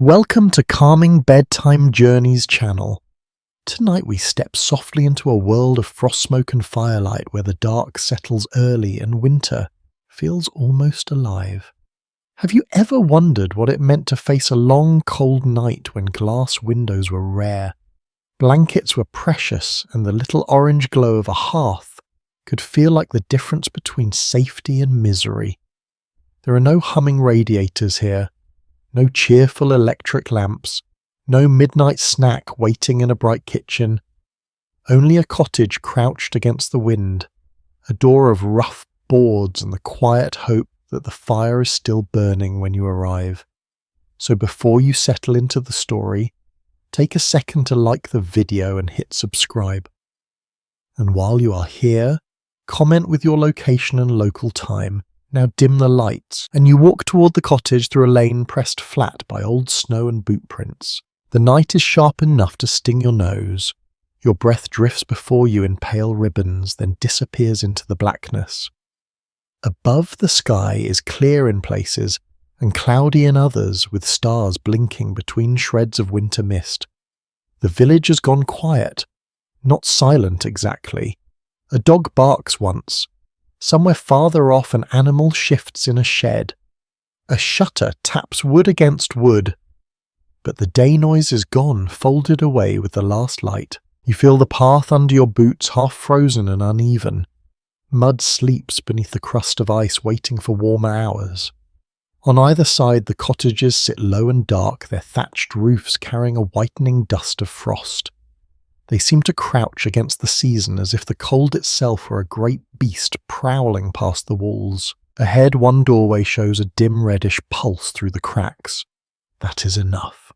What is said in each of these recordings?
Welcome to Calming Bedtime Journeys channel. Tonight we step softly into a world of frost smoke and firelight where the dark settles early and winter feels almost alive. Have you ever wondered what it meant to face a long, cold night when glass windows were rare, blankets were precious, and the little orange glow of a hearth could feel like the difference between safety and misery? There are no humming radiators here, no cheerful electric lamps, no midnight snack waiting in a bright kitchen, only a cottage crouched against the wind, a door of rough boards and the quiet hope that the fire is still burning when you arrive. So before you settle into the story, take a second to like the video and hit subscribe. And while you are here, comment with your location and local time. Now dim the lights, and you walk toward the cottage through a lane pressed flat by old snow and boot prints. The night is sharp enough to sting your nose. Your breath drifts before you in pale ribbons, then disappears into the blackness. Above, the sky is clear in places and cloudy in others, with stars blinking between shreds of winter mist. The village has gone quiet, not silent exactly. A dog barks once. Somewhere farther off, an animal shifts in a shed. A shutter taps wood against wood. But the day noise is gone, folded away with the last light. You feel the path under your boots half frozen and uneven. Mud sleeps beneath the crust of ice, waiting for warmer hours. On either side, the cottages sit low and dark, their thatched roofs carrying a whitening dust of frost. They seem to crouch against the season as if the cold itself were a great beast prowling past the walls. Ahead, one doorway shows a dim reddish pulse through the cracks. That is enough.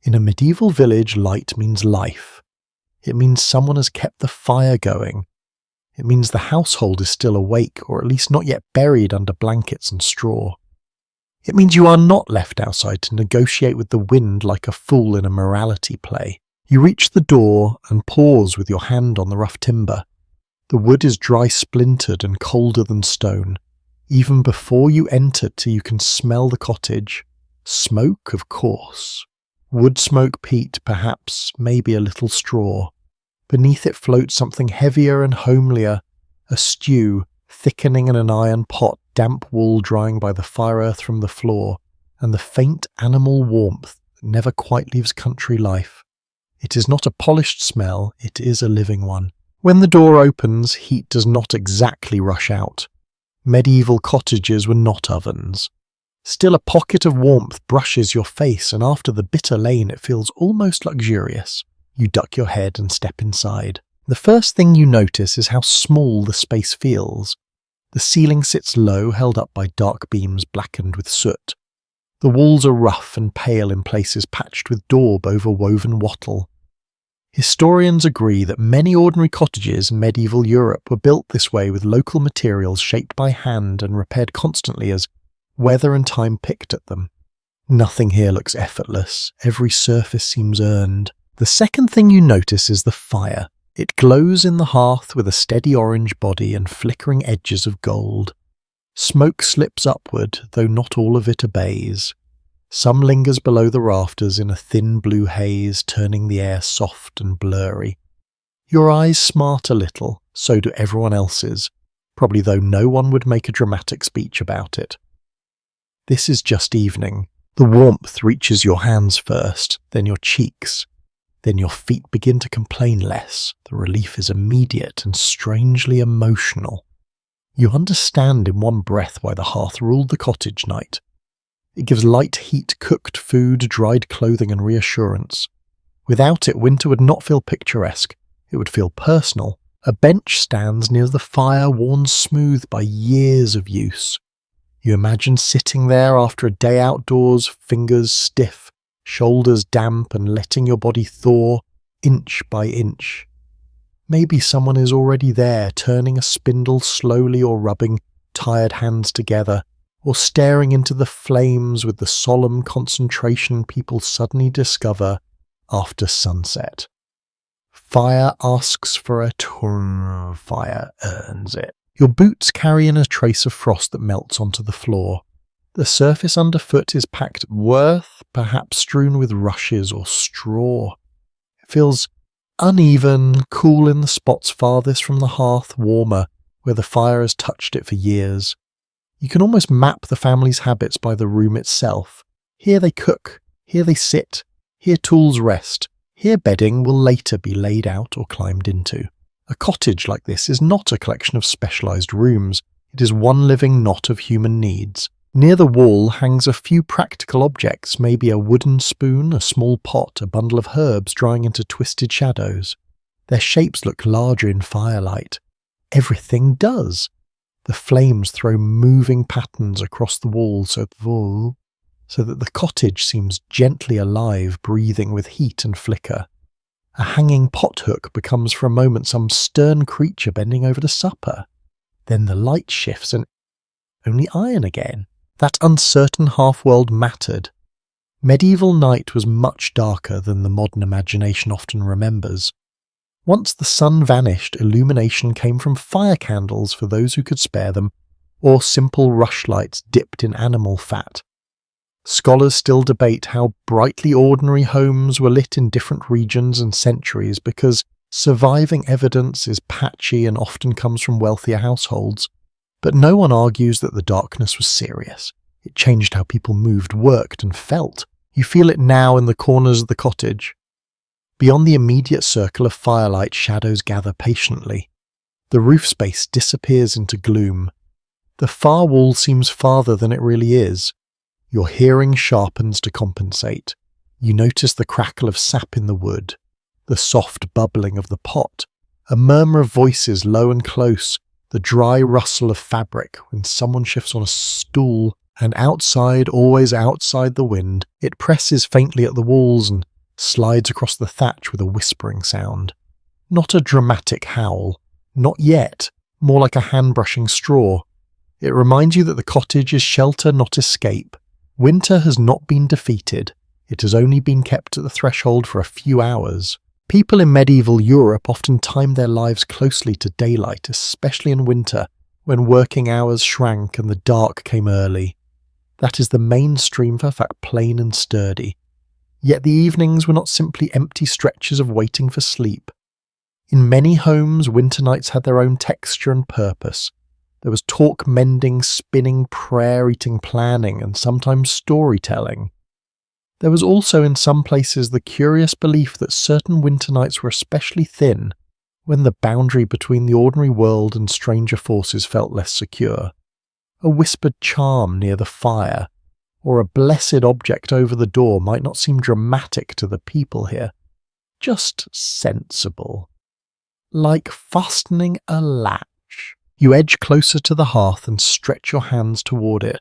In a medieval village, light means life. It means someone has kept the fire going. It means the household is still awake, or at least not yet buried under blankets and straw. It means you are not left outside to negotiate with the wind like a fool in a morality play. You reach the door and pause with your hand on the rough timber. The wood is dry splintered and colder than stone. Even before you enter, you can smell the cottage. Smoke, of course. Wood smoke, peat, perhaps, maybe a little straw. Beneath it floats something heavier and homelier, a stew, thickening in an iron pot, damp wool drying by the fire earth from the floor, and the faint animal warmth that never quite leaves country life. It is not a polished smell, it is a living one. When the door opens, heat does not exactly rush out. Medieval cottages were not ovens. Still, a pocket of warmth brushes your face, and after the bitter lane it feels almost luxurious. You duck your head and step inside. The first thing you notice is how small the space feels. The ceiling sits low, held up by dark beams blackened with soot. The walls are rough and pale in places, patched with daub over woven wattle. Historians agree that many ordinary cottages in medieval Europe were built this way, with local materials shaped by hand and repaired constantly as weather and time picked at them. Nothing here looks effortless. Every surface seems earned. The second thing you notice is the fire. It glows in the hearth with a steady orange body and flickering edges of gold. Smoke slips upward, though not all of it obeys. Some lingers below the rafters in a thin blue haze, turning the air soft and blurry. Your eyes smart a little, so do everyone else's, probably though no one would make a dramatic speech about it. This is just evening. The warmth reaches your hands first, then your cheeks. Then your feet begin to complain less. The relief is immediate and strangely emotional. You understand in one breath why the hearth ruled the cottage night. It gives light heat, cooked food, dried clothing, and reassurance. Without it, winter would not feel picturesque. It would feel personal. A bench stands near the fire, worn smooth by years of use. You imagine sitting there after a day outdoors, fingers stiff, shoulders damp, and letting your body thaw inch by inch. Maybe someone is already there, turning a spindle slowly or rubbing tired hands together, or staring into the flames with the solemn concentration people suddenly discover after sunset. Fire asks for a turn, fire earns it. Your boots carry in a trace of frost that melts onto the floor. The surface underfoot is packed with earth, perhaps strewn with rushes or straw. It feels uneven, cool in the spots farthest from the hearth, warmer where the fire has touched it for years. You can almost map the family's habits by the room itself. Here they cook, here they sit, here tools rest, here bedding will later be laid out or climbed into. A cottage like this is not a collection of specialised rooms, it is one living knot of human needs. Near the wall hangs a few practical objects, maybe a wooden spoon, a small pot, a bundle of herbs drying into twisted shadows. Their shapes look larger in firelight. Everything does. The flames throw moving patterns across the wall so that the cottage seems gently alive, breathing with heat and flicker. A hanging pot hook becomes for a moment some stern creature bending over to supper. Then the light shifts and only iron again. That uncertain half-world mattered. Medieval night was much darker than the modern imagination often remembers. Once the sun vanished, illumination came from fire candles for those who could spare them, or simple rushlights dipped in animal fat. Scholars still debate how brightly ordinary homes were lit in different regions and centuries because surviving evidence is patchy and often comes from wealthier households. But no one argues that the darkness was serious. It changed how people moved, worked, and felt. You feel it now in the corners of the cottage. Beyond the immediate circle of firelight, shadows gather patiently. The roof space disappears into gloom. The far wall seems farther than it really is. Your hearing sharpens to compensate. You notice the crackle of sap in the wood, the soft bubbling of the pot, a murmur of voices low and close, the dry rustle of fabric when someone shifts on a stool, and outside, always outside the wind, it presses faintly at the walls and slides across the thatch with a whispering sound. Not a dramatic howl, not yet, more like a hand brushing straw. It reminds you that the cottage is shelter, not escape. Winter has not been defeated, it has only been kept at the threshold for a few hours. People in medieval Europe often timed their lives closely to daylight, especially in winter, when working hours shrank and the dark came early. That is the mainstream for fact, plain and sturdy. Yet the evenings were not simply empty stretches of waiting for sleep. In many homes, winter nights had their own texture and purpose. There was talk mending, spinning, prayer-eating planning, and sometimes storytelling. There was also in some places the curious belief that certain winter nights were especially thin, when the boundary between the ordinary world and stranger forces felt less secure. A whispered charm near the fire, or a blessed object over the door might not seem dramatic to the people here, just sensible. Like fastening a latch. You edge closer to the hearth and stretch your hands toward it.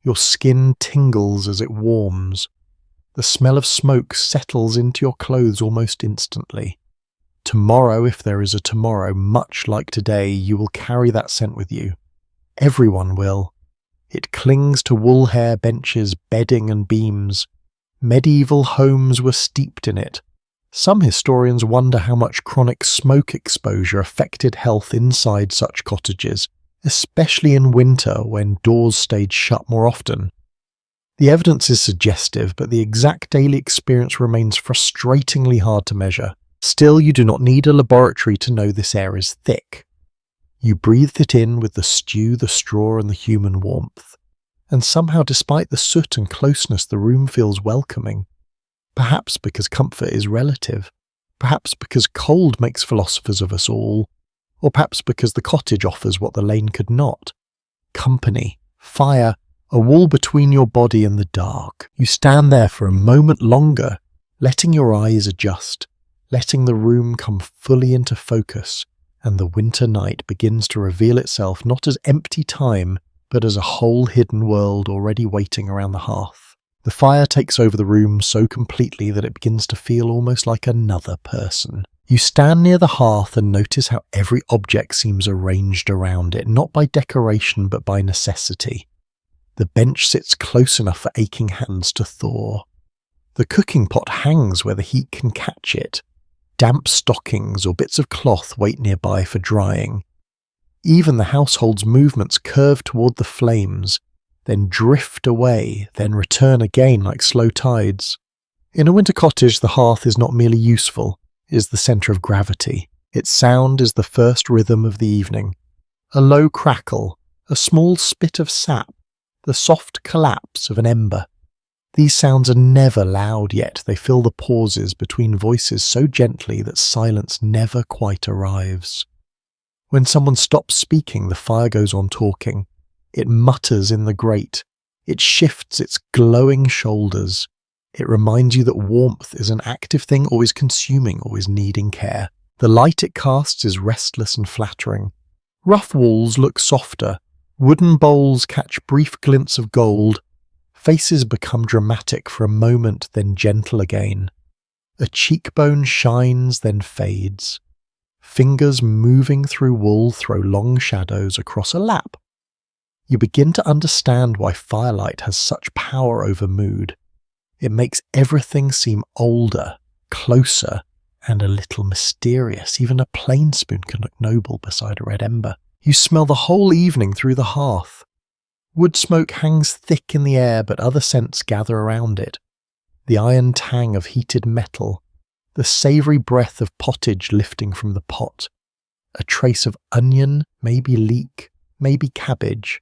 Your skin tingles as it warms. The smell of smoke settles into your clothes almost instantly. Tomorrow, if there is a tomorrow, much like today, you will carry that scent with you. Everyone will. It clings to wool hair benches, bedding and beams. Medieval homes were steeped in it. Some historians wonder how much chronic smoke exposure affected health inside such cottages, especially in winter when doors stayed shut more often. The evidence is suggestive, but the exact daily experience remains frustratingly hard to measure. Still, you do not need a laboratory to know this air is thick. You breathed it in with the stew, the straw, and the human warmth. And somehow, despite the soot and closeness, the room feels welcoming. Perhaps because comfort is relative. Perhaps because cold makes philosophers of us all. Or perhaps because the cottage offers what the lane could not. Company, fire, a wall between your body and the dark. You stand there for a moment longer, letting your eyes adjust, letting the room come fully into focus, and the winter night begins to reveal itself not as empty time, but as a whole hidden world already waiting around the hearth. The fire takes over the room so completely that it begins to feel almost like another person. You stand near the hearth and notice how every object seems arranged around it, not by decoration but by necessity. The bench sits close enough for aching hands to thaw. The cooking pot hangs where the heat can catch it. Damp stockings or bits of cloth wait nearby for drying. Even the household's movements curve toward the flames. then drift away, then return again like slow tides. In a winter cottage, the hearth is not merely useful, it is the centre of gravity. Its sound is the first rhythm of the evening. A low crackle, a small spit of sap, the soft collapse of an ember. These sounds are never loud, yet they fill the pauses between voices so gently that silence never quite arrives. When someone stops speaking, the fire goes on talking. It mutters in the grate. It shifts its glowing shoulders. It reminds you that warmth is an active thing, always consuming, always needing care. The light it casts is restless and flattering. Rough walls look softer. Wooden bowls catch brief glints of gold. Faces become dramatic for a moment, then gentle again. A cheekbone shines, then fades. Fingers moving through wool throw long shadows across a lap. You begin to understand why firelight has such power over mood. It makes everything seem older, closer, and a little mysterious. Even a plain spoon can look noble beside a red ember. You smell the whole evening through the hearth. Wood smoke hangs thick in the air, but other scents gather around it. The iron tang of heated metal, the savoury breath of pottage lifting from the pot, a trace of onion, maybe leek, maybe cabbage,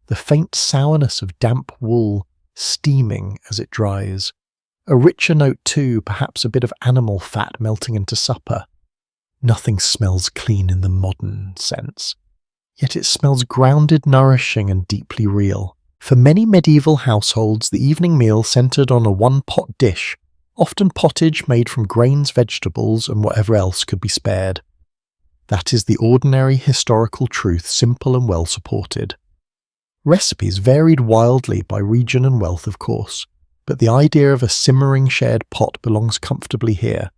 the faint sourness of damp wool steaming as it dries. A richer note too, perhaps a bit of animal fat melting into supper. Nothing smells clean in the modern sense. Yet it smells grounded, nourishing, and deeply real. For many medieval households, the evening meal centred on a one-pot dish, often pottage made from grains, vegetables, and whatever else could be spared. That is the ordinary historical truth, simple and well supported. Recipes varied wildly by region and wealth, of course, but the idea of a simmering shared pot belongs comfortably here.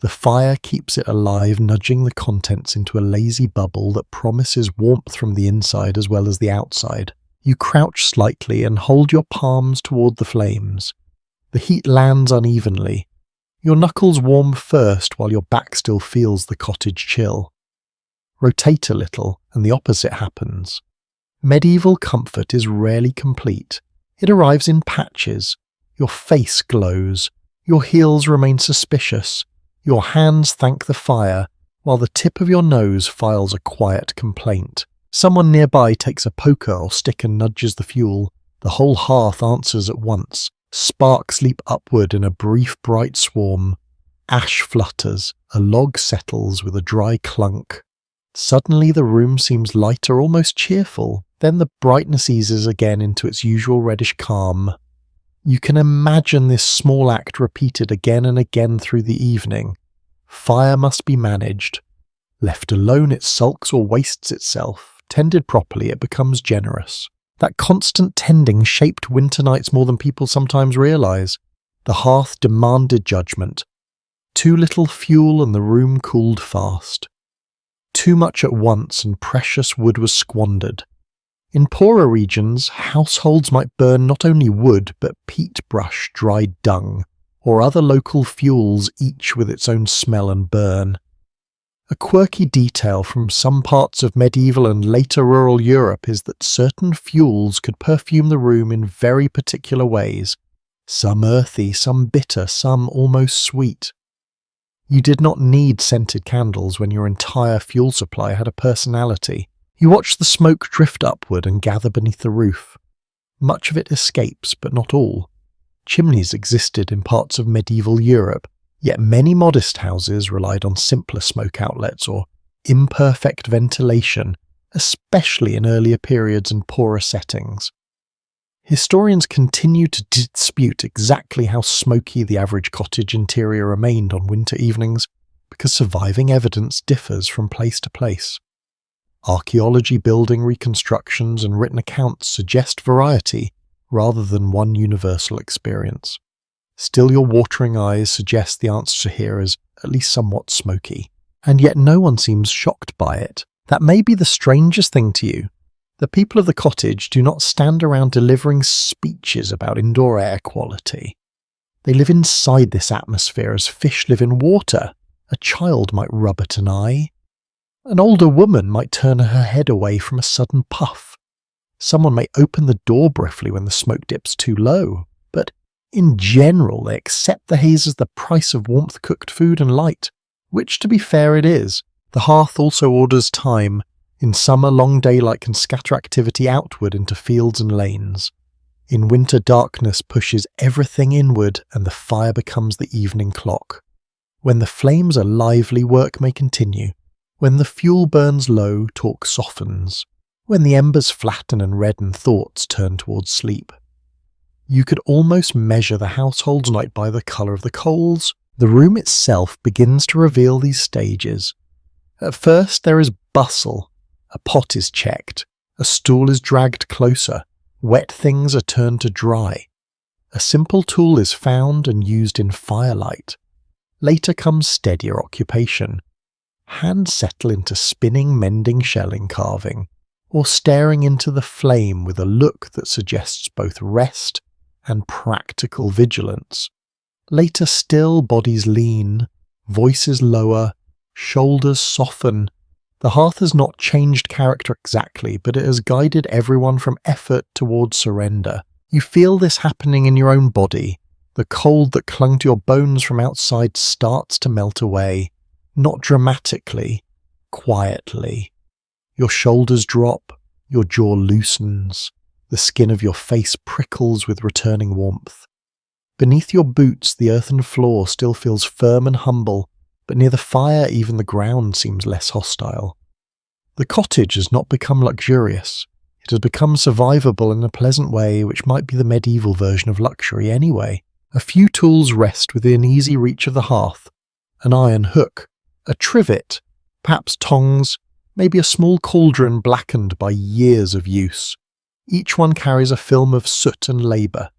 The fire keeps it alive, nudging the contents into a lazy bubble that promises warmth from the inside as well as the outside. You crouch slightly and hold your palms toward the flames. The heat lands unevenly. Your knuckles warm first while your back still feels the cottage chill. Rotate a little and the opposite happens. Medieval comfort is rarely complete. It arrives in patches. Your face glows. Your heels remain suspicious. Your hands thank the fire, while the tip of your nose files a quiet complaint. Someone nearby takes a poker or stick and nudges the fuel. The whole hearth answers at once. Sparks leap upward in a brief bright swarm. Ash flutters. A log settles with a dry clunk. Suddenly the room seems lighter, almost cheerful. Then the brightness eases again into its usual reddish calm. You can imagine this small act repeated again and again through the evening. Fire must be managed. Left alone, it sulks or wastes itself. Tended properly, it becomes generous. That constant tending shaped winter nights more than people sometimes realise. The hearth demanded judgment. Too little fuel and the room cooled fast. Too much at once and precious wood was squandered. In poorer regions, households might burn not only wood but peat brush, dried dung, or other local fuels, each with its own smell and burn. A quirky detail from some parts of medieval and later rural Europe is that certain fuels could perfume the room in very particular ways, some earthy, some bitter, some almost sweet. You did not need scented candles when your entire fuel supply had a personality. You watch the smoke drift upward and gather beneath the roof. Much of it escapes, but not all. Chimneys existed in parts of medieval Europe, yet many modest houses relied on simpler smoke outlets or imperfect ventilation, especially in earlier periods and poorer settings. Historians continue to dispute exactly how smoky the average cottage interior remained on winter evenings, because surviving evidence differs from place to place. Archaeology, building reconstructions, and written accounts suggest variety rather than one universal experience. Still, your watering eyes suggest the answer here is at least somewhat smoky, and yet no one seems shocked by it. That may be the strangest thing to you. The people of the cottage do not stand around delivering speeches about indoor air quality. They live inside this atmosphere as fish live in water. A child might rub at an eye. An older woman might turn her head away from a sudden puff. Someone may open the door briefly when the smoke dips too low, but in general they accept the haze as the price of warmth-cooked food and light, which, to be fair, it is. The hearth also orders time. In summer, long daylight can scatter activity outward into fields and lanes. In winter, darkness pushes everything inward and the fire becomes the evening clock. When the flames are lively, work may continue. When the fuel burns low, talk softens. When the embers flatten and redden, thoughts turn towards sleep. You could almost measure the household's night by the colour of the coals. The room itself begins to reveal these stages. At first there is bustle. A pot is checked. A stool is dragged closer. Wet things are turned to dry. A simple tool is found and used in firelight. Later comes steadier occupation. Hands settle into spinning, mending, shelling, carving, or staring into the flame with a look that suggests both rest and practical vigilance. Later still, bodies lean, voices lower, shoulders soften. The hearth has not changed character exactly, but it has guided everyone from effort towards surrender. You feel this happening in your own body. The cold that clung to your bones from outside starts to melt away, not dramatically, quietly. Your shoulders drop, your jaw loosens, the skin of your face prickles with returning warmth. Beneath your boots, the earthen floor still feels firm and humble, but near the fire even the ground seems less hostile. The cottage has not become luxurious. It has become survivable in a pleasant way which might be the medieval version of luxury anyway. A few tools rest within easy reach of the hearth. An iron hook, a trivet, perhaps tongs, maybe a small cauldron blackened by years of use. Each one carries a film of soot and labour.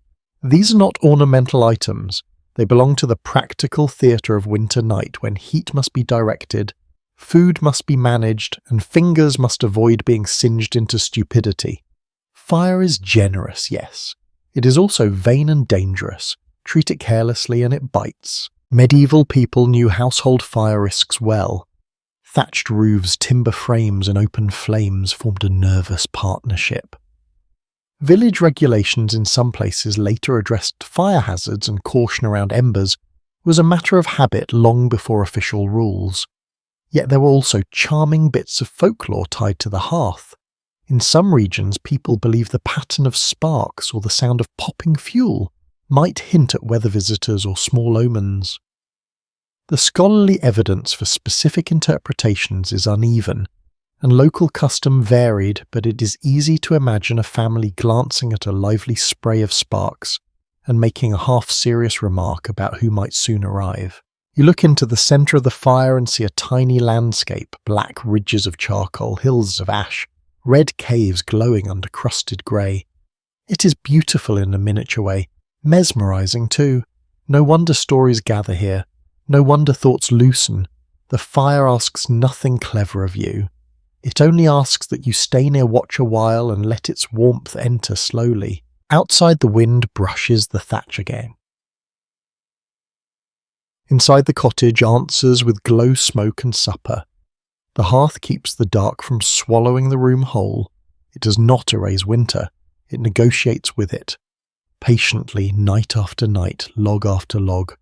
These are not ornamental items. They belong to the practical theatre of winter night when heat must be directed, food must be managed, and fingers must avoid being singed into stupidity. Fire is generous, yes. It is also vain and dangerous. Treat it carelessly and it bites. Medieval people knew household fire risks well. Thatched roofs, timber frames, and open flames formed a nervous partnership. Village regulations in some places later addressed fire hazards, and caution around embers was a matter of habit long before official rules. Yet there were also charming bits of folklore tied to the hearth. In some regions, people believed the pattern of sparks or the sound of popping fuel might hint at weather visitors or small omens. The scholarly evidence for specific interpretations is uneven, and local custom varied, but it is easy to imagine a family glancing at a lively spray of sparks and making a half-serious remark about who might soon arrive. You look into the centre of the fire and see a tiny landscape, black ridges of charcoal, hills of ash, red caves glowing under crusted grey. It is beautiful in a miniature way, mesmerising too. No wonder stories gather here. No wonder thoughts loosen. The fire asks nothing clever of you. It only asks that you stay near watch a while and let its warmth enter slowly. Outside, the wind brushes the thatch again. Inside, the cottage answers with glow smoke and supper. The hearth keeps the dark from swallowing the room whole. It does not erase winter. It negotiates with it. Patiently, night after night, log after log.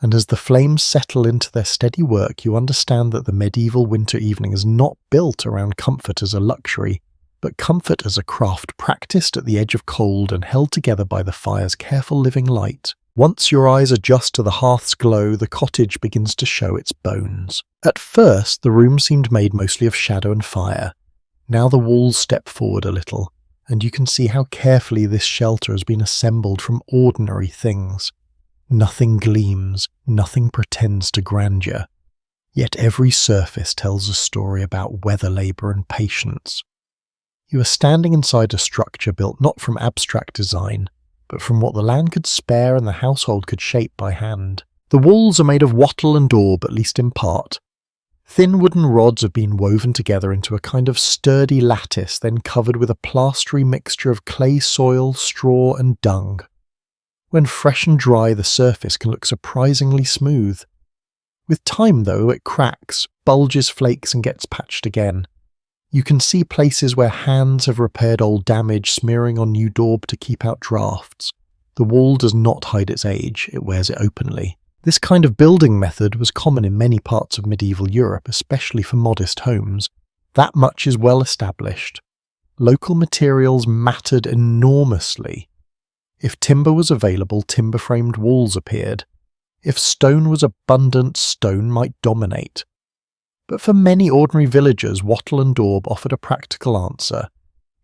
And as the flames settle into their steady work, you understand that the medieval winter evening is not built around comfort as a luxury, but comfort as a craft practiced at the edge of cold and held together by the fire's careful living light. Once your eyes adjust to the hearth's glow, the cottage begins to show its bones. At first, the room seemed made mostly of shadow and fire. Now the walls step forward a little, and you can see how carefully this shelter has been assembled from ordinary things. Nothing gleams, nothing pretends to grandeur. Yet every surface tells a story about weather labour and patience. You are standing inside a structure built not from abstract design, but from what the land could spare and the household could shape by hand. The walls are made of wattle and daub, at least in part. Thin wooden rods have been woven together into a kind of sturdy lattice, then covered with a plastery mixture of clay soil, straw and dung. When fresh and dry, the surface can look surprisingly smooth. With time, though, it cracks, bulges, flakes and gets patched again. You can see places where hands have repaired old damage, smearing on new daub to keep out drafts. The wall does not hide its age, it wears it openly. This kind of building method was common in many parts of medieval Europe, especially for modest homes. That much is well established. Local materials mattered enormously. If timber was available, timber-framed walls appeared. If stone was abundant, stone might dominate. But for many ordinary villagers, wattle and daub offered a practical answer.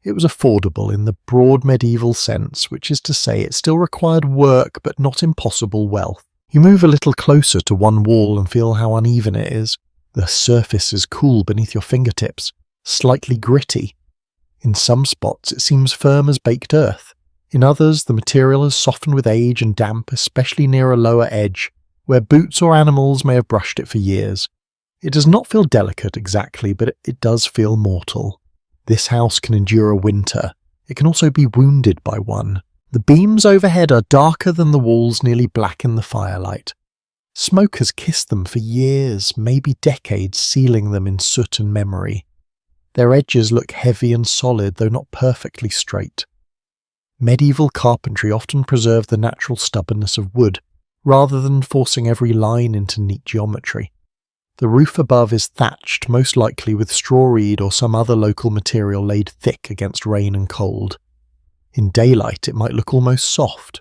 It was affordable in the broad medieval sense, which is to say it still required work but not impossible wealth. You move a little closer to one wall and feel how uneven it is. The surface is cool beneath your fingertips, slightly gritty. In some spots it seems firm as baked earth. In others the material has softened with age and damp, especially near a lower edge, where boots or animals may have brushed it for years. It does not feel delicate exactly, but it does feel mortal. This house can endure a winter. It can also be wounded by one. The beams overhead are darker than the walls, nearly black in the firelight. Smoke has kissed them for years, maybe decades, sealing them in soot and memory. Their edges look heavy and solid, though not perfectly straight. Medieval carpentry often preserved the natural stubbornness of wood, rather than forcing every line into neat geometry. The roof above is thatched, most likely with straw reed or some other local material laid thick against rain and cold. In daylight it might look almost soft.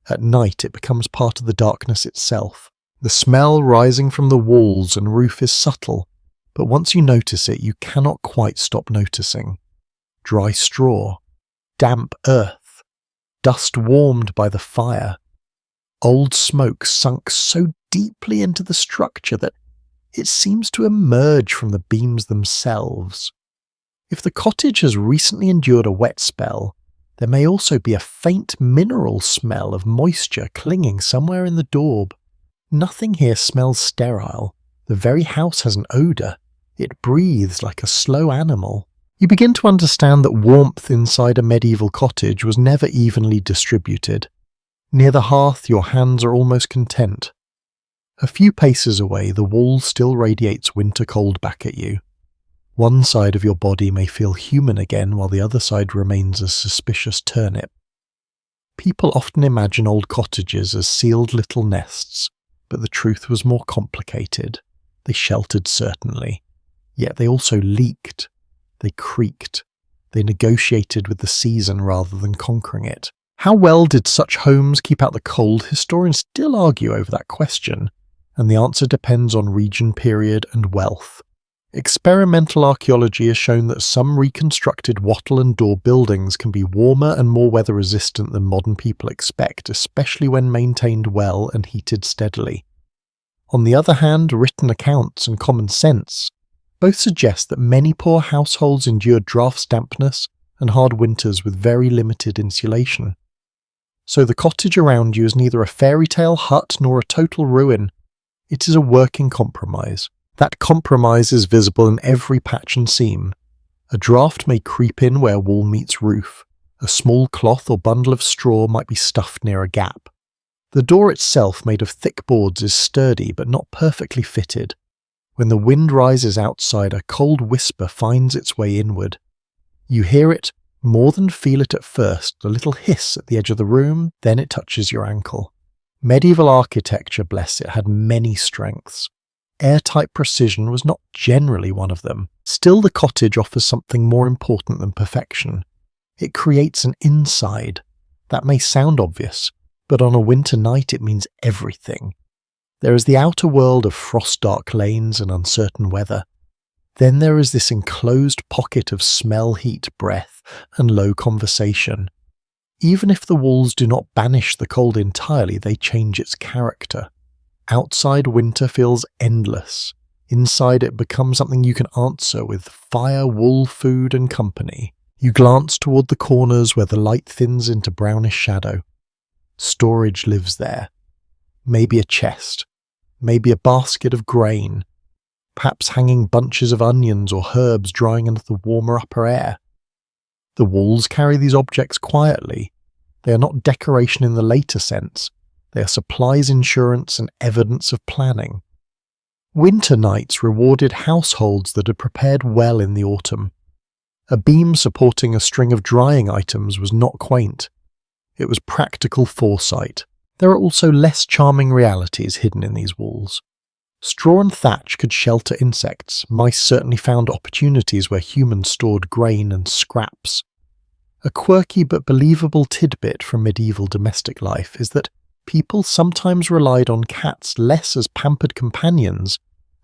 At night it becomes part of the darkness itself. The smell rising from the walls and roof is subtle, but once you notice it you cannot quite stop noticing. Dry straw, damp earth, dust warmed by the fire. Old smoke sunk so deeply into the structure that it seems to emerge from the beams themselves. If the cottage has recently endured a wet spell, there may also be a faint mineral smell of moisture clinging somewhere in the daub. Nothing here smells sterile. The very house has an odour. It breathes like a slow animal. You begin to understand that warmth inside a medieval cottage was never evenly distributed. Near the hearth, your hands are almost content. A few paces away, the wall still radiates winter cold back at you. One side of your body may feel human again, while the other side remains a suspicious turnip. People often imagine old cottages as sealed little nests, but the truth was more complicated. They sheltered certainly, yet they also leaked. They creaked. They negotiated with the season rather than conquering it. How well did such homes keep out the cold? Historians still argue over that question, and the answer depends on region, period, and wealth. Experimental archaeology has shown that some reconstructed wattle and daub buildings can be warmer and more weather-resistant than modern people expect, especially when maintained well and heated steadily. On the other hand, written accounts and common sense both suggest that many poor households endured draughts, dampness, and hard winters with very limited insulation. So the cottage around you is neither a fairy tale hut nor a total ruin. It is a working compromise. That compromise is visible in every patch and seam. A draught may creep in where wall meets roof. A small cloth or bundle of straw might be stuffed near a gap. The door itself, made of thick boards, is sturdy but not perfectly fitted. When the wind rises outside, a cold whisper finds its way inward. You hear it more than feel it at first, a little hiss at the edge of the room, then it touches your ankle. Medieval architecture, bless it, had many strengths. Airtight precision was not generally one of them. Still, the cottage offers something more important than perfection. It creates an inside. That may sound obvious, but on a winter night it means everything. There is the outer world of frost-dark lanes and uncertain weather. Then there is this enclosed pocket of smell, heat, breath, and low conversation. Even if the walls do not banish the cold entirely, they change its character. Outside, winter feels endless. Inside, it becomes something you can answer with fire, wool, food, and company. You glance toward the corners where the light thins into brownish shadow. Storage lives there. Maybe a chest. Maybe a basket of grain. Perhaps hanging bunches of onions or herbs drying under the warmer upper air. The walls carry these objects quietly. They are not decoration in the later sense. They are supplies, insurance, and evidence of planning. Winter nights rewarded households that had prepared well in the autumn. A beam supporting a string of drying items was not quaint. It was practical foresight. There are also less charming realities hidden in these walls. Straw and thatch could shelter insects. Mice certainly found opportunities where humans stored grain and scraps. A quirky but believable tidbit from medieval domestic life is that people sometimes relied on cats less as pampered companions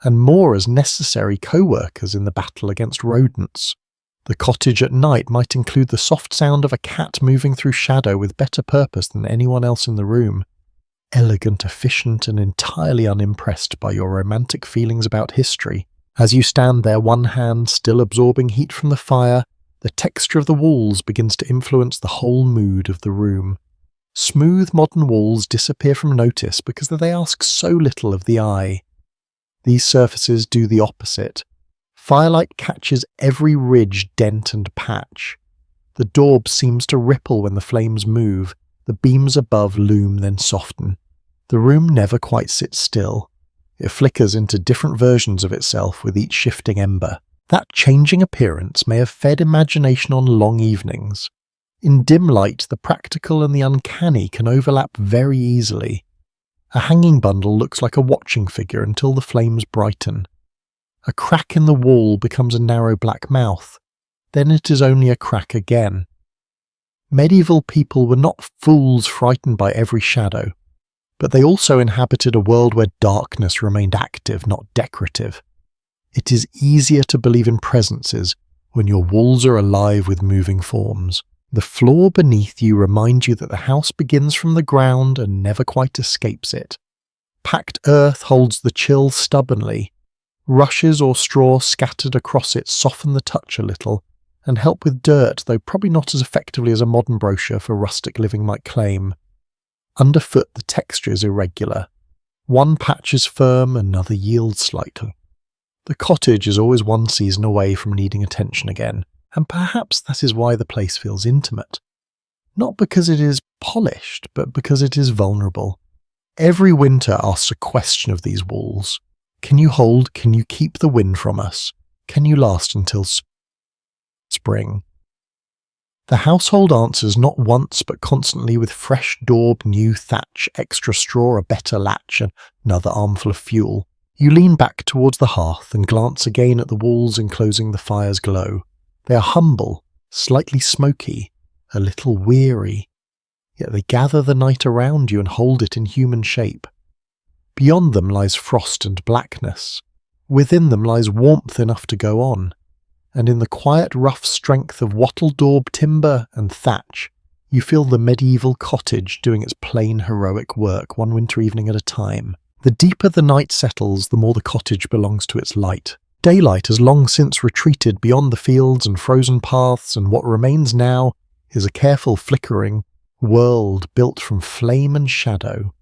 and more as necessary co-workers in the battle against rodents. The cottage at night might include the soft sound of a cat moving through shadow with better purpose than anyone else in the room. Elegant, efficient, and entirely unimpressed by your romantic feelings about history. As you stand there, one hand still absorbing heat from the fire, the texture of the walls begins to influence the whole mood of the room. Smooth modern walls disappear from notice because they ask so little of the eye. These surfaces do the opposite. Firelight catches every ridge, dent, and patch. The daub seems to ripple when the flames move. The beams above loom, then soften. The room never quite sits still. It flickers into different versions of itself with each shifting ember. That changing appearance may have fed imagination on long evenings. In dim light, the practical and the uncanny can overlap very easily. A hanging bundle looks like a watching figure until the flames brighten. A crack in the wall becomes a narrow black mouth. Then it is only a crack again. Medieval people were not fools frightened by every shadow, but they also inhabited a world where darkness remained active, not decorative. It is easier to believe in presences when your walls are alive with moving forms. The floor beneath you reminds you that the house begins from the ground and never quite escapes it. Packed earth holds the chill stubbornly. Rushes or straw scattered across it soften the touch a little, and help with dirt, though probably not as effectively as a modern brochure for rustic living might claim. Underfoot the texture is irregular. One patch is firm, another yields slightly. The cottage is always one season away from needing attention again, and perhaps that is why the place feels intimate. Not because it is polished, but because it is vulnerable. Every winter asks a question of these walls. Can you keep the wind from us? Can you last until spring? The household answers not once but constantly with fresh daub, new thatch, extra straw, a better latch, and another armful of fuel. You lean back towards the hearth and glance again at the walls enclosing the fire's glow. They are humble, slightly smoky, a little weary, yet they gather the night around you and hold it in human shape. Beyond them lies frost and blackness. Within them lies warmth enough to go on. And in the quiet rough strength of wattle daub timber and thatch, you feel the medieval cottage doing its plain heroic work one winter evening at a time. The deeper the night settles, the more the cottage belongs to its light. Daylight has long since retreated beyond the fields and frozen paths, and what remains now is a careful flickering world built from flame and shadow.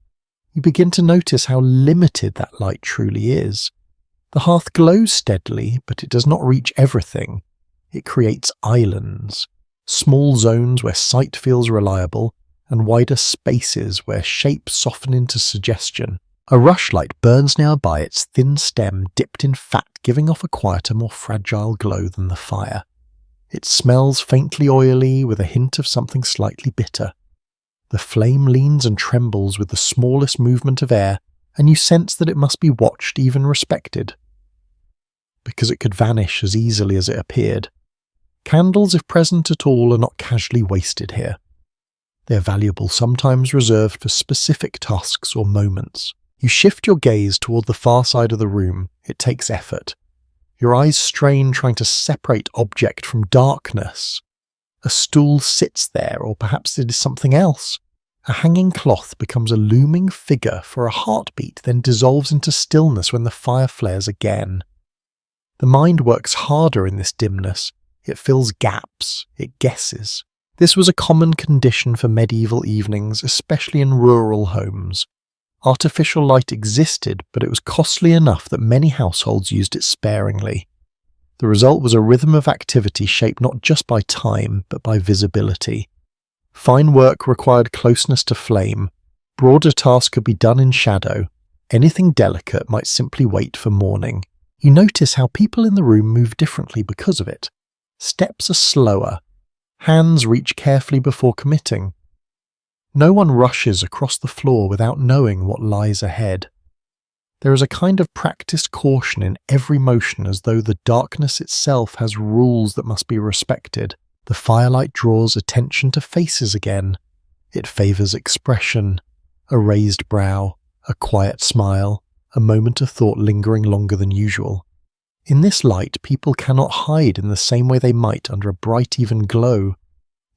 You begin to notice how limited that light truly is. The hearth glows steadily, but it does not reach everything. It creates islands, small zones where sight feels reliable, and wider spaces where shapes soften into suggestion. A rushlight burns nearby, its thin stem dipped in fat, giving off a quieter, more fragile glow than the fire. It smells faintly oily, with a hint of something slightly bitter. The flame leans and trembles with the smallest movement of air, and you sense that it must be watched, even respected, because it could vanish as easily as it appeared. Candles, if present at all, are not casually wasted here. They are valuable, sometimes reserved for specific tasks or moments. You shift your gaze toward the far side of the room. It takes effort. Your eyes strain, trying to separate object from darkness. A stool sits there, or perhaps it is something else. A hanging cloth becomes a looming figure for a heartbeat, then dissolves into stillness when the fire flares again. The mind works harder in this dimness. It fills gaps. It guesses. This was a common condition for medieval evenings, especially in rural homes. Artificial light existed, but it was costly enough that many households used it sparingly. The result was a rhythm of activity shaped not just by time, but by visibility. Fine work required closeness to flame. Broader tasks could be done in shadow. Anything delicate might simply wait for morning. You notice how people in the room move differently because of it. Steps are slower. Hands reach carefully before committing. No one rushes across the floor without knowing what lies ahead. There is a kind of practiced caution in every motion, as though the darkness itself has rules that must be respected. The firelight draws attention to faces again. It favours expression, a raised brow, a quiet smile, a moment of thought lingering longer than usual. In this light, people cannot hide in the same way they might under a bright even glow.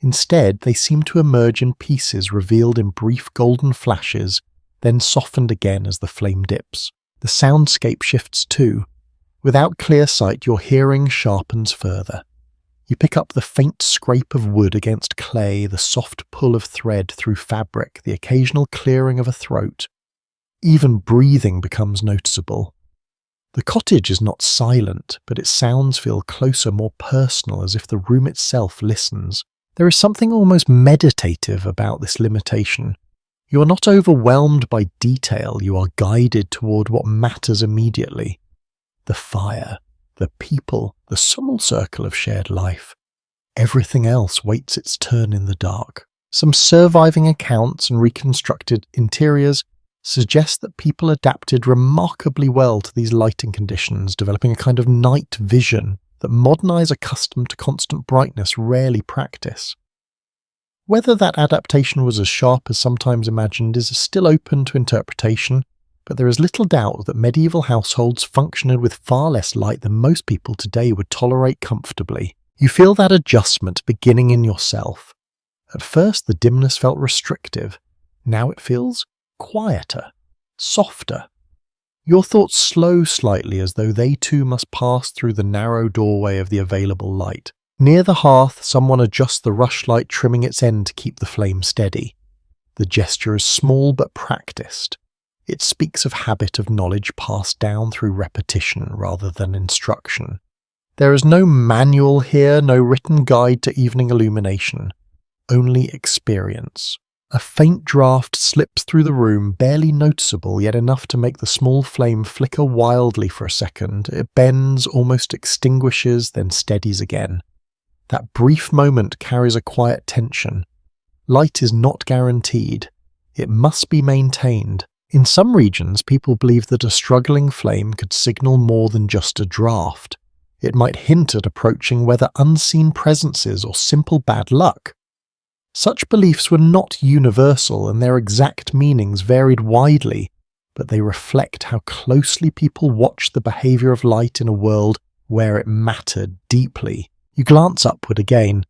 Instead, they seem to emerge in pieces revealed in brief golden flashes, then softened again as the flame dips. The soundscape shifts too. Without clear sight, your hearing sharpens further. You pick up the faint scrape of wood against clay, the soft pull of thread through fabric, the occasional clearing of a throat. Even breathing becomes noticeable. The cottage is not silent, but its sounds feel closer, more personal, as if the room itself listens. There is something almost meditative about this limitation. You are not overwhelmed by detail, you are guided toward what matters immediately. The fire, the people, the small circle of shared life. Everything else waits its turn in the dark. Some surviving accounts and reconstructed interiors suggest that people adapted remarkably well to these lighting conditions, developing a kind of night vision that modern eyes accustomed to constant brightness rarely practice. Whether that adaptation was as sharp as sometimes imagined is still open to interpretation, but there is little doubt that medieval households functioned with far less light than most people today would tolerate comfortably. You feel that adjustment beginning in yourself. At first the dimness felt restrictive, now it feels quieter, softer. Your thoughts slow slightly as though they too must pass through the narrow doorway of the available light. Near the hearth, someone adjusts the rushlight, trimming its end to keep the flame steady. The gesture is small but practiced. It speaks of habit, of knowledge passed down through repetition rather than instruction. There is no manual here, no written guide to evening illumination, only experience. A faint draught slips through the room, barely noticeable, yet enough to make the small flame flicker wildly for a second. It bends, almost extinguishes, then steadies again. That brief moment carries a quiet tension. Light is not guaranteed. It must be maintained. In some regions, people believe that a struggling flame could signal more than just a draught. It might hint at approaching whether unseen presences or simple bad luck. Such beliefs were not universal, and their exact meanings varied widely, but they reflect how closely people watched the behaviour of light in a world where it mattered deeply. You glance upward again.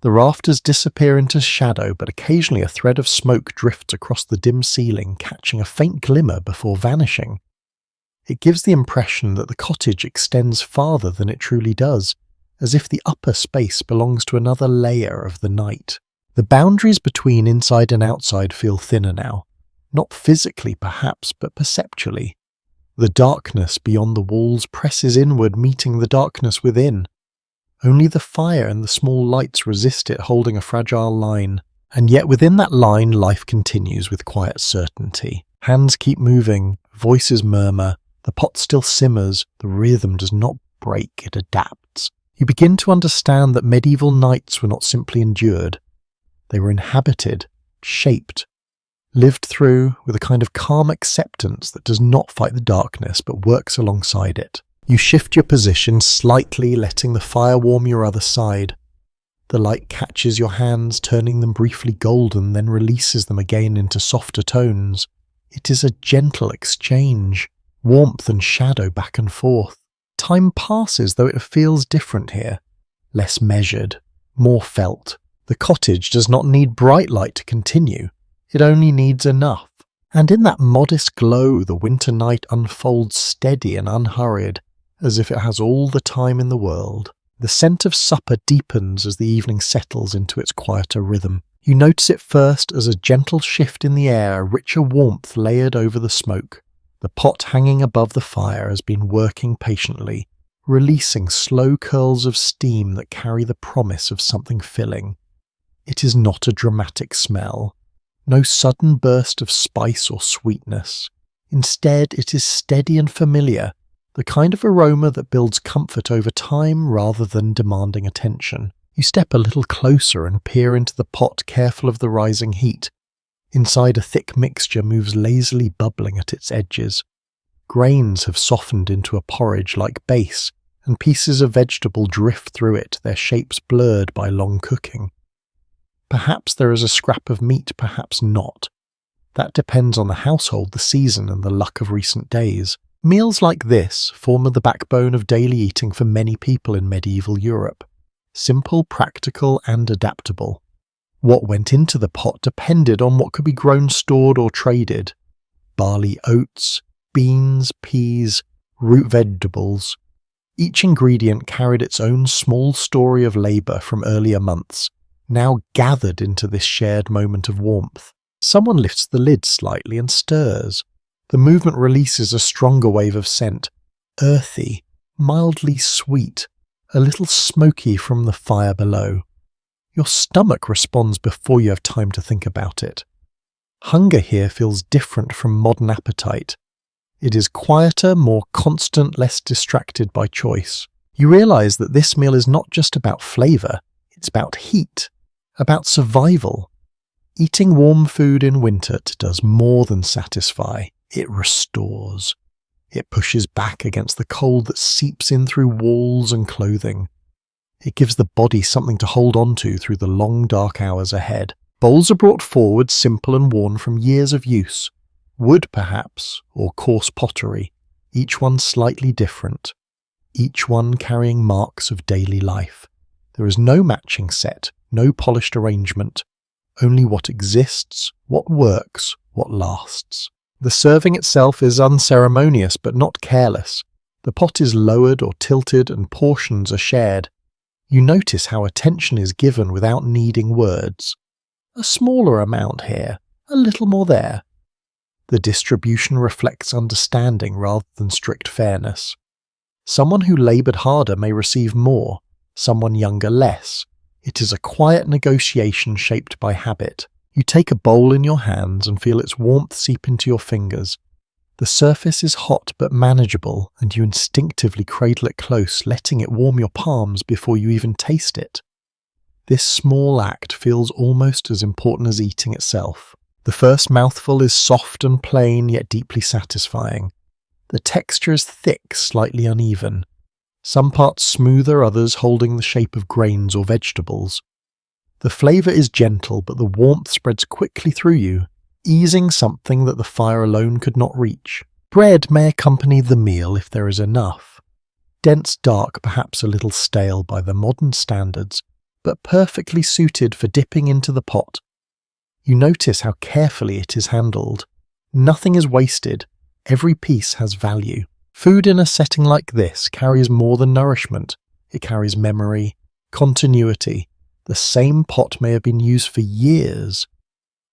The rafters disappear into shadow, but occasionally a thread of smoke drifts across the dim ceiling, catching a faint glimmer before vanishing. It gives the impression that the cottage extends farther than it truly does, as if the upper space belongs to another layer of the night. The boundaries between inside and outside feel thinner now, not physically perhaps, but perceptually. The darkness beyond the walls presses inward, meeting the darkness within. Only the fire and the small lights resist it, holding a fragile line. And yet within that line life continues with quiet certainty. Hands keep moving, voices murmur, the pot still simmers, the rhythm does not break, it adapts. You begin to understand that medieval nights were not simply endured. They were inhabited, shaped, lived through with a kind of calm acceptance that does not fight the darkness but works alongside it. You shift your position slightly, letting the fire warm your other side. The light catches your hands, turning them briefly golden, then releases them again into softer tones. It is a gentle exchange, warmth and shadow back and forth. Time passes, though it feels different here, less measured, more felt. The cottage does not need bright light to continue, it only needs enough. And in that modest glow the winter night unfolds steady and unhurried, as if it has all the time in the world. The scent of supper deepens as the evening settles into its quieter rhythm. You notice it first as a gentle shift in the air, a richer warmth layered over the smoke. The pot hanging above the fire has been working patiently, releasing slow curls of steam that carry the promise of something filling. It is not a dramatic smell, no sudden burst of spice or sweetness. Instead, it is steady and familiar, the kind of aroma that builds comfort over time rather than demanding attention. You step a little closer and peer into the pot, careful of the rising heat. Inside, a thick mixture moves lazily, bubbling at its edges. Grains have softened into a porridge-like base, and pieces of vegetable drift through it, their shapes blurred by long cooking. Perhaps there is a scrap of meat, perhaps not. That depends on the household, the season, and the luck of recent days. Meals like this form the backbone of daily eating for many people in medieval Europe. Simple, practical, and adaptable. What went into the pot depended on what could be grown, stored, or traded. Barley, oats, beans, peas, root vegetables. Each ingredient carried its own small story of labour from earlier months, now gathered into this shared moment of warmth. Someone lifts the lid slightly and stirs. The movement releases a stronger wave of scent, earthy, mildly sweet, a little smoky from the fire below. Your stomach responds before you have time to think about it. Hunger here feels different from modern appetite. It is quieter, more constant, less distracted by choice. You realise that this meal is not just about flavour, it's about heat, about survival. Eating warm food in winter does more than satisfy, it restores. It pushes back against the cold that seeps in through walls and clothing. It gives the body something to hold on to through the long dark hours ahead. Bowls are brought forward, simple and worn from years of use. Wood perhaps, or coarse pottery, each one slightly different, each one carrying marks of daily life. There is no matching set, no polished arrangement, only what exists, what works, what lasts. The serving itself is unceremonious but not careless. The pot is lowered or tilted and portions are shared. You notice how attention is given without needing words. A smaller amount here, a little more there. The distribution reflects understanding rather than strict fairness. Someone who laboured harder may receive more, someone younger less. It is a quiet negotiation shaped by habit. You take a bowl in your hands and feel its warmth seep into your fingers. The surface is hot but manageable, and you instinctively cradle it close, letting it warm your palms before you even taste it. This small act feels almost as important as eating itself. The first mouthful is soft and plain, yet deeply satisfying. The texture is thick, slightly uneven. Some parts smoother, others holding the shape of grains or vegetables. The flavour is gentle, but the warmth spreads quickly through you, easing something that the fire alone could not reach. Bread may accompany the meal if there is enough. Dense, dark, perhaps a little stale by the modern standards, but perfectly suited for dipping into the pot. You notice how carefully it is handled. Nothing is wasted. Every piece has value. Food in a setting like this carries more than nourishment. It carries memory, continuity. The same pot may have been used for years.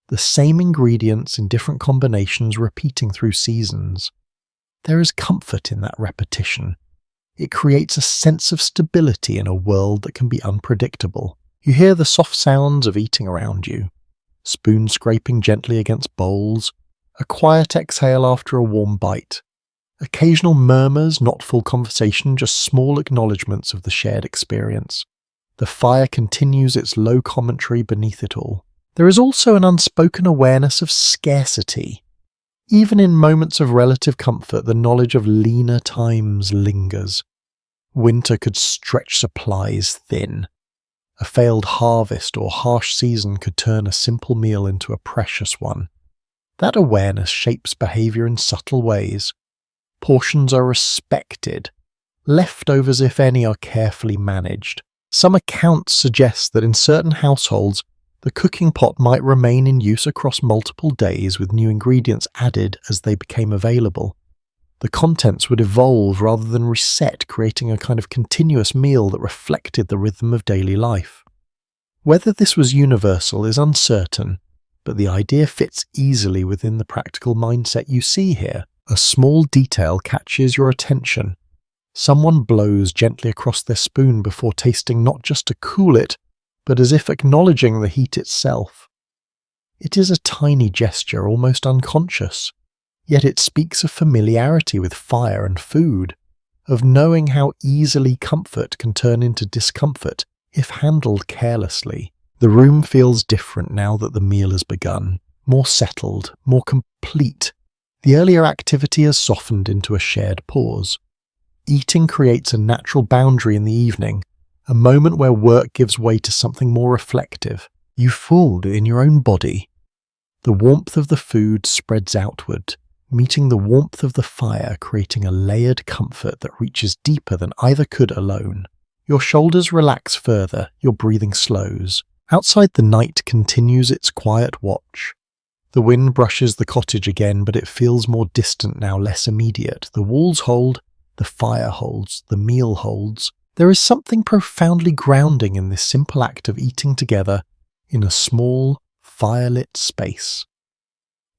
The same ingredients in different combinations repeating through seasons. There is comfort in that repetition. It creates a sense of stability in a world that can be unpredictable. You hear the soft sounds of eating around you. Spoon scraping gently against bowls, a quiet exhale after a warm bite. Occasional murmurs, not full conversation, just small acknowledgements of the shared experience. The fire continues its low commentary beneath it all. There is also an unspoken awareness of scarcity. Even in moments of relative comfort, the knowledge of leaner times lingers. Winter could stretch supplies thin. A failed harvest or harsh season could turn a simple meal into a precious one. That awareness shapes behaviour in subtle ways. Portions are respected. Leftovers, if any, are carefully managed. Some accounts suggest that in certain households, the cooking pot might remain in use across multiple days with new ingredients added as they became available. The contents would evolve rather than reset, creating a kind of continuous meal that reflected the rhythm of daily life. Whether this was universal is uncertain, but the idea fits easily within the practical mindset you see here. A small detail catches your attention. Someone blows gently across their spoon before tasting, not just to cool it, but as if acknowledging the heat itself. It is a tiny gesture, almost unconscious, yet it speaks of familiarity with fire and food. of knowing how easily comfort can turn into discomfort if handled carelessly. The room feels different now that the meal has begun, more settled, more complete. The earlier activity has softened into a shared pause. Eating creates a natural boundary in the evening, a moment where work gives way to something more reflective. You fold in your own body. The warmth of the food spreads outward, meeting the warmth of the fire, creating a layered comfort that reaches deeper than either could alone. Your shoulders relax further, your breathing slows. Outside, the night continues its quiet watch. The wind brushes the cottage again, but it feels more distant now, less immediate. The walls hold, the fire holds, the meal holds. There is something profoundly grounding in this simple act of eating together in a small, firelit space.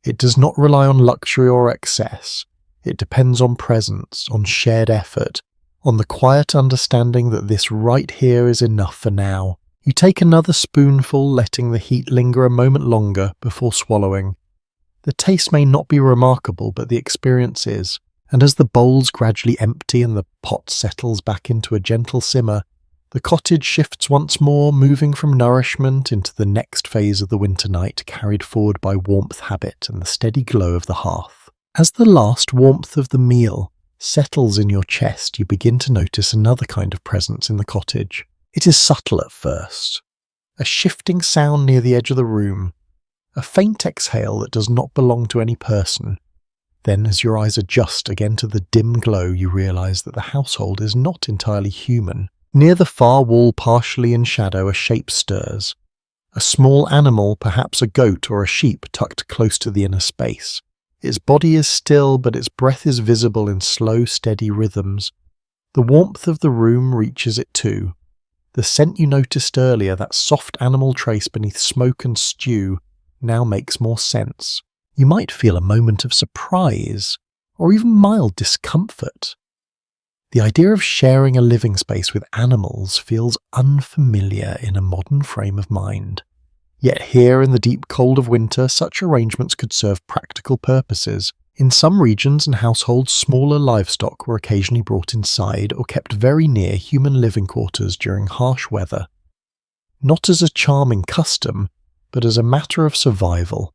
It does not rely on luxury or excess. It depends on presence, on shared effort, on the quiet understanding that this right here is enough for now. You take another spoonful, letting the heat linger a moment longer before swallowing. The taste may not be remarkable, but the experience is, and as the bowls gradually empty and the pot settles back into a gentle simmer, the cottage shifts once more, moving from nourishment into the next phase of the winter night, carried forward by warmth, habit, and the steady glow of the hearth. As the last warmth of the meal settles in your chest, you begin to notice another kind of presence in the cottage. It is subtle at first. A shifting sound near the edge of the room, a faint exhale that does not belong to any person. Then, as your eyes adjust again to the dim glow, you realize that the household is not entirely human. Near the far wall, partially in shadow, a shape stirs. A small animal, perhaps a goat or a sheep, tucked close to the inner space. Its body is still, but its breath is visible in slow, steady rhythms. The warmth of the room reaches it too. The scent you noticed earlier, that soft animal trace beneath smoke and stew, now makes more sense. You might feel a moment of surprise, or even mild discomfort. The idea of sharing a living space with animals feels unfamiliar in a modern frame of mind. Yet here in the deep cold of winter, such arrangements could serve practical purposes. In some regions and households, smaller livestock were occasionally brought inside or kept very near human living quarters during harsh weather. Not as a charming custom, but as a matter of survival.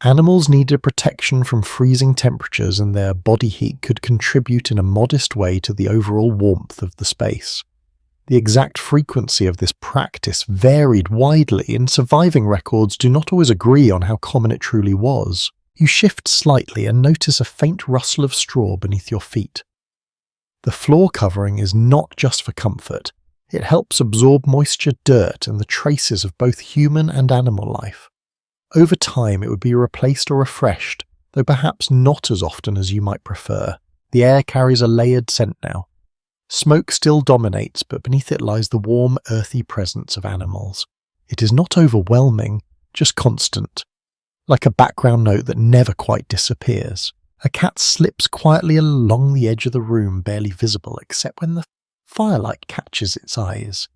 Animals needed protection from freezing temperatures, and their body heat could contribute in a modest way to the overall warmth of the space. The exact frequency of this practice varied widely, and surviving records do not always agree on how common it truly was. You shift slightly and notice a faint rustle of straw beneath your feet. The floor covering is not just for comfort. It helps absorb moisture, dirt, and the traces of both human and animal life. Over time, it would be replaced or refreshed, though perhaps not as often as you might prefer. The air carries a layered scent now. Smoke still dominates, but beneath it lies the warm, earthy presence of animals. It is not overwhelming, just constant, like a background note that never quite disappears. A cat slips quietly along the edge of the room, barely visible except when the firelight catches its eyes.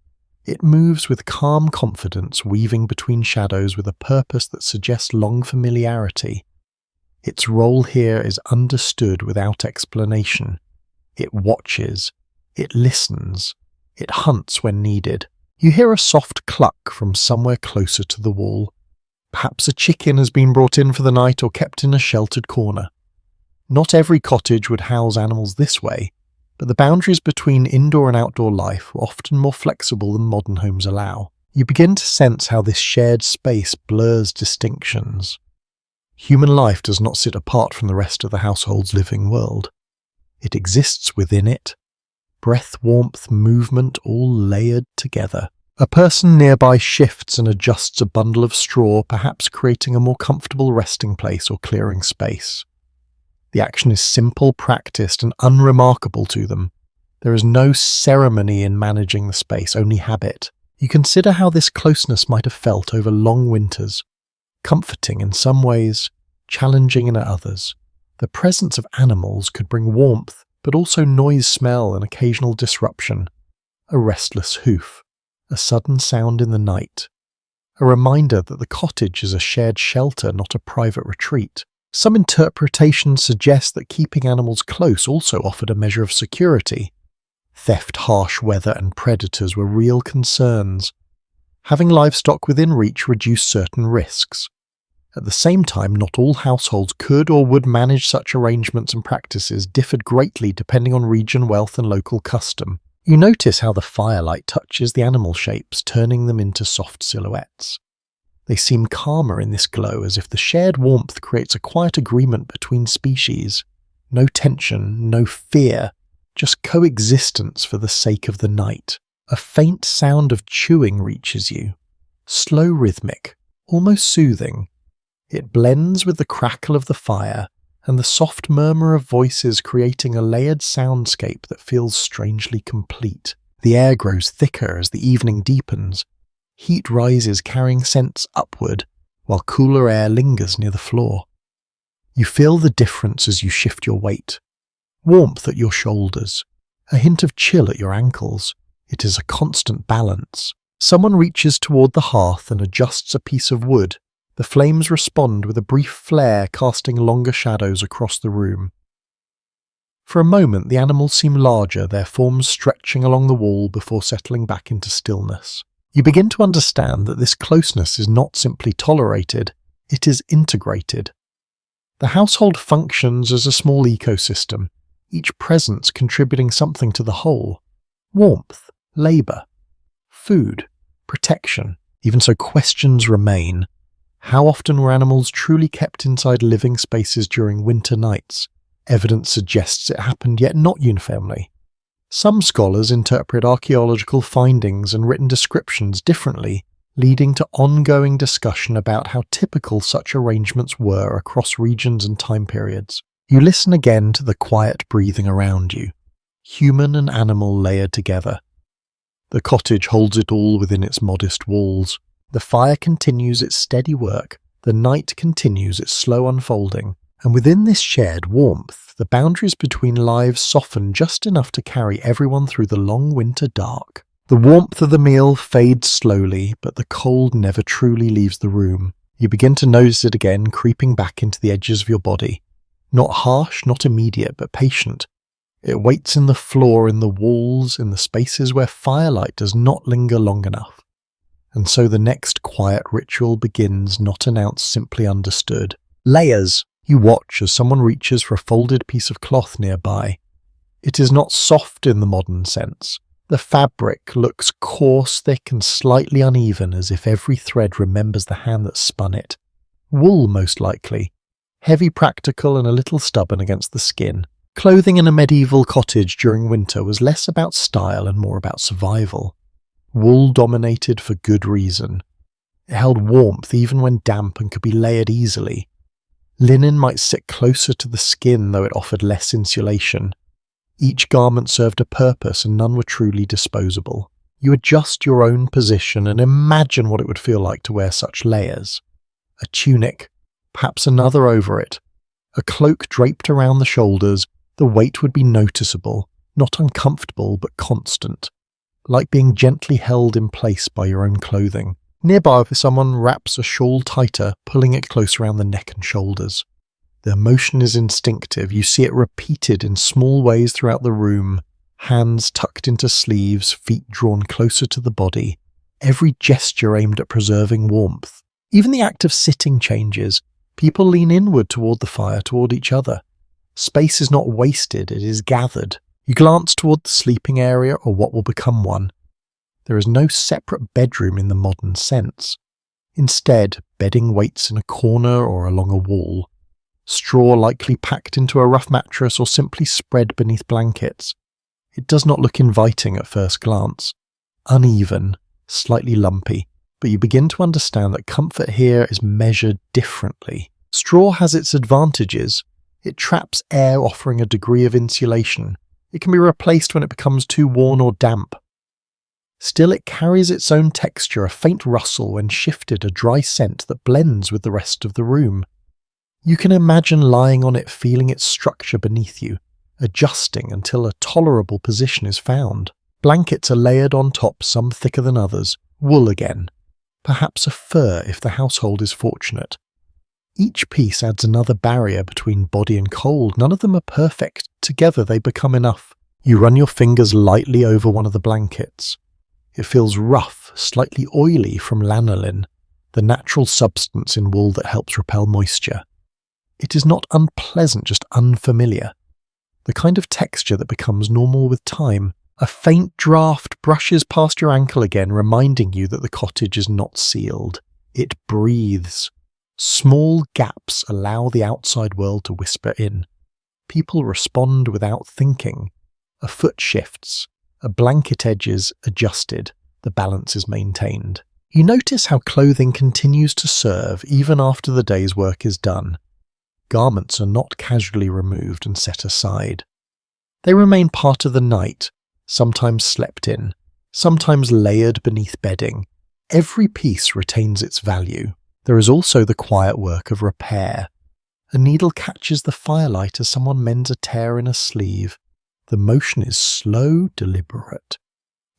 It moves with calm confidence, weaving between shadows with a purpose that suggests long familiarity. Its role here is understood without explanation. It watches, it listens, it hunts when needed. You hear a soft cluck from somewhere closer to the wall. Perhaps a chicken has been brought in for the night or kept in a sheltered corner. Not every cottage would house animals this way, but the boundaries between indoor and outdoor life were often more flexible than modern homes allow. You begin to sense how this shared space blurs distinctions. Human life does not sit apart from the rest of the household's living world. It exists within it. Breath, warmth, movement, all layered together. A person nearby shifts and adjusts a bundle of straw, perhaps creating a more comfortable resting place or clearing space. The action is simple, practiced, and unremarkable to them. There is no ceremony in managing the space, only habit. You consider how this closeness might have felt over long winters, comforting in some ways, challenging in others. The presence of animals could bring warmth, but also noise, smell, and occasional disruption. A restless hoof, a sudden sound in the night, a reminder that the cottage is a shared shelter, not a private retreat. Some interpretations suggest that keeping animals close also offered a measure of security. Theft, harsh weather, and predators were real concerns. Having livestock within reach reduced certain risks. At the same time, not all households could or would manage such arrangements, and practices differed greatly depending on region, wealth, and local custom. You notice how the firelight touches the animal shapes, turning them into soft silhouettes. They seem calmer in this glow, as if the shared warmth creates a quiet agreement between species. No tension, no fear, just coexistence for the sake of the night. A faint sound of chewing reaches you. Slow, rhythmic, almost soothing. It blends with the crackle of the fire and the soft murmur of voices, creating a layered soundscape that feels strangely complete. The air grows thicker as the evening deepens. Heat rises, carrying scents upward, while cooler air lingers near the floor. You feel the difference as you shift your weight. Warmth at your shoulders, a hint of chill at your ankles. It is a constant balance. Someone reaches toward the hearth and adjusts a piece of wood. The flames respond with a brief flare, casting longer shadows across the room. For a moment, the animals seem larger, their forms stretching along the wall before settling back into stillness. You begin to understand that this closeness is not simply tolerated, it is integrated. The household functions as a small ecosystem, each presence contributing something to the whole. Warmth, labour, food, protection. Even so, questions remain. How often were animals truly kept inside living spaces during winter nights? Evidence suggests it happened, yet not uniformly. Some scholars interpret archaeological findings and written descriptions differently, leading to ongoing discussion about how typical such arrangements were across regions and time periods. You listen again to the quiet breathing around you, human and animal layered together. The cottage holds it all within its modest walls. The fire continues its steady work, the night continues its slow unfolding, and within this shared warmth, the boundaries between lives soften just enough to carry everyone through the long winter dark. The warmth of the meal fades slowly, but the cold never truly leaves the room. You begin to notice it again, creeping back into the edges of your body. Not harsh, not immediate, but patient. It waits in the floor, in the walls, in the spaces where firelight does not linger long enough. And so the next quiet ritual begins, not announced, simply understood. Layers. You watch as someone reaches for a folded piece of cloth nearby. It is not soft in the modern sense. The fabric looks coarse, thick, and slightly uneven, as if every thread remembers the hand that spun it. Wool, most likely. Heavy, practical, and a little stubborn against the skin. Clothing in a medieval cottage during winter was less about style and more about survival. Wool dominated for good reason. It held warmth even when damp and could be layered easily. Linen might sit closer to the skin, though it offered less insulation. Each garment served a purpose, and none were truly disposable. You adjust your own position and imagine what it would feel like to wear such layers. A tunic, perhaps another over it. A cloak draped around the shoulders, the weight would be noticeable, not uncomfortable but constant. Like being gently held in place by your own clothing. Nearby, someone wraps a shawl tighter, pulling it close around the neck and shoulders. The motion is instinctive. You see it repeated in small ways throughout the room. Hands tucked into sleeves, feet drawn closer to the body. Every gesture aimed at preserving warmth. Even the act of sitting changes. People lean inward toward the fire, toward each other. Space is not wasted, it is gathered. You glance toward the sleeping area or what will become one. There is no separate bedroom in the modern sense. Instead, bedding waits in a corner or along a wall. Straw likely packed into a rough mattress or simply spread beneath blankets. It does not look inviting at first glance. Uneven, slightly lumpy, but you begin to understand that comfort here is measured differently. Straw has its advantages. It traps air, offering a degree of insulation. It can be replaced when it becomes too worn or damp. Still, it carries its own texture, a faint rustle when shifted, a dry scent that blends with the rest of the room. You can imagine lying on it, feeling its structure beneath you, adjusting until a tolerable position is found. Blankets are layered on top, some thicker than others. Wool again. Perhaps a fur if the household is fortunate. Each piece adds another barrier between body and cold. None of them are perfect. Together they become enough. You run your fingers lightly over one of the blankets. It feels rough, slightly oily from lanolin, the natural substance in wool that helps repel moisture. It is not unpleasant, just unfamiliar. The kind of texture that becomes normal with time. A faint draft brushes past your ankle again, reminding you that the cottage is not sealed. It breathes. Small gaps allow the outside world to whisper in. People respond without thinking. A foot shifts. A blanket edge is adjusted. The balance is maintained. You notice how clothing continues to serve even after the day's work is done. Garments are not casually removed and set aside. They remain part of the night, sometimes slept in, sometimes layered beneath bedding. Every piece retains its value. There is also the quiet work of repair. A needle catches the firelight as someone mends a tear in a sleeve. The motion is slow, deliberate.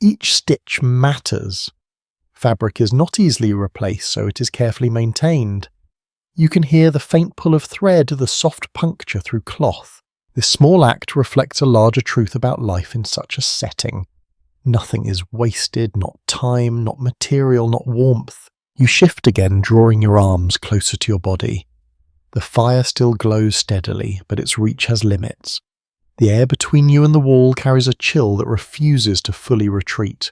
Each stitch matters. Fabric is not easily replaced, so it is carefully maintained. You can hear the faint pull of thread, the soft puncture through cloth. This small act reflects a larger truth about life in such a setting. Nothing is wasted, not time, not material, not warmth. You shift again, drawing your arms closer to your body. The fire still glows steadily, but its reach has limits. The air between you and the wall carries a chill that refuses to fully retreat.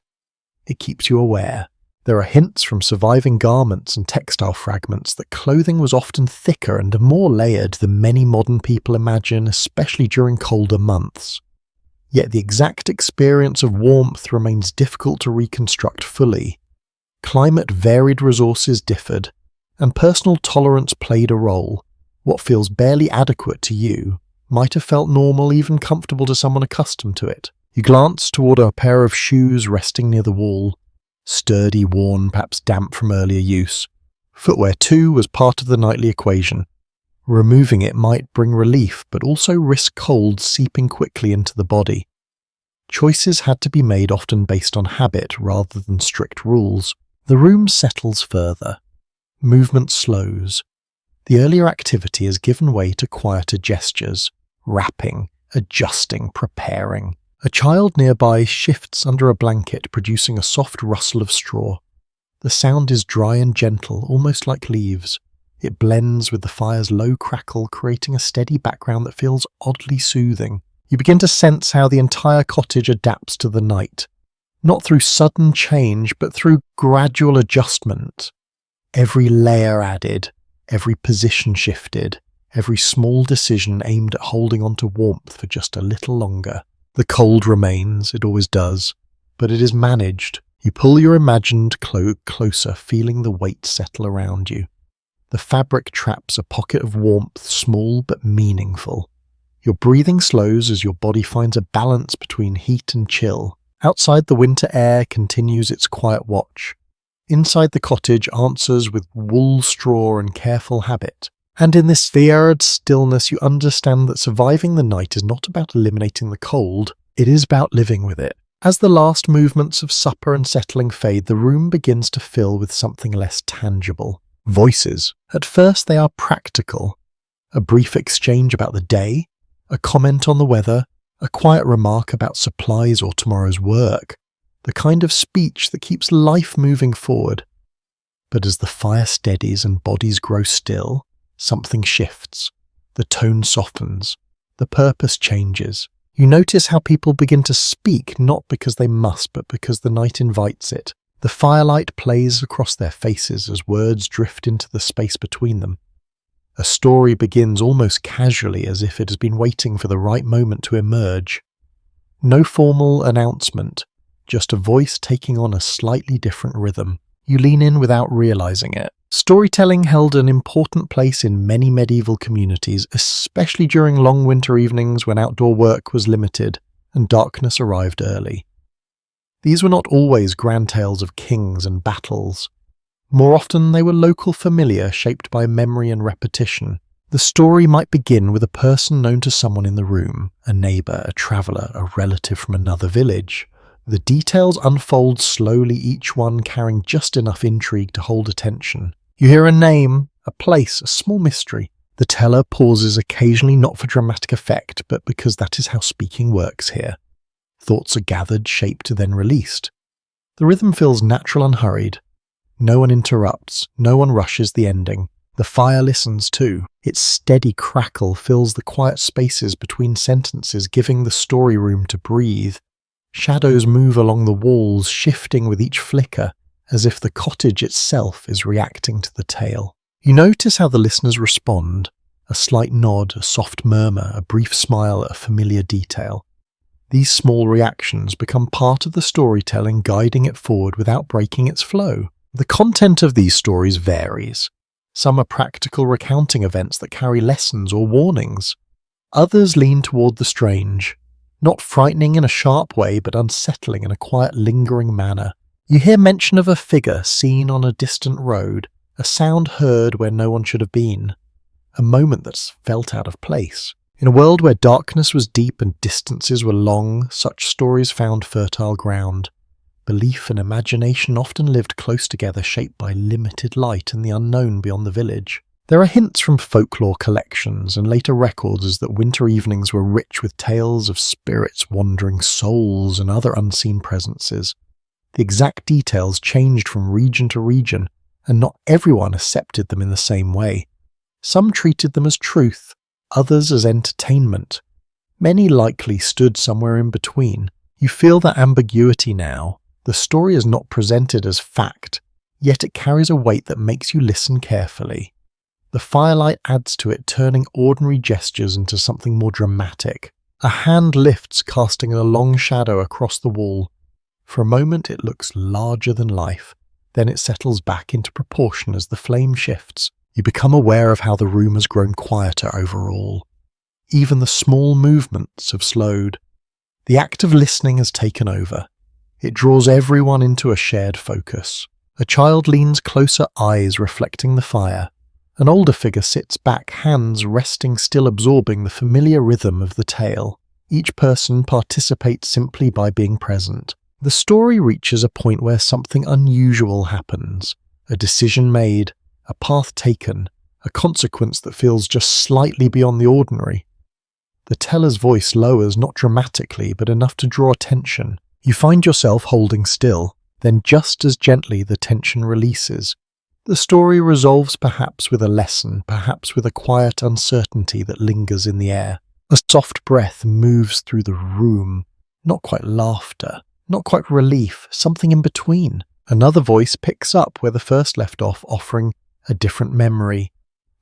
It keeps you aware. There are hints from surviving garments and textile fragments that clothing was often thicker and more layered than many modern people imagine, especially during colder months. Yet the exact experience of warmth remains difficult to reconstruct fully. Climate varied, resources differed, and personal tolerance played a role. What feels barely adequate to you might have felt normal, even comfortable to someone accustomed to it. You glance toward a pair of shoes resting near the wall. Sturdy, worn, perhaps damp from earlier use. Footwear, too, was part of the nightly equation. Removing it might bring relief, but also risk cold seeping quickly into the body. Choices had to be made, often based on habit rather than strict rules. The room settles further. Movement slows. The earlier activity has given way to quieter gestures, wrapping, adjusting, preparing. A child nearby shifts under a blanket, producing a soft rustle of straw. The sound is dry and gentle, almost like leaves. It blends with the fire's low crackle, creating a steady background that feels oddly soothing. You begin to sense how the entire cottage adapts to the night. Not through sudden change, but through gradual adjustment. Every layer added, every position shifted, every small decision aimed at holding on to warmth for just a little longer. The cold remains, it always does, but it is managed. You pull your imagined cloak closer, feeling the weight settle around you. The fabric traps a pocket of warmth, small but meaningful. Your breathing slows as your body finds a balance between heat and chill. Outside, the winter air continues its quiet watch. Inside the cottage answers with wool, straw, and careful habit. And in this weird stillness, you understand that surviving the night is not about eliminating the cold, it is about living with it. As the last movements of supper and settling fade, the room begins to fill with something less tangible. Voices. At first they are practical. A brief exchange about the day, a comment on the weather, a quiet remark about supplies or tomorrow's work. The kind of speech that keeps life moving forward. But as the fire steadies and bodies grow still, something shifts. The tone softens. The purpose changes. You notice how people begin to speak, not because they must, but because the night invites it. The firelight plays across their faces as words drift into the space between them. A story begins almost casually, as if it has been waiting for the right moment to emerge. No formal announcement, just a voice taking on a slightly different rhythm. You lean in without realizing it. Storytelling held an important place in many medieval communities, especially during long winter evenings when outdoor work was limited and darkness arrived early. These were not always grand tales of kings and battles. More often they were local familiar, shaped by memory and repetition. The story might begin with a person known to someone in the room, a neighbour, a traveller, a relative from another village. The details unfold slowly, each one carrying just enough intrigue to hold attention. You hear a name, a place, a small mystery. The teller pauses occasionally not for dramatic effect, but because that is how speaking works here. Thoughts are gathered, shaped, then released. The rhythm feels natural and hurried. No one interrupts, no one rushes the ending. The fire listens too. Its steady crackle fills the quiet spaces between sentences, giving the story room to breathe. Shadows move along the walls, shifting with each flicker, as if the cottage itself is reacting to the tale. You notice how the listeners respond, a slight nod, a soft murmur, a brief smile at a familiar detail. These small reactions become part of the storytelling, guiding it forward without breaking its flow. The content of these stories varies. Some are practical recounting events that carry lessons or warnings. Others lean toward the strange, not frightening in a sharp way, but unsettling in a quiet, lingering manner. You hear mention of a figure seen on a distant road, a sound heard where no one should have been, a moment that's felt out of place. In a world where darkness was deep and distances were long, such stories found fertile ground. Belief and imagination often lived close together, shaped by limited light and the unknown beyond the village. There are hints from folklore collections and later records as that winter evenings were rich with tales of spirits, wandering souls, and other unseen presences. The exact details changed from region to region, and not everyone accepted them in the same way. Some treated them as truth, others as entertainment. Many likely stood somewhere in between. You feel that ambiguity now. The story is not presented as fact, yet it carries a weight that makes you listen carefully. The firelight adds to it, turning ordinary gestures into something more dramatic. A hand lifts, casting a long shadow across the wall. For a moment it looks larger than life, then it settles back into proportion as the flame shifts. You become aware of how the room has grown quieter overall. Even the small movements have slowed. The act of listening has taken over. It draws everyone into a shared focus. A child leans closer, eyes reflecting the fire. An older figure sits back, hands resting, still absorbing the familiar rhythm of the tale. Each person participates simply by being present. The story reaches a point where something unusual happens. A decision made, a path taken, a consequence that feels just slightly beyond the ordinary. The teller's voice lowers, not dramatically, but enough to draw attention. You find yourself holding still, then just as gently the tension releases. The story resolves perhaps with a lesson, perhaps with a quiet uncertainty that lingers in the air. A soft breath moves through the room, not quite laughter, not quite relief, something in between. Another voice picks up where the first left off, offering a different memory.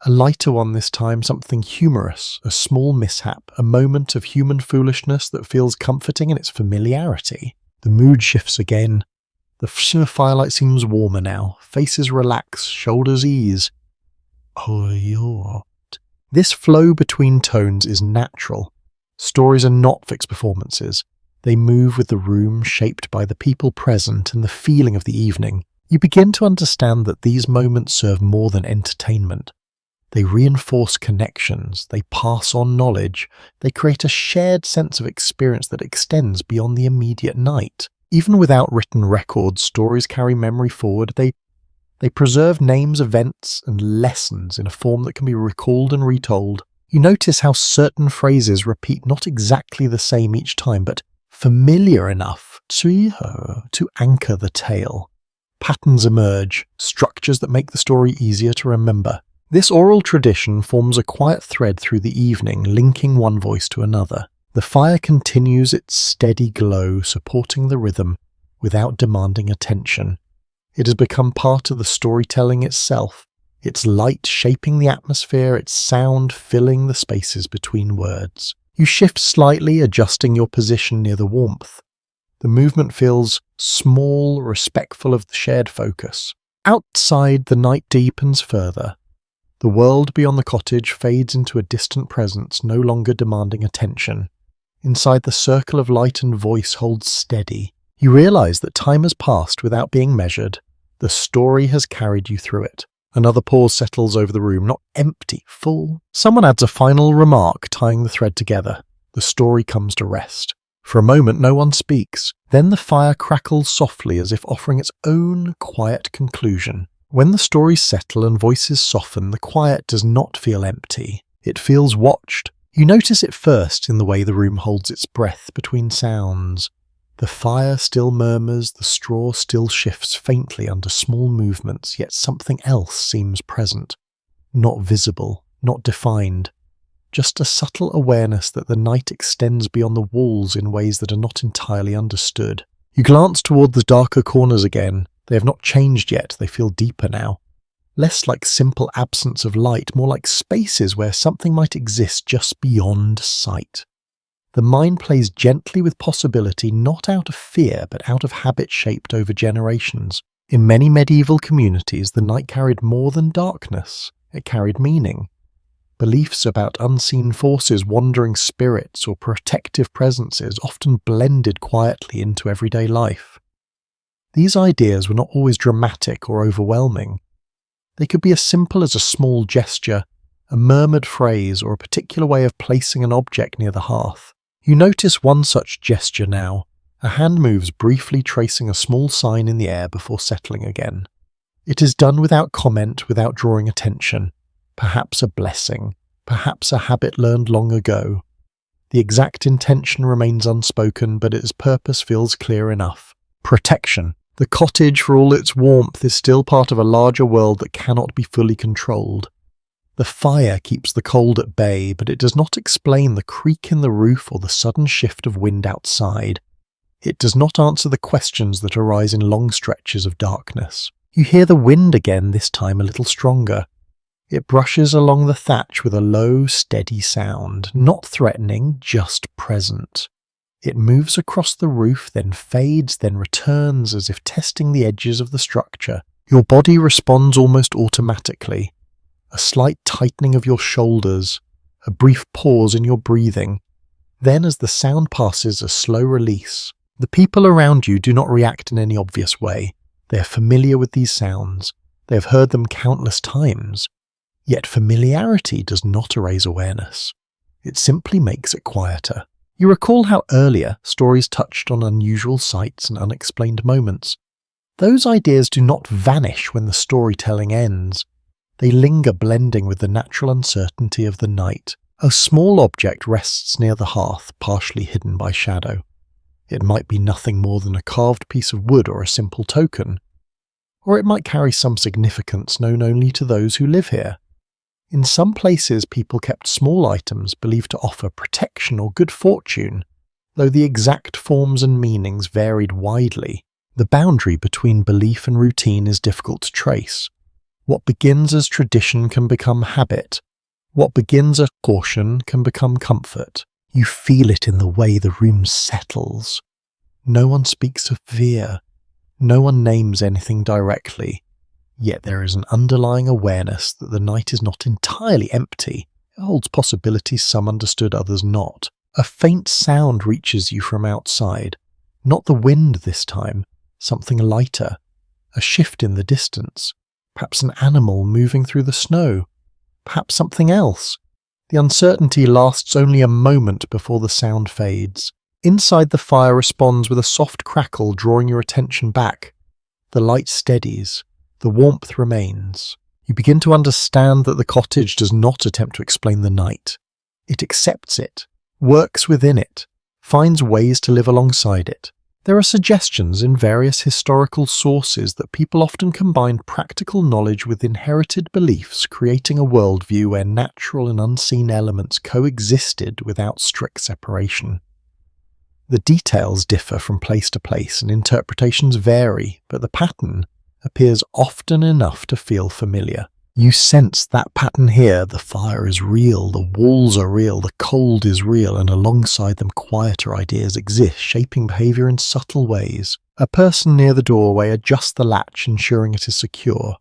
A lighter one this time, something humorous, a small mishap, a moment of human foolishness that feels comforting in its familiarity. The mood shifts again. The firelight seems warmer now. Faces relax, shoulders ease. This flow between tones is natural. Stories are not fixed performances. They move with the room, shaped by the people present and the feeling of the evening. You begin to understand that these moments serve more than entertainment. They reinforce connections, they pass on knowledge, they create a shared sense of experience that extends beyond the immediate night. Even without written records, stories carry memory forward. They preserve names, events, and lessons in a form that can be recalled and retold. You notice how certain phrases repeat not exactly the same each time, but familiar enough to anchor the tale. Patterns emerge, structures that make the story easier to remember. This oral tradition forms a quiet thread through the evening, linking one voice to another. The fire continues its steady glow, supporting the rhythm without demanding attention. It has become part of the storytelling itself, its light shaping the atmosphere, its sound filling the spaces between words. You shift slightly, adjusting your position near the warmth. The movement feels small, respectful of the shared focus. Outside, the night deepens further. The world beyond the cottage fades into a distant presence, no longer demanding attention. Inside, the circle of light and voice holds steady. You realize that time has passed without being measured. The story has carried you through it. Another pause settles over the room, not empty, full. Someone adds a final remark, tying the thread together. The story comes to rest. For a moment, no one speaks. Then the fire crackles softly, as if offering its own quiet conclusion. When the stories settle and voices soften, the quiet does not feel empty. It feels watched. You notice it first in the way the room holds its breath between sounds. The fire still murmurs, the straw still shifts faintly under small movements, yet something else seems present. Not visible, not defined. Just a subtle awareness that the night extends beyond the walls in ways that are not entirely understood. You glance toward the darker corners again. They have not changed yet, they feel deeper now. Less like simple absence of light, more like spaces where something might exist just beyond sight. The mind plays gently with possibility, not out of fear, but out of habit shaped over generations. In many medieval communities, the night carried more than darkness. It carried meaning. Beliefs about unseen forces, wandering spirits, or protective presences often blended quietly into everyday life. These ideas were not always dramatic or overwhelming. They could be as simple as a small gesture, a murmured phrase, or a particular way of placing an object near the hearth. You notice one such gesture now. A hand moves briefly, tracing a small sign in the air before settling again. It is done without comment, without drawing attention. Perhaps a blessing, perhaps a habit learned long ago. The exact intention remains unspoken, but its purpose feels clear enough. Protection. The cottage, for all its warmth, is still part of a larger world that cannot be fully controlled. The fire keeps the cold at bay, but it does not explain the creak in the roof or the sudden shift of wind outside. It does not answer the questions that arise in long stretches of darkness. You hear the wind again, this time a little stronger. It brushes along the thatch with a low, steady sound, not threatening, just present. It moves across the roof, then fades, then returns, as if testing the edges of the structure. Your body responds almost automatically. A slight tightening of your shoulders, a brief pause in your breathing. Then, as the sound passes, a slow release. The people around you do not react in any obvious way. They are familiar with these sounds. They have heard them countless times. Yet familiarity does not erase awareness. It simply makes it quieter. You recall how earlier stories touched on unusual sights and unexplained moments. Those ideas do not vanish when the storytelling ends. They linger, blending with the natural uncertainty of the night. A small object rests near the hearth, partially hidden by shadow. It might be nothing more than a carved piece of wood or a simple token. Or it might carry some significance known only to those who live here. In some places, people kept small items believed to offer protection or good fortune, though the exact forms and meanings varied widely. The boundary between belief and routine is difficult to trace. What begins as tradition can become habit. What begins as caution can become comfort. You feel it in the way the room settles. No one speaks of fear. No one names anything directly. Yet there is an underlying awareness that the night is not entirely empty. It holds possibilities some understood, others not. A faint sound reaches you from outside. Not the wind this time. Something lighter. A shift in the distance. Perhaps an animal moving through the snow. Perhaps something else. The uncertainty lasts only a moment before the sound fades. Inside, the fire responds with a soft crackle, drawing your attention back. The light steadies. The warmth remains. You begin to understand that the cottage does not attempt to explain the night. It accepts it, works within it, finds ways to live alongside it. There are suggestions in various historical sources that people often combined practical knowledge with inherited beliefs, creating a worldview where natural and unseen elements coexisted without strict separation. The details differ from place to place and interpretations vary, but the pattern appears often enough to feel familiar. You sense that pattern here. The fire is real, the walls are real, the cold is real, and alongside them quieter ideas exist, shaping behaviour in subtle ways. A person near the doorway adjusts the latch, ensuring it is secure.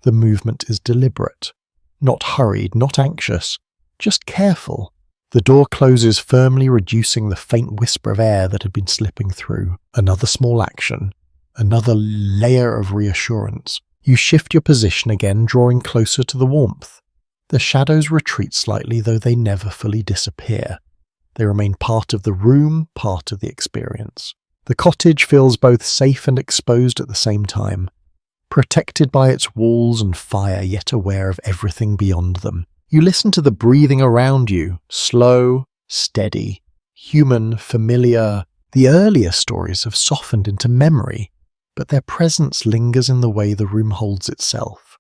The movement is deliberate. Not hurried, not anxious, just careful. The door closes firmly, reducing the faint whisper of air that had been slipping through. Another small action. Another layer of reassurance. You shift your position again, drawing closer to the warmth. The shadows retreat slightly, though they never fully disappear. They remain part of the room, part of the experience. The cottage feels both safe and exposed at the same time. protected by its walls and fire, yet aware of everything beyond them. You listen to the breathing around you, slow, steady, human, familiar. The earlier stories have softened into memory, but their presence lingers in the way the room holds itself,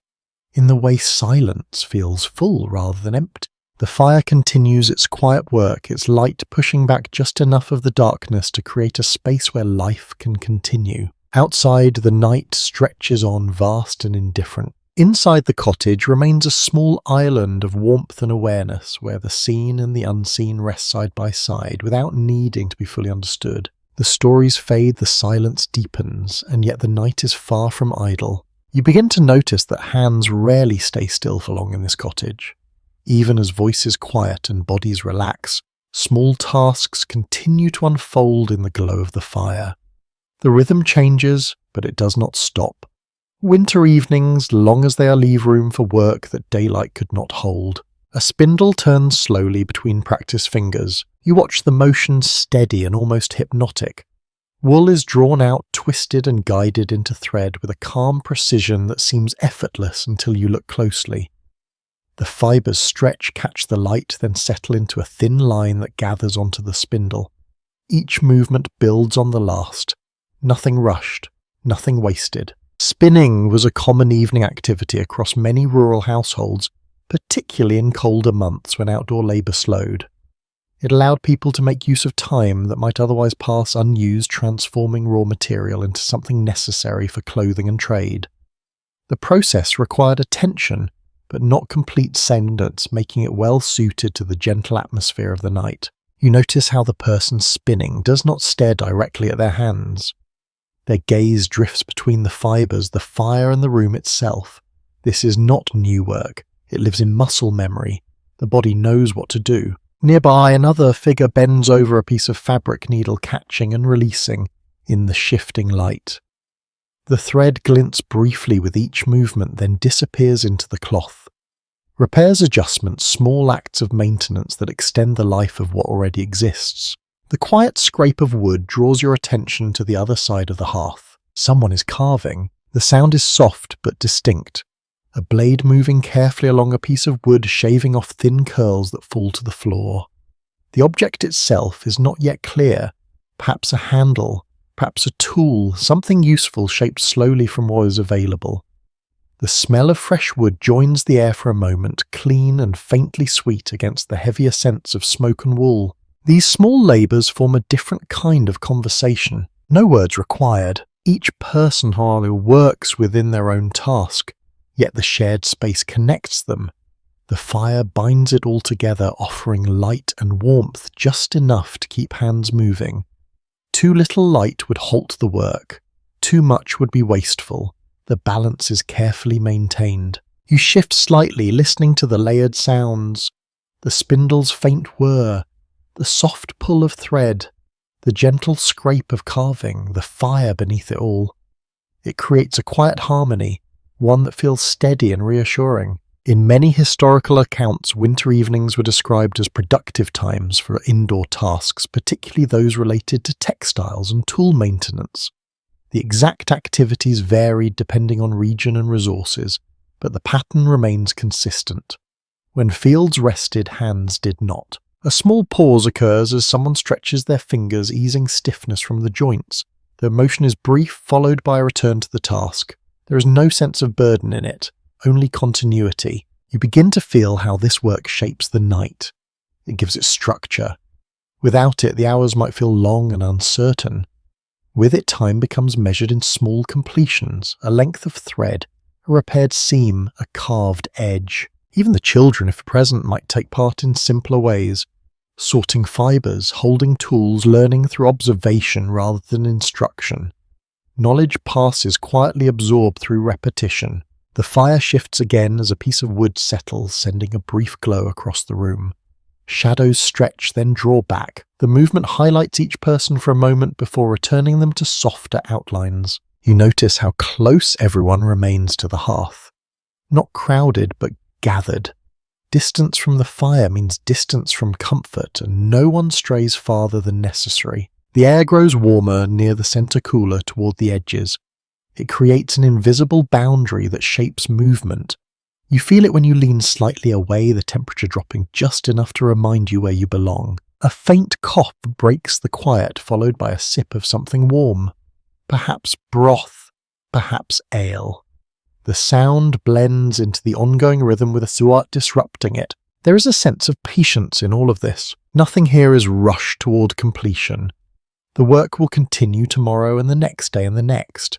in the way silence feels full rather than empty. The fire continues its quiet work, its light pushing back just enough of the darkness to create a space where life can continue. Outside, the night stretches on, vast and indifferent. Inside the cottage remains a small island of warmth and awareness, where the seen and the unseen rest side by side, without needing to be fully understood. The stories fade, the silence deepens, and yet the night is far from idle. You begin to notice that hands rarely stay still for long in this cottage. Even as voices quiet and bodies relax, small tasks continue to unfold in the glow of the fire. The rhythm changes, but it does not stop. Winter evenings, long as they leave room for work that daylight could not hold. A spindle turns slowly between practiced fingers. You watch the motion steady and almost hypnotic. Wool is drawn out, twisted and guided into thread with a calm precision that seems effortless until you look closely. The fibres stretch, catch the light, then settle into a thin line that gathers onto the spindle. Each movement builds on the last. Nothing rushed, nothing wasted. Spinning was a common evening activity across many rural households, particularly in colder months when outdoor labour slowed. It allowed people to make use of time that might otherwise pass unused, transforming raw material into something necessary for clothing and trade. The process required attention, but not complete sentence, making it well suited to the gentle atmosphere of the night. You notice how the person spinning does not stare directly at their hands. Their gaze drifts between the fibres, the fire and the room itself. This is not new work. It lives in muscle memory. The body knows what to do. Nearby, another figure bends over a piece of fabric needle, catching and releasing in the shifting light. The thread glints briefly with each movement, then disappears into the cloth. Repairs, adjustments, small acts of maintenance that extend the life of what already exists. The quiet scrape of wood draws your attention to the other side of the hearth. Someone is carving. The sound is soft but distinct. A blade moving carefully along a piece of wood, shaving off thin curls that fall to the floor. The object itself is not yet clear. Perhaps a handle, perhaps a tool, something useful shaped slowly from what is available. The smell of fresh wood joins the air for a moment, clean and faintly sweet against the heavier scents of smoke and wool. These small labours form a different kind of conversation. No words required. Each person, however, works within their own task, yet the shared space connects them. The fire binds it all together, offering light and warmth just enough to keep hands moving. Too little light would halt the work. Too much would be wasteful. The balance is carefully maintained. You shift slightly, listening to the layered sounds, the spindle's faint whir, the soft pull of thread, the gentle scrape of carving, the fire beneath it all. It creates a quiet harmony, one that feels steady and reassuring. In many historical accounts, winter evenings were described as productive times for indoor tasks, particularly those related to textiles and tool maintenance. The exact activities varied depending on region and resources, but the pattern remains consistent. When fields rested, hands did not. A small pause occurs as someone stretches their fingers, easing stiffness from the joints. The motion is brief, followed by a return to the task. There is no sense of burden in it, only continuity. You begin to feel how this work shapes the night. It gives it structure. Without it, the hours might feel long and uncertain. With it, time becomes measured in small completions, a length of thread, a repaired seam, a carved edge. Even the children, if present, might take part in simpler ways, sorting fibres, holding tools, learning through observation rather than instruction. Knowledge passes quietly absorbed through repetition. The fire shifts again as a piece of wood settles, sending a brief glow across the room. Shadows stretch, then draw back. The movement highlights each person for a moment before returning them to softer outlines. You notice how close everyone remains to the hearth. Not crowded, but gathered. Distance from the fire means distance from comfort, and no one strays farther than necessary. The air grows warmer near the centre cooler toward the edges. It creates an invisible boundary that shapes movement. You feel it when you lean slightly away, the temperature dropping just enough to remind you where you belong. A faint cough breaks the quiet, followed by a sip of something warm. Perhaps broth, perhaps ale. The sound blends into the ongoing rhythm with a thought disrupting it. There is a sense of patience in all of this. Nothing here is rushed toward completion. The work will continue tomorrow and the next day and the next.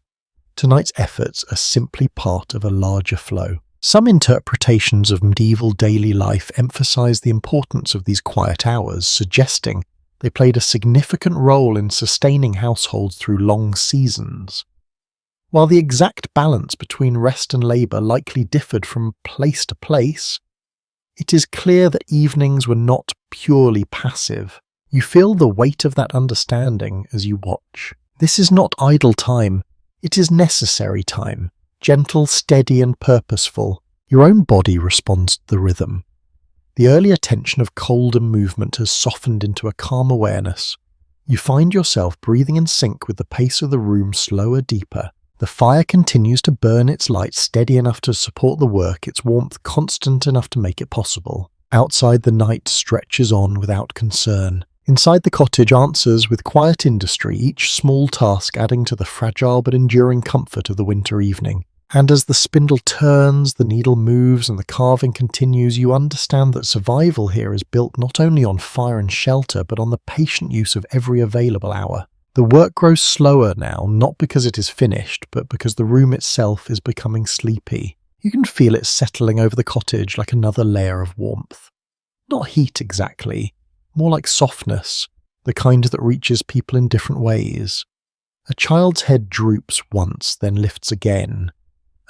Tonight's efforts are simply part of a larger flow. Some interpretations of medieval daily life emphasize the importance of these quiet hours, suggesting they played a significant role in sustaining households through long seasons. While the exact balance between rest and labor likely differed from place to place, it is clear that evenings were not purely passive. You feel the weight of that understanding as you watch. This is not idle time, it is necessary time. Gentle, steady and purposeful. Your own body responds to the rhythm. The earlier tension of cold and movement has softened into a calm awareness. You find yourself breathing in sync with the pace of the room, slower, deeper. The fire continues to burn, its light steady enough to support the work, its warmth constant enough to make it possible. Outside, the night stretches on without concern. Inside the cottage answers with quiet industry, each small task adding to the fragile but enduring comfort of the winter evening. And as the spindle turns, the needle moves and the carving continues, you understand that survival here is built not only on fire and shelter, but on the patient use of every available hour. The work grows slower now, not because it is finished, but because the room itself is becoming sleepy. You can feel it settling over the cottage like another layer of warmth. Not heat exactly, more like softness, the kind that reaches people in different ways. A child's head droops once, then lifts again.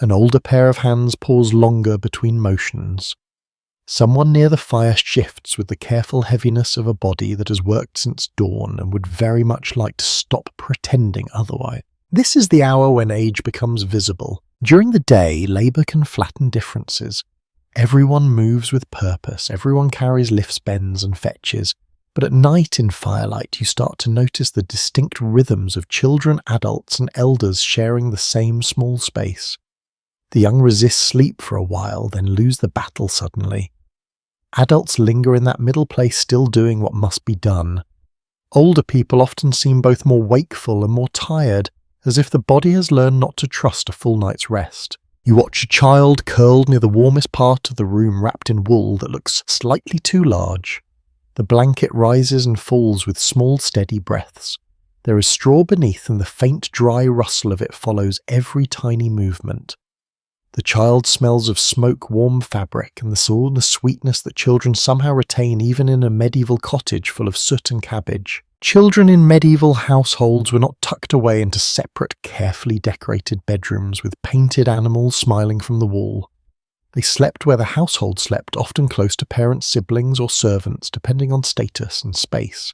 An older pair of hands pause longer between motions. Someone near the fire shifts with the careful heaviness of a body that has worked since dawn and would very much like to stop pretending otherwise. This is the hour when age becomes visible. During the day, labour can flatten differences. Everyone moves with purpose, everyone carries lifts, bends and fetches, but at night in firelight you start to notice the distinct rhythms of children, adults and elders sharing the same small space. The young resist sleep for a while, then lose the battle suddenly. Adults linger in that middle place, still doing what must be done. Older people often seem both more wakeful and more tired, as if the body has learned not to trust a full night's rest. You watch a child curled near the warmest part of the room, wrapped in wool that looks slightly too large. The blanket rises and falls with small steady breaths. There is straw beneath and the faint dry rustle of it follows every tiny movement. The child smells of smoke, warm fabric, and the sweetness that children somehow retain even in a medieval cottage full of soot and cabbage. Children in medieval households were not tucked away into separate, carefully decorated bedrooms with painted animals smiling from the wall. They slept where the household slept, often close to parents, siblings, or servants, depending on status and space.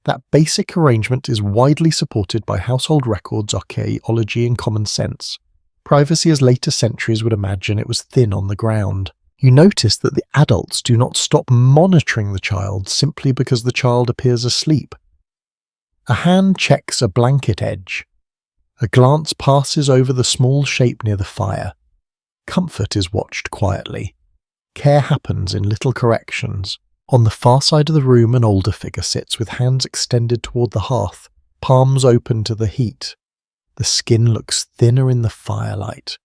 That basic arrangement is widely supported by household records, archaeology, and common sense. Privacy as later centuries would imagine it was thin on the ground. You notice that the adults do not stop monitoring the child simply because the child appears asleep. A hand checks a blanket edge. A glance passes over the small shape near the fire. Comfort is watched quietly. Care happens in little corrections. On the far side of the room, an older figure sits with hands extended toward the hearth, palms open to the heat. The skin looks thinner in the firelight.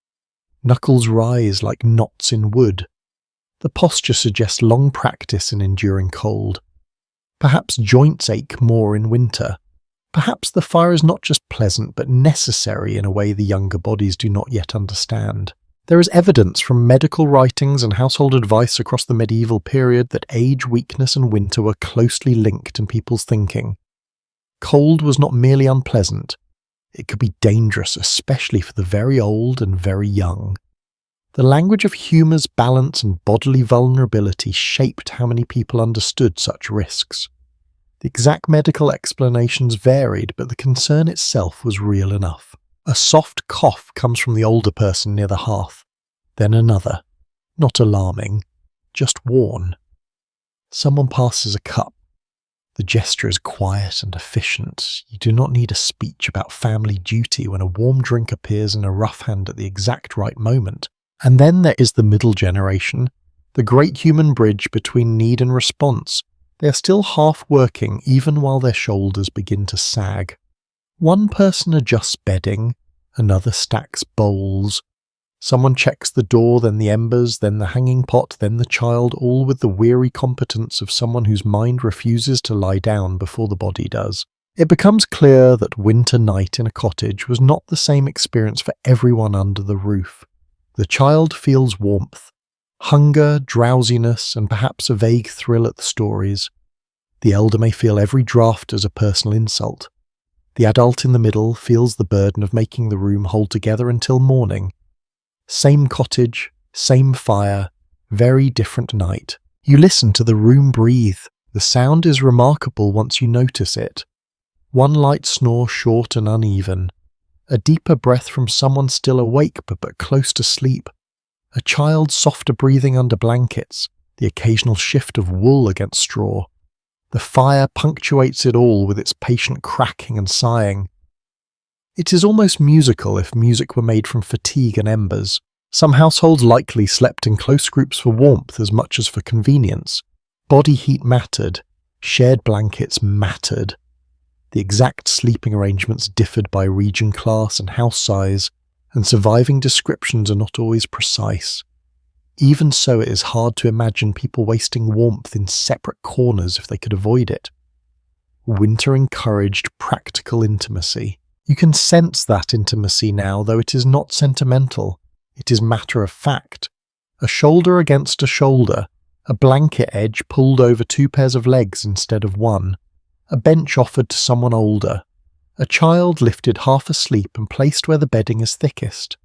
Knuckles rise like knots in wood. The posture suggests long practice in enduring cold. Perhaps joints ache more in winter. Perhaps the fire is not just pleasant but necessary in a way the younger bodies do not yet understand. There is evidence from medical writings and household advice across the medieval period that age, weakness and winter were closely linked in people's thinking. Cold was not merely unpleasant. It could be dangerous, especially for the very old and very young. The language of humours, balance and bodily vulnerability shaped how many people understood such risks. The exact medical explanations varied, but the concern itself was real enough. A soft cough comes from the older person near the hearth, then another. Not alarming, just worn. Someone passes a cup. The gesture is quiet and efficient. You do not need a speech about family duty when a warm drink appears in a rough hand at the exact right moment. And then there is the middle generation, the great human bridge between need and response. They are still half working even while their shoulders begin to sag. One person adjusts bedding, another stacks bowls. Someone checks the door, then the embers, then the hanging pot, then the child, all with the weary competence of someone whose mind refuses to lie down before the body does. It becomes clear that winter night in a cottage was not the same experience for everyone under the roof. The child feels warmth, hunger, drowsiness, and perhaps a vague thrill at the stories. The elder may feel every draught as a personal insult. The adult in the middle feels the burden of making the room hold together until morning. Same cottage, same fire, very different night. You listen to the room breathe. The sound is remarkable once you notice it. One light snore, short and uneven. A deeper breath from someone still awake but close to sleep. A child's softer breathing under blankets, the occasional shift of wool against straw. The fire punctuates it all with its patient cracking and sighing. It is almost musical if music were made from fatigue and embers. Some households likely slept in close groups for warmth as much as for convenience. Body heat mattered. Shared blankets mattered. The exact sleeping arrangements differed by region, class, and house size, and surviving descriptions are not always precise. Even so, it is hard to imagine people wasting warmth in separate corners if they could avoid it. Winter encouraged practical intimacy. You can sense that intimacy now, though it is not sentimental. It is matter of fact. A shoulder against a shoulder, a blanket edge pulled over two pairs of legs instead of one, a bench offered to someone older, a child lifted half asleep and placed where the bedding is thickest.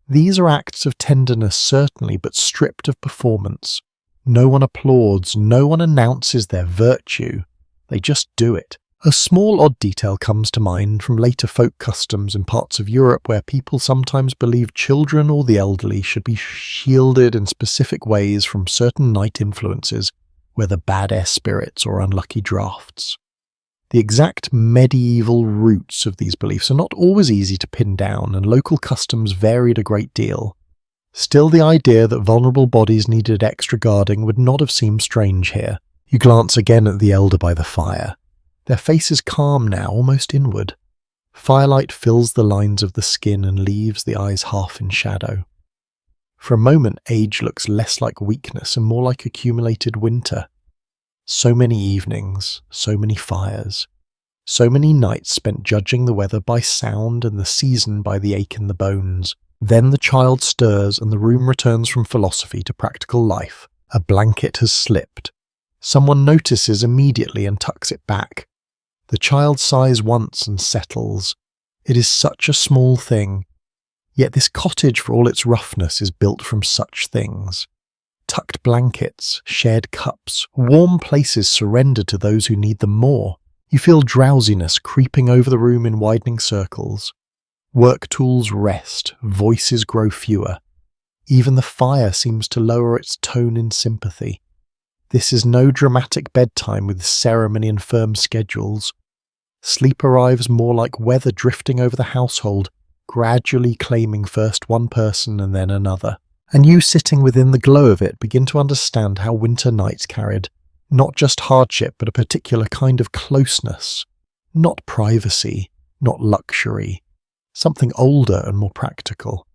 These are acts of tenderness certainly, but stripped of performance. No one applauds, no one announces their virtue. They just do it. A small odd detail comes to mind from later folk customs in parts of Europe where people sometimes believed children or the elderly should be shielded in specific ways from certain night influences, whether bad air spirits or unlucky drafts. The exact medieval roots of these beliefs are not always easy to pin down, and local customs varied a great deal. Still, the idea that vulnerable bodies needed extra guarding would not have seemed strange here. You glance again at the elder by the fire. Their face is calm now, almost inward. Firelight fills the lines of the skin and leaves the eyes half in shadow. For a moment, age looks less like weakness and more like accumulated winter. So many evenings, so many fires, so many nights spent judging the weather by sound and the season by the ache in the bones. Then the child stirs and the room returns from philosophy to practical life. A blanket has slipped. Someone notices immediately and tucks it back. The child sighs once and settles. It is such a small thing. Yet this cottage, for all its roughness, is built from such things. Tucked blankets, shared cups, warm places surrendered to those who need them more. You feel drowsiness creeping over the room in widening circles. Work tools rest, voices grow fewer. Even the fire seems to lower its tone in sympathy. This is no dramatic bedtime with ceremony and firm schedules. Sleep arrives more like weather drifting over the household, gradually claiming first one person and then another. And you sitting within the glow of it begin to understand how winter nights carried not just hardship but a particular kind of closeness. Not privacy, not luxury. Something older and more practical.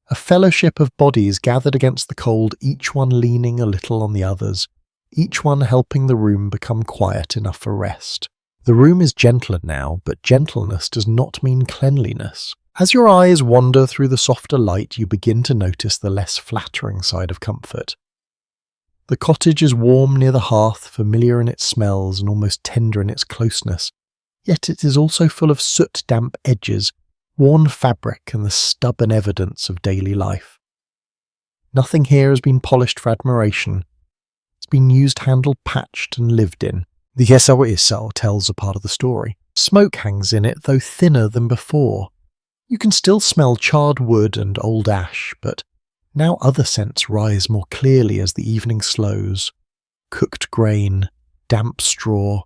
A fellowship of bodies gathered against the cold, each one leaning a little on the others. Each one helping the room become quiet enough for rest. The room is gentler now, but gentleness does not mean cleanliness. As your eyes wander through the softer light, you begin to notice the less flattering side of comfort. The cottage is warm near the hearth, familiar in its smells and almost tender in its closeness. Yet it is also full of soot-damp edges, worn fabric and the stubborn evidence of daily life. Nothing here has been polished for admiration. It's been used, handled, patched and lived in. The Yesawa'isao tells a part of the story. Smoke hangs in it, though thinner than before. You can still smell charred wood and old ash, but now other scents rise more clearly as the evening slows. Cooked grain, damp straw,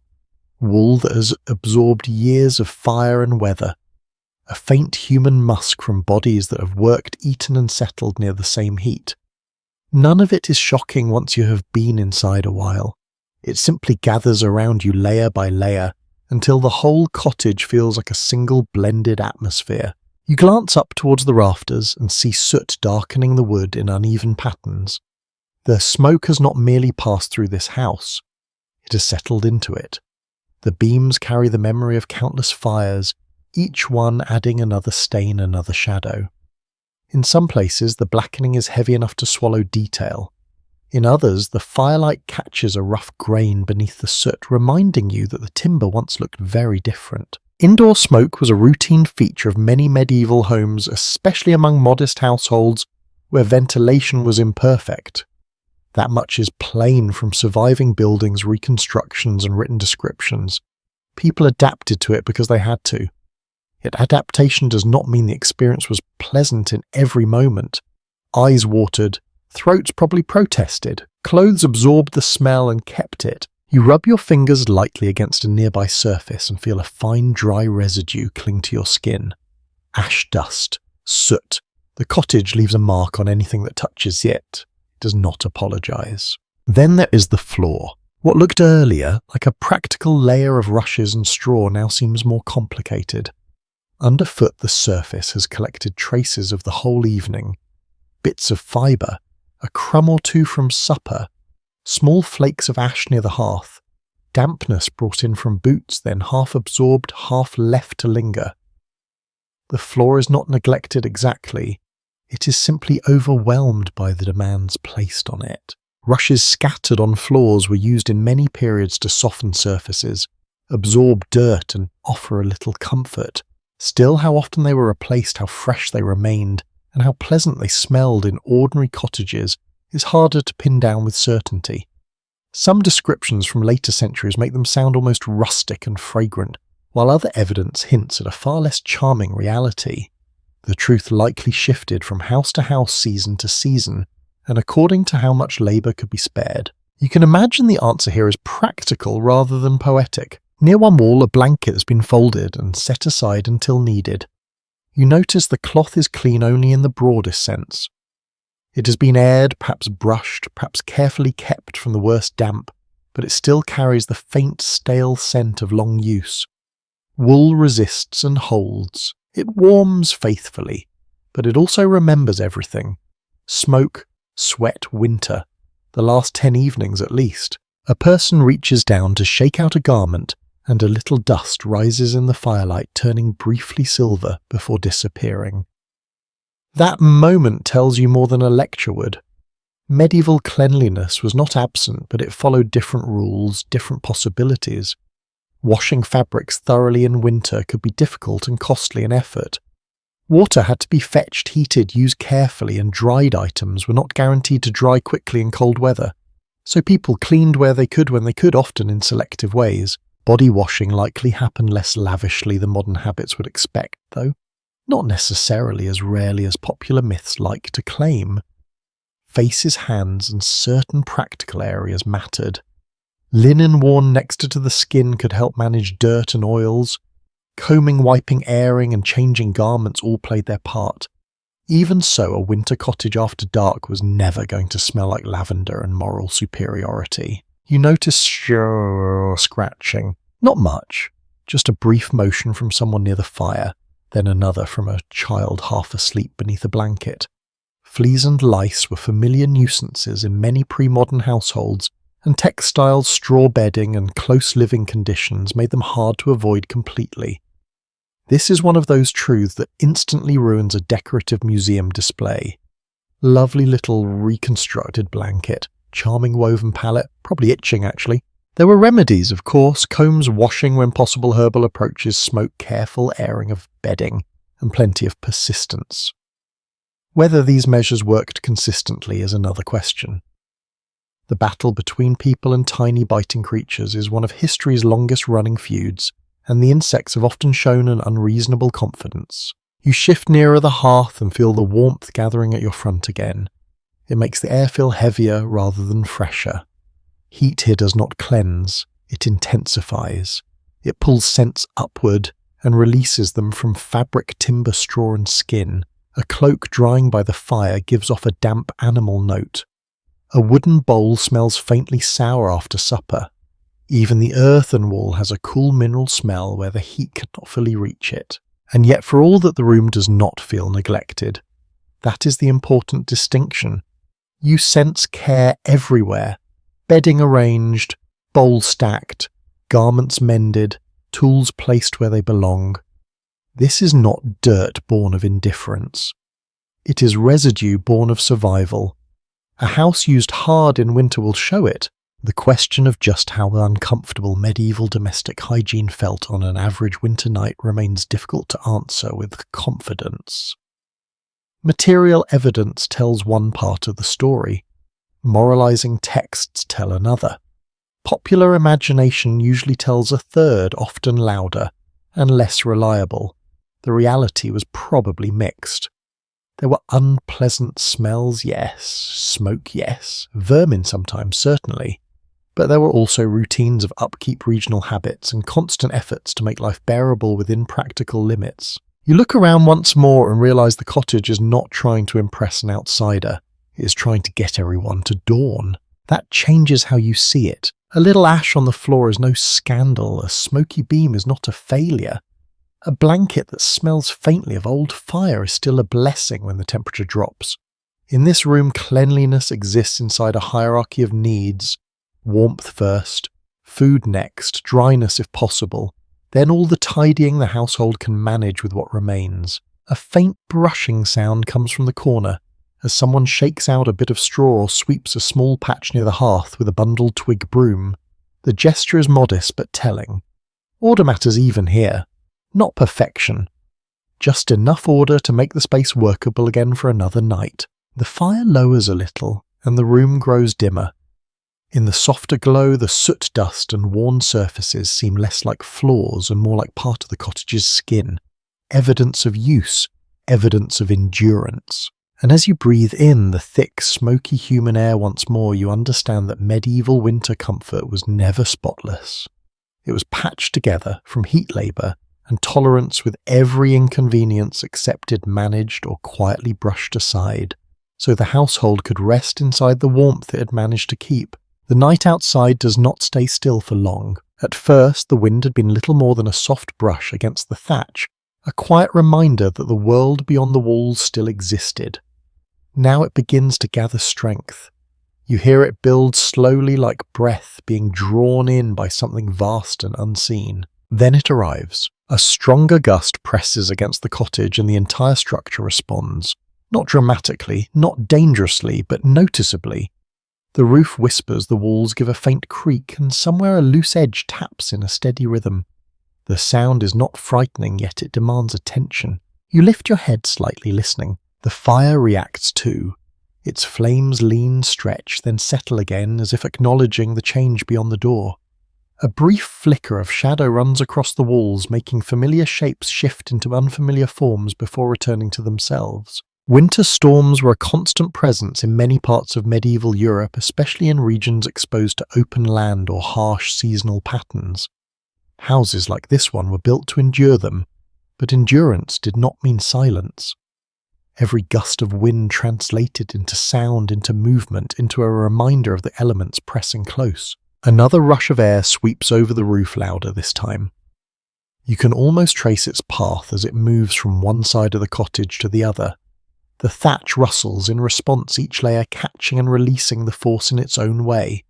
wool that has absorbed years of fire and weather, a faint human musk from bodies that have worked, eaten and settled near the same heat. None of it is shocking once you have been inside a while. It simply gathers around you layer by layer until the whole cottage feels like a single blended atmosphere. You glance up towards the rafters and see soot darkening the wood in uneven patterns. The smoke has not merely passed through this house, it has settled into it. The beams carry the memory of countless fires, each one adding another stain, another shadow. In some places, the blackening is heavy enough to swallow detail. In others, the firelight catches a rough grain beneath the soot, reminding you that the timber once looked very different. Indoor smoke was a routine feature of many medieval homes, especially among modest households where ventilation was imperfect. That much is plain from surviving buildings, reconstructions, and written descriptions. People adapted to it because they had to. Yet adaptation does not mean the experience was pleasant in every moment. Eyes watered, throats probably protested, clothes absorbed the smell and kept it. You rub your fingers lightly against a nearby surface and feel a fine dry residue cling to your skin. Ash dust, soot. The cottage leaves a mark on anything that touches it. It does not apologize. Then there is the floor. What looked earlier like a practical layer of rushes and straw now seems more complicated. Underfoot the surface has collected traces of the whole evening. Bits of fibre, a crumb or two from supper, small flakes of ash near the hearth, dampness brought in from boots, then half absorbed, half left to linger. The floor is not neglected exactly, it is simply overwhelmed by the demands placed on it. Rushes scattered on floors were used in many periods to soften surfaces, absorb dirt and offer a little comfort. Still, how often they were replaced, how fresh they remained, and how pleasant they smelled in ordinary cottages is harder to pin down with certainty. Some descriptions from later centuries make them sound almost rustic and fragrant, while other evidence hints at a far less charming reality. The truth likely shifted from house to house, season to season, and according to how much labour could be spared. You can imagine the answer here is practical rather than poetic. Near one wall, a blanket has been folded and set aside until needed. You notice the cloth is clean only in the broadest sense. It has been aired, perhaps brushed, perhaps carefully kept from the worst damp, but it still carries the faint, stale scent of long use. Wool resists and holds. It warms faithfully, but it also remembers everything. Smoke, sweat, winter. The last 10 evenings at least. A person reaches down to shake out a garment, and a little dust rises in the firelight, turning briefly silver before disappearing. That moment tells you more than a lecture would. Medieval cleanliness was not absent, but it followed different rules, different possibilities. Washing fabrics thoroughly in winter could be difficult and costly in effort. Water had to be fetched, heated, used carefully, and dried items were not guaranteed to dry quickly in cold weather. So people cleaned where they could when they could, often in selective ways. Body washing likely happened less lavishly than modern habits would expect, though not necessarily as rarely as popular myths like to claim. Faces, hands, and certain practical areas mattered. Linen worn next to the skin could help manage dirt and oils. Combing, wiping, airing, and changing garments all played their part. Even so, a winter cottage after dark was never going to smell like lavender and moral superiority. You notice scratching. Not much, just a brief motion from someone near the fire, then another from a child half asleep beneath a blanket. Fleas and lice were familiar nuisances in many pre-modern households, and textiles, straw bedding, and close living conditions made them hard to avoid completely. This is one of those truths that instantly ruins a decorative museum display. Lovely little reconstructed blanket, charming woven pallet, probably itching actually. There were remedies, of course, combs, washing when possible, herbal approaches, smoke, careful airing of bedding, and plenty of persistence. Whether these measures worked consistently is another question. The battle between people and tiny biting creatures is one of history's longest-running feuds, and the insects have often shown an unreasonable confidence. You shift nearer the hearth and feel the warmth gathering at your front again. It makes the air feel heavier rather than fresher. Heat here does not cleanse, It intensifies. It pulls scents upward and releases them from fabric, timber, straw and skin. A cloak drying by the fire gives off a damp animal note. A wooden bowl smells faintly sour after supper. Even the earthen wall has a cool mineral smell where the heat cannot fully reach it. And yet for all that the room does not feel neglected. That is the important distinction. You sense care everywhere. Bedding arranged, bowl stacked, garments mended, tools placed where they belong. This is not dirt born of indifference. It is residue born of survival. A house used hard in winter will show it. The question of just how uncomfortable medieval domestic hygiene felt on an average winter night remains difficult to answer with confidence. Material evidence tells one part of the story. Moralizing texts tell another. Popular imagination usually tells a third, often louder and less reliable. The reality was probably mixed. There were unpleasant smells, yes. Smoke, yes. Vermin sometimes, certainly. But there were also routines of upkeep, regional habits, and constant efforts to make life bearable within practical limits. You look around once more and realise the cottage is not trying to impress an outsider. It is trying to get everyone to dawn. That changes how you see it. A little ash on the floor is no scandal. A smoky beam is not a failure. A blanket that smells faintly of old fire is still a blessing when the temperature drops. In this room, cleanliness exists inside a hierarchy of needs. Warmth first, food next, dryness if possible, then all the tidying the household can manage with what remains. A faint brushing sound comes from the corner, as someone shakes out a bit of straw or sweeps a small patch near the hearth with a bundled twig broom. The gesture is modest but telling. Order matters even here. Not perfection. Just enough order to make the space workable again for another night. The fire lowers a little, and the room grows dimmer. In the softer glow, the soot dust and worn surfaces seem less like flaws and more like part of the cottage's skin. Evidence of use, evidence of endurance. And as you breathe in the thick, smoky human air once more, you understand that medieval winter comfort was never spotless. It was patched together from heat labour and tolerance with every inconvenience accepted, managed, or quietly brushed aside, so the household could rest inside the warmth it had managed to keep. The night outside does not stay still for long. At first, the wind had been little more than a soft brush against the thatch, a quiet reminder that the world beyond the walls still existed. Now it begins to gather strength. You hear it build slowly like breath being drawn in by something vast and unseen. Then it arrives. A stronger gust presses against the cottage and the entire structure responds. Not dramatically, not dangerously, but noticeably. The roof whispers, the walls give a faint creak, and somewhere a loose edge taps in a steady rhythm. The sound is not frightening, yet it demands attention. You lift your head slightly, listening. The fire reacts too. Its flames lean, stretch, then settle again, as if acknowledging the change beyond the door. A brief flicker of shadow runs across the walls, making familiar shapes shift into unfamiliar forms before returning to themselves. Winter storms were a constant presence in many parts of medieval Europe, especially in regions exposed to open land or harsh seasonal patterns. Houses like this one were built to endure them, but endurance did not mean silence. Every gust of wind translated into sound, into movement, into a reminder of the elements pressing close. Another rush of air sweeps over the roof, louder this time. You can almost trace its path as it moves from one side of the cottage to the other. The thatch rustles in response, each layer catching and releasing the force in its own way.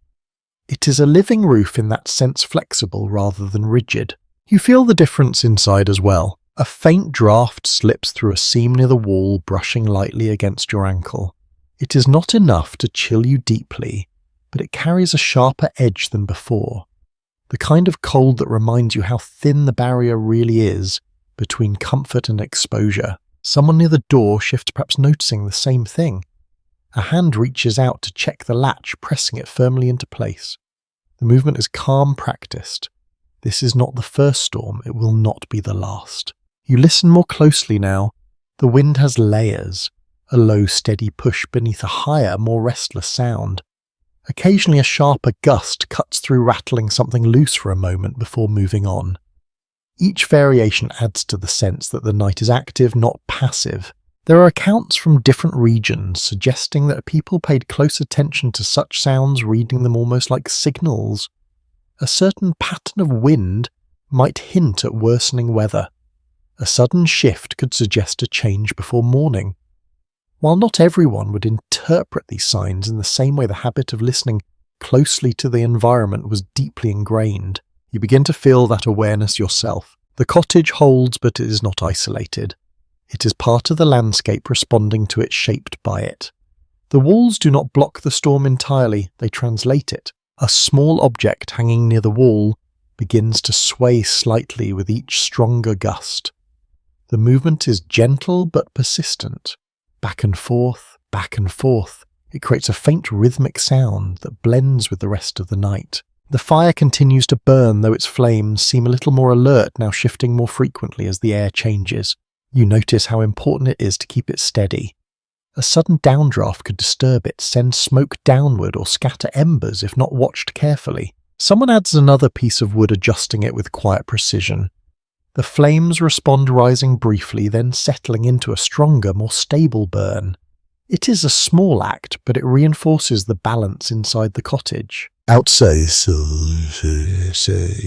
It is a living roof in that sense, flexible rather than rigid. You feel the difference inside as well. A faint draft slips through a seam near the wall, brushing lightly against your ankle. It is not enough to chill you deeply, but it carries a sharper edge than before. The kind of cold that reminds you how thin the barrier really is between comfort and exposure. Someone near the door shifts, perhaps noticing the same thing. A hand reaches out to check the latch, pressing it firmly into place. The movement is calm, practiced. This is not the first storm, it will not be the last. You listen more closely now. The wind has layers, a low steady push beneath a higher, more restless sound. Occasionally a sharper gust cuts through, rattling something loose for a moment before moving on. Each variation adds to the sense that the night is active, not passive. There are accounts from different regions suggesting that people paid close attention to such sounds, reading them almost like signals. A certain pattern of wind might hint at worsening weather. A sudden shift could suggest a change before morning. While not everyone would interpret these signs in the same way, the habit of listening closely to the environment was deeply ingrained. You begin to feel that awareness yourself. The cottage holds, but it is not isolated. It is part of the landscape, responding to it, shaped by it. The walls do not block the storm entirely, they translate it. A small object hanging near the wall begins to sway slightly with each stronger gust. The movement is gentle but persistent. Back and forth, back and forth. It creates a faint rhythmic sound that blends with the rest of the night. The fire continues to burn, though its flames seem a little more alert, now shifting more frequently as the air changes. You notice how important it is to keep it steady. A sudden downdraft could disturb it, send smoke downward, or scatter embers if not watched carefully. Someone adds another piece of wood, adjusting it with quiet precision. The flames respond, rising briefly, then settling into a stronger, more stable burn. It is a small act, but it reinforces the balance inside the cottage.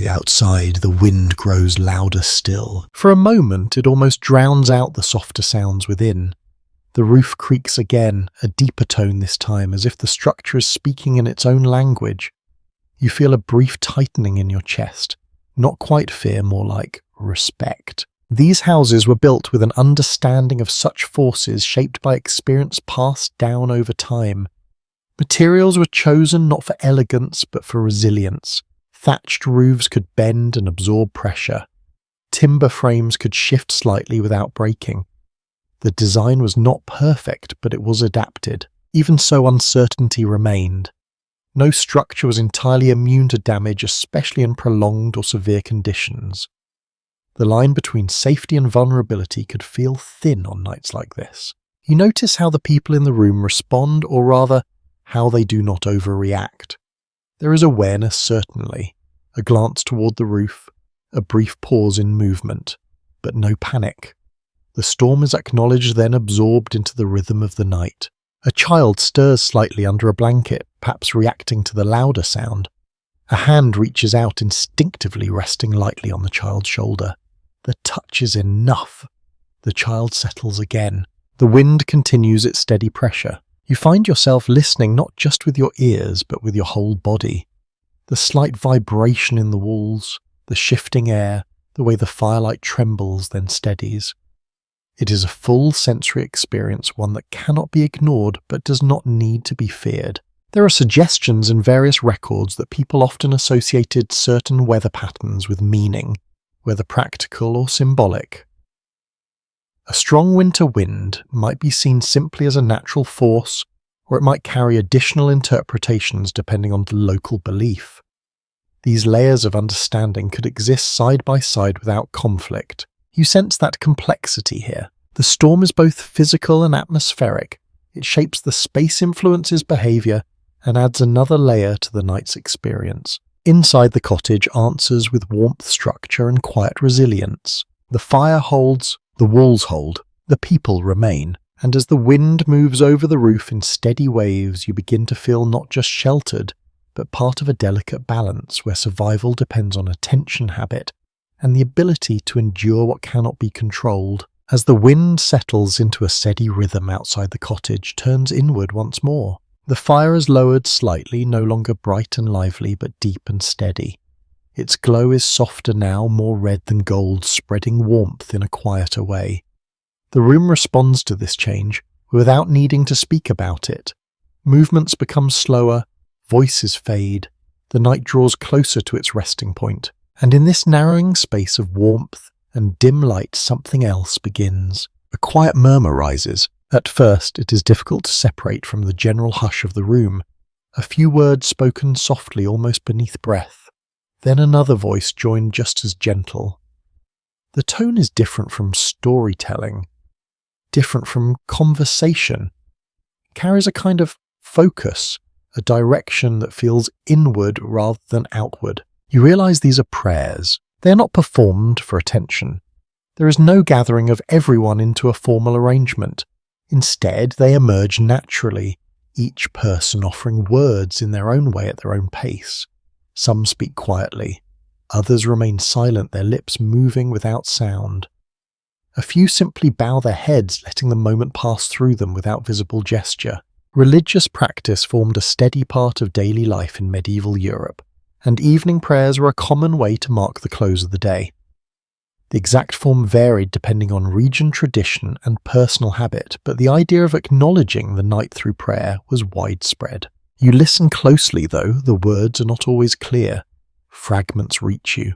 Outside, the wind grows louder still. For a moment, it almost drowns out the softer sounds within. The roof creaks again, a deeper tone this time, as if the structure is speaking in its own language. You feel a brief tightening in your chest. Not quite fear, more like respect. These houses were built with an understanding of such forces, shaped by experience passed down over time. Materials were chosen not for elegance but for resilience. Thatched roofs could bend and absorb pressure. Timber frames could shift slightly without breaking. The design was not perfect, but it was adapted. Even so, uncertainty remained. No structure was entirely immune to damage, especially in prolonged or severe conditions. The line between safety and vulnerability could feel thin on nights like this. You notice how the people in the room respond, or rather, how they do not overreact. There is awareness, certainly, a glance toward the roof, a brief pause in movement, but no panic. The storm is acknowledged, then absorbed into the rhythm of the night. A child stirs slightly under a blanket, perhaps reacting to the louder sound. A hand reaches out instinctively, resting lightly on the child's shoulder. The touch is enough. The child settles again. The wind continues its steady pressure. You find yourself listening not just with your ears, but with your whole body. The slight vibration in the walls, the shifting air, the way the firelight trembles then steadies. It is a full sensory experience, one that cannot be ignored but does not need to be feared. There are suggestions in various records that people often associated certain weather patterns with meaning, whether practical or symbolic. A strong winter wind might be seen simply as a natural force, or it might carry additional interpretations depending on the local belief. These layers of understanding could exist side by side without conflict. You sense that complexity here. The storm is both physical and atmospheric. It shapes the space, influences behavior, and adds another layer to the night's experience. Inside the cottage answers with warmth, structure, and quiet resilience. The fire holds, the walls hold, the people remain, and as the wind moves over the roof in steady waves, you begin to feel not just sheltered, but part of a delicate balance where survival depends on attention habit and the ability to endure what cannot be controlled. As the wind settles into a steady rhythm outside the cottage, turns inward once more. The fire is lowered slightly, no longer bright and lively, but deep and steady. Its glow is softer now, more red than gold, spreading warmth in a quieter way. The room responds to this change without needing to speak about it. Movements become slower, voices fade, the night draws closer to its resting point, and in this narrowing space of warmth and dim light something else begins. A quiet murmur rises. At first, it is difficult to separate from the general hush of the room. A few words spoken softly, almost beneath breath. Then another voice joined, just as gentle. The tone is different from storytelling, different from conversation. It carries a kind of focus, a direction that feels inward rather than outward. You realize these are prayers. They are not performed for attention. There is no gathering of everyone into a formal arrangement. Instead, they emerge naturally, each person offering words in their own way at their own pace. Some speak quietly. Others remain silent, their lips moving without sound. A few simply bow their heads, letting the moment pass through them without visible gesture. Religious practice formed a steady part of daily life in medieval Europe, and evening prayers were a common way to mark the close of the day. The exact form varied depending on region, tradition, and personal habit, but the idea of acknowledging the night through prayer was widespread. You listen closely, though, the words are not always clear. Fragments reach you.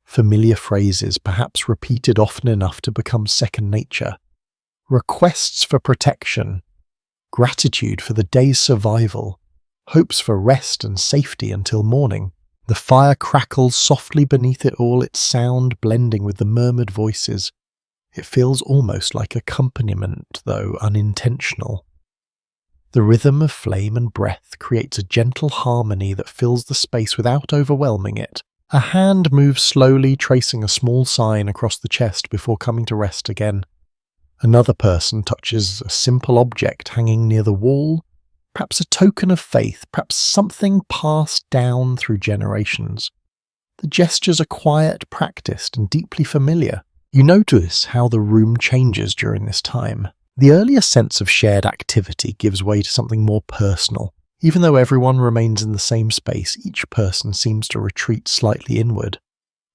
Familiar phrases, perhaps repeated often enough to become second nature. Requests for protection, gratitude for the day's survival, hopes for rest and safety until morning. The fire crackles softly beneath it all, its sound blending with the murmured voices. It feels almost like accompaniment, though unintentional. The rhythm of flame and breath creates a gentle harmony that fills the space without overwhelming it. A hand moves slowly, tracing a small sign across the chest before coming to rest again. Another person touches a simple object hanging near the wall, perhaps a token of faith, perhaps something passed down through generations. The gestures are quiet, practiced, and deeply familiar. You notice how the room changes during this time. The earlier sense of shared activity gives way to something more personal. Even though everyone remains in the same space, each person seems to retreat slightly inward.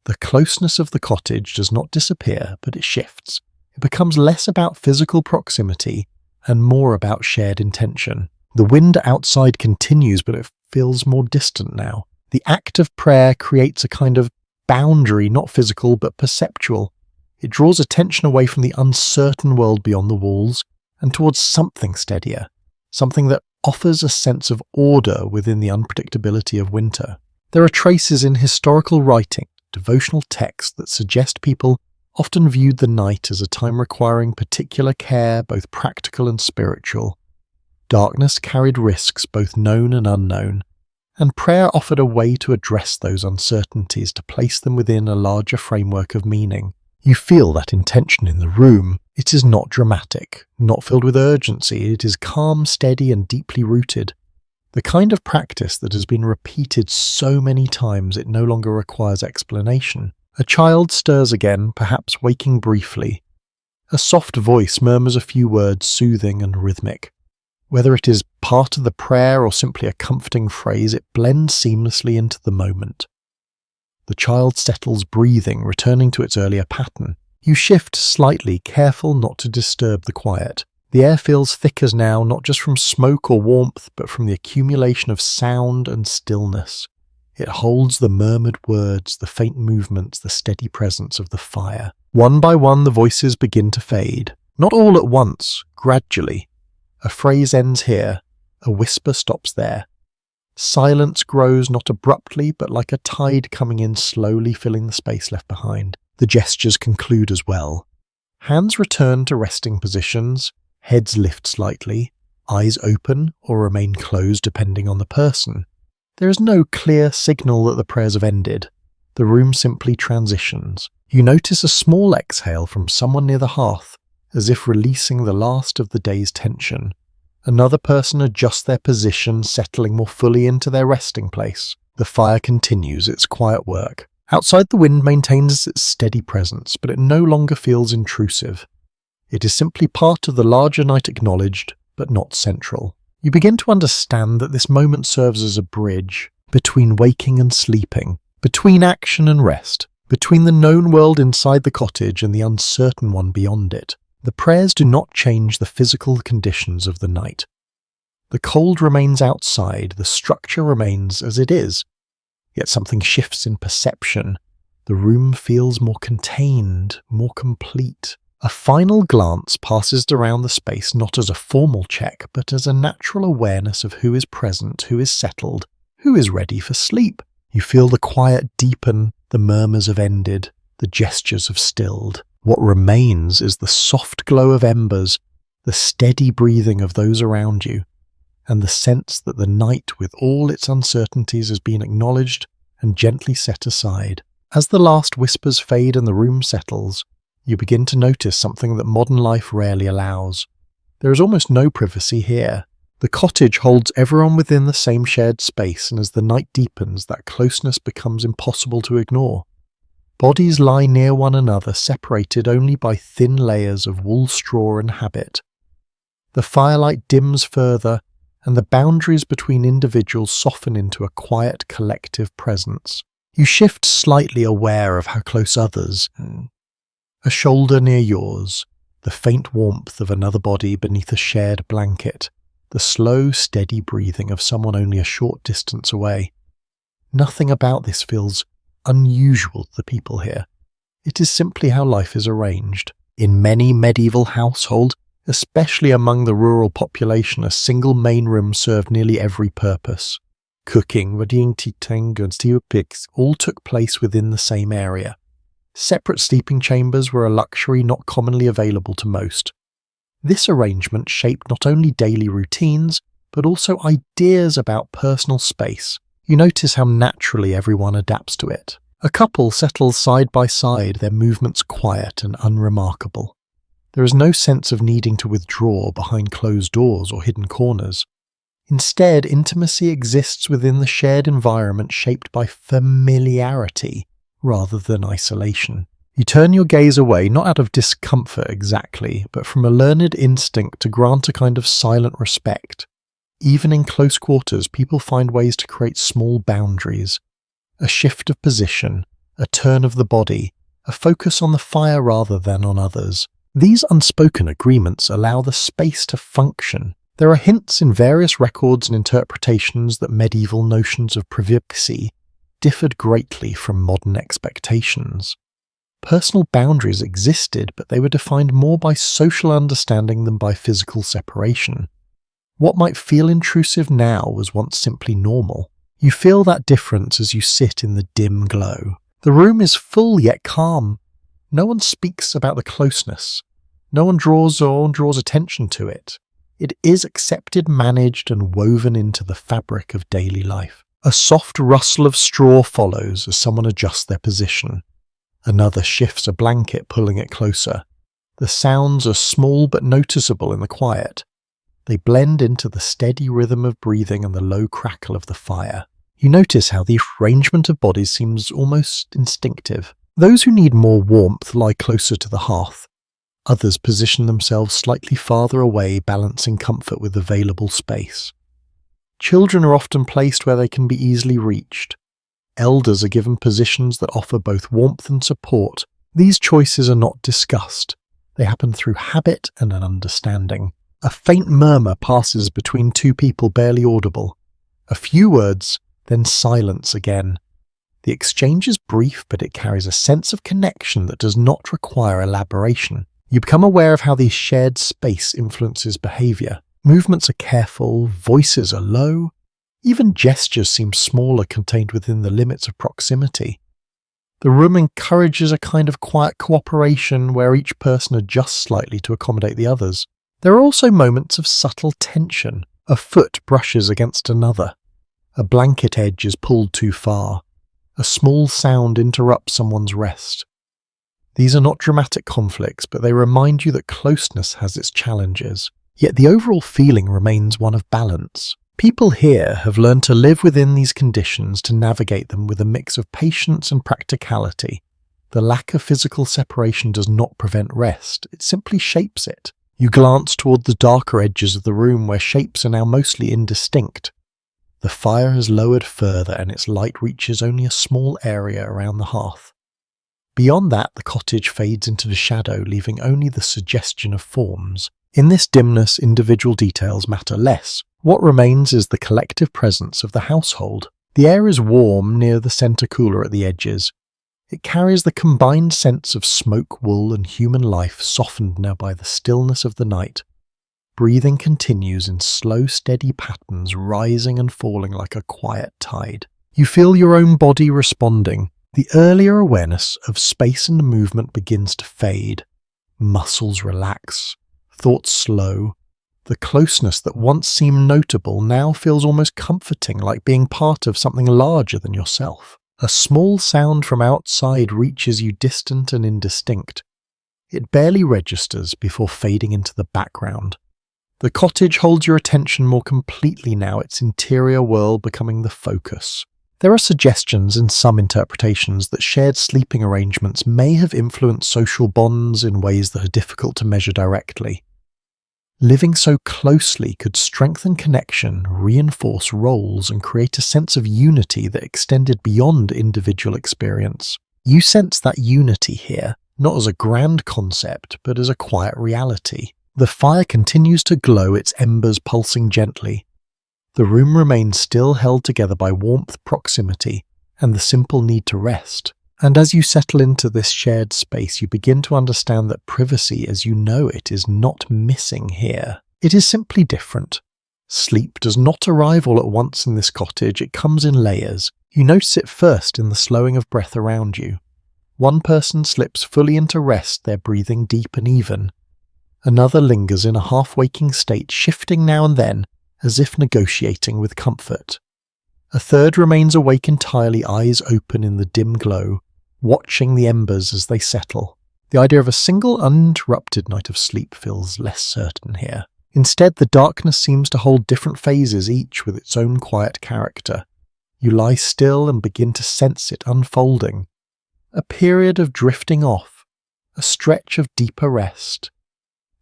The closeness of the cottage does not disappear, but it shifts. It becomes less about physical proximity and more about shared intention. The wind outside continues, but it feels more distant now. The act of prayer creates a kind of boundary, not physical, but perceptual. It draws attention away from the uncertain world beyond the walls and towards something steadier, something that offers a sense of order within the unpredictability of winter. There are traces in historical writing, devotional texts that suggest people often viewed the night as a time requiring particular care, both practical and spiritual. Darkness carried risks, both known and unknown, and prayer offered a way to address those uncertainties, to place them within a larger framework of meaning. You feel that intention in the room. It is not dramatic, not filled with urgency. It is calm, steady, and deeply rooted. The kind of practice that has been repeated so many times it no longer requires explanation. A child stirs again, perhaps waking briefly. A soft voice murmurs a few words, soothing and rhythmic. Whether it is part of the prayer or simply a comforting phrase, it blends seamlessly into the moment. The child settles, breathing, returning to its earlier pattern. You shift slightly, careful not to disturb the quiet. The air feels thicker now, not just from smoke or warmth, but from the accumulation of sound and stillness. It holds the murmured words, the faint movements, the steady presence of the fire. One by one, the voices begin to fade. Not all at once, gradually. A phrase ends here, a whisper stops there. Silence grows not abruptly, but like a tide coming in slowly, filling the space left behind. The gestures conclude as well. Hands return to resting positions, heads lift slightly, eyes open or remain closed depending on the person. There is no clear signal that the prayers have ended. The room simply transitions. You notice a small exhale from someone near the hearth, as if releasing the last of the day's tension. Another person adjusts their position, settling more fully into their resting place. The fire continues its quiet work. Outside, the wind maintains its steady presence, but it no longer feels intrusive. It is simply part of the larger night, acknowledged, but not central. You begin to understand that this moment serves as a bridge between waking and sleeping, between action and rest, between the known world inside the cottage and the uncertain one beyond it. The prayers do not change the physical conditions of the night. The cold remains outside, the structure remains as it is. Yet something shifts in perception. The room feels more contained, more complete. A final glance passes around the space not as a formal check, but as a natural awareness of who is present, who is settled, who is ready for sleep. You feel the quiet deepen, the murmurs have ended, the gestures have stilled. What remains is the soft glow of embers, the steady breathing of those around you. and the sense that the night with all its uncertainties has been acknowledged and gently set aside. As the last whispers fade and the room settles, you begin to notice something that modern life rarely allows. There is almost no privacy here. The cottage holds everyone within the same shared space, and as the night deepens, that closeness becomes impossible to ignore. Bodies lie near one another, separated only by thin layers of wool, straw, and habit. The firelight dims further, and the boundaries between individuals soften into a quiet collective presence. You shift slightly, aware of how close others. A shoulder near yours, the faint warmth of another body beneath a shared blanket, the slow, steady breathing of someone only a short distance away. Nothing about this feels unusual to the people here. It is simply how life is arranged. In many medieval households, especially among the rural population, a single main room served nearly every purpose. Cooking, wedding, and steel pigs all took place within the same area. Separate sleeping chambers were a luxury not commonly available to most. This arrangement shaped not only daily routines, but also ideas about personal space. You notice how naturally everyone adapts to it. A couple settles side by side, their movements quiet and unremarkable. There is no sense of needing to withdraw behind closed doors or hidden corners. Instead, intimacy exists within the shared environment shaped by familiarity rather than isolation. You turn your gaze away, not out of discomfort exactly, but from a learned instinct to grant a kind of silent respect. Even in close quarters, people find ways to create small boundaries. A shift of position, a turn of the body, a focus on the fire rather than on others. These unspoken agreements allow the space to function. There are hints in various records and interpretations that medieval notions of privacy differed greatly from modern expectations. Personal boundaries existed, but they were defined more by social understanding than by physical separation. What might feel intrusive now was once simply normal. You feel that difference as you sit in the dim glow. The room is full yet calm. No one speaks about the closeness. No one draws attention to it. It is accepted, managed, and woven into the fabric of daily life. A soft rustle of straw follows as someone adjusts their position. Another shifts a blanket, pulling it closer. The sounds are small but noticeable in the quiet. They blend into the steady rhythm of breathing and the low crackle of the fire. You notice how the arrangement of bodies seems almost instinctive. Those who need more warmth lie closer to the hearth. Others position themselves slightly farther away, balancing comfort with available space. Children are often placed where they can be easily reached. Elders are given positions that offer both warmth and support. These choices are not discussed. They happen through habit and an understanding. A faint murmur passes between two people, barely audible. A few words, then silence again. The exchange is brief, but it carries a sense of connection that does not require elaboration. You become aware of how this shared space influences behavior. Movements are careful, voices are low. Even gestures seem smaller, contained within the limits of proximity. The room encourages a kind of quiet cooperation where each person adjusts slightly to accommodate the others. There are also moments of subtle tension. A foot brushes against another. A blanket edge is pulled too far. A small sound interrupts someone's rest. These are not dramatic conflicts, but they remind you that closeness has its challenges. Yet the overall feeling remains one of balance. People here have learned to live within these conditions, to navigate them with a mix of patience and practicality. The lack of physical separation does not prevent rest, it simply shapes it. You glance toward the darker edges of the room where shapes are now mostly indistinct. The fire has lowered further and its light reaches only a small area around the hearth. Beyond that, the cottage fades into the shadow, leaving only the suggestion of forms. In this dimness, individual details matter less. What remains is the collective presence of the household. The air is warm near the centre cooler at the edges. It carries the combined sense of smoke, wool, and human life, softened now by the stillness of the night. Breathing continues in slow, steady patterns, rising and falling like a quiet tide. You feel your own body responding. The earlier awareness of space and movement begins to fade. Muscles relax, thoughts slow. The closeness that once seemed notable now feels almost comforting, like being part of something larger than yourself. A small sound from outside reaches you distant and indistinct. It barely registers before fading into the background. The cottage holds your attention more completely now, its interior world becoming the focus. There are suggestions in some interpretations that shared sleeping arrangements may have influenced social bonds in ways that are difficult to measure directly. Living so closely could strengthen connection, reinforce roles, and create a sense of unity that extended beyond individual experience. You sense that unity here, not as a grand concept, but as a quiet reality. The fire continues to glow, its embers pulsing gently. The room remains still, held together by warmth, proximity, and the simple need to rest. And as you settle into this shared space, you begin to understand that privacy as you know it is not missing here. It is simply different. Sleep does not arrive all at once in this cottage, it comes in layers. You notice it first in the slowing of breath around you. One person slips fully into rest, their breathing deep and even. Another lingers in a half-waking state, shifting now and then, as if negotiating with comfort. A third remains awake entirely, eyes open in the dim glow, watching the embers as they settle. The idea of a single uninterrupted night of sleep feels less certain here. Instead, the darkness seems to hold different phases, each with its own quiet character. You lie still and begin to sense it unfolding. A period of drifting off, a stretch of deeper rest.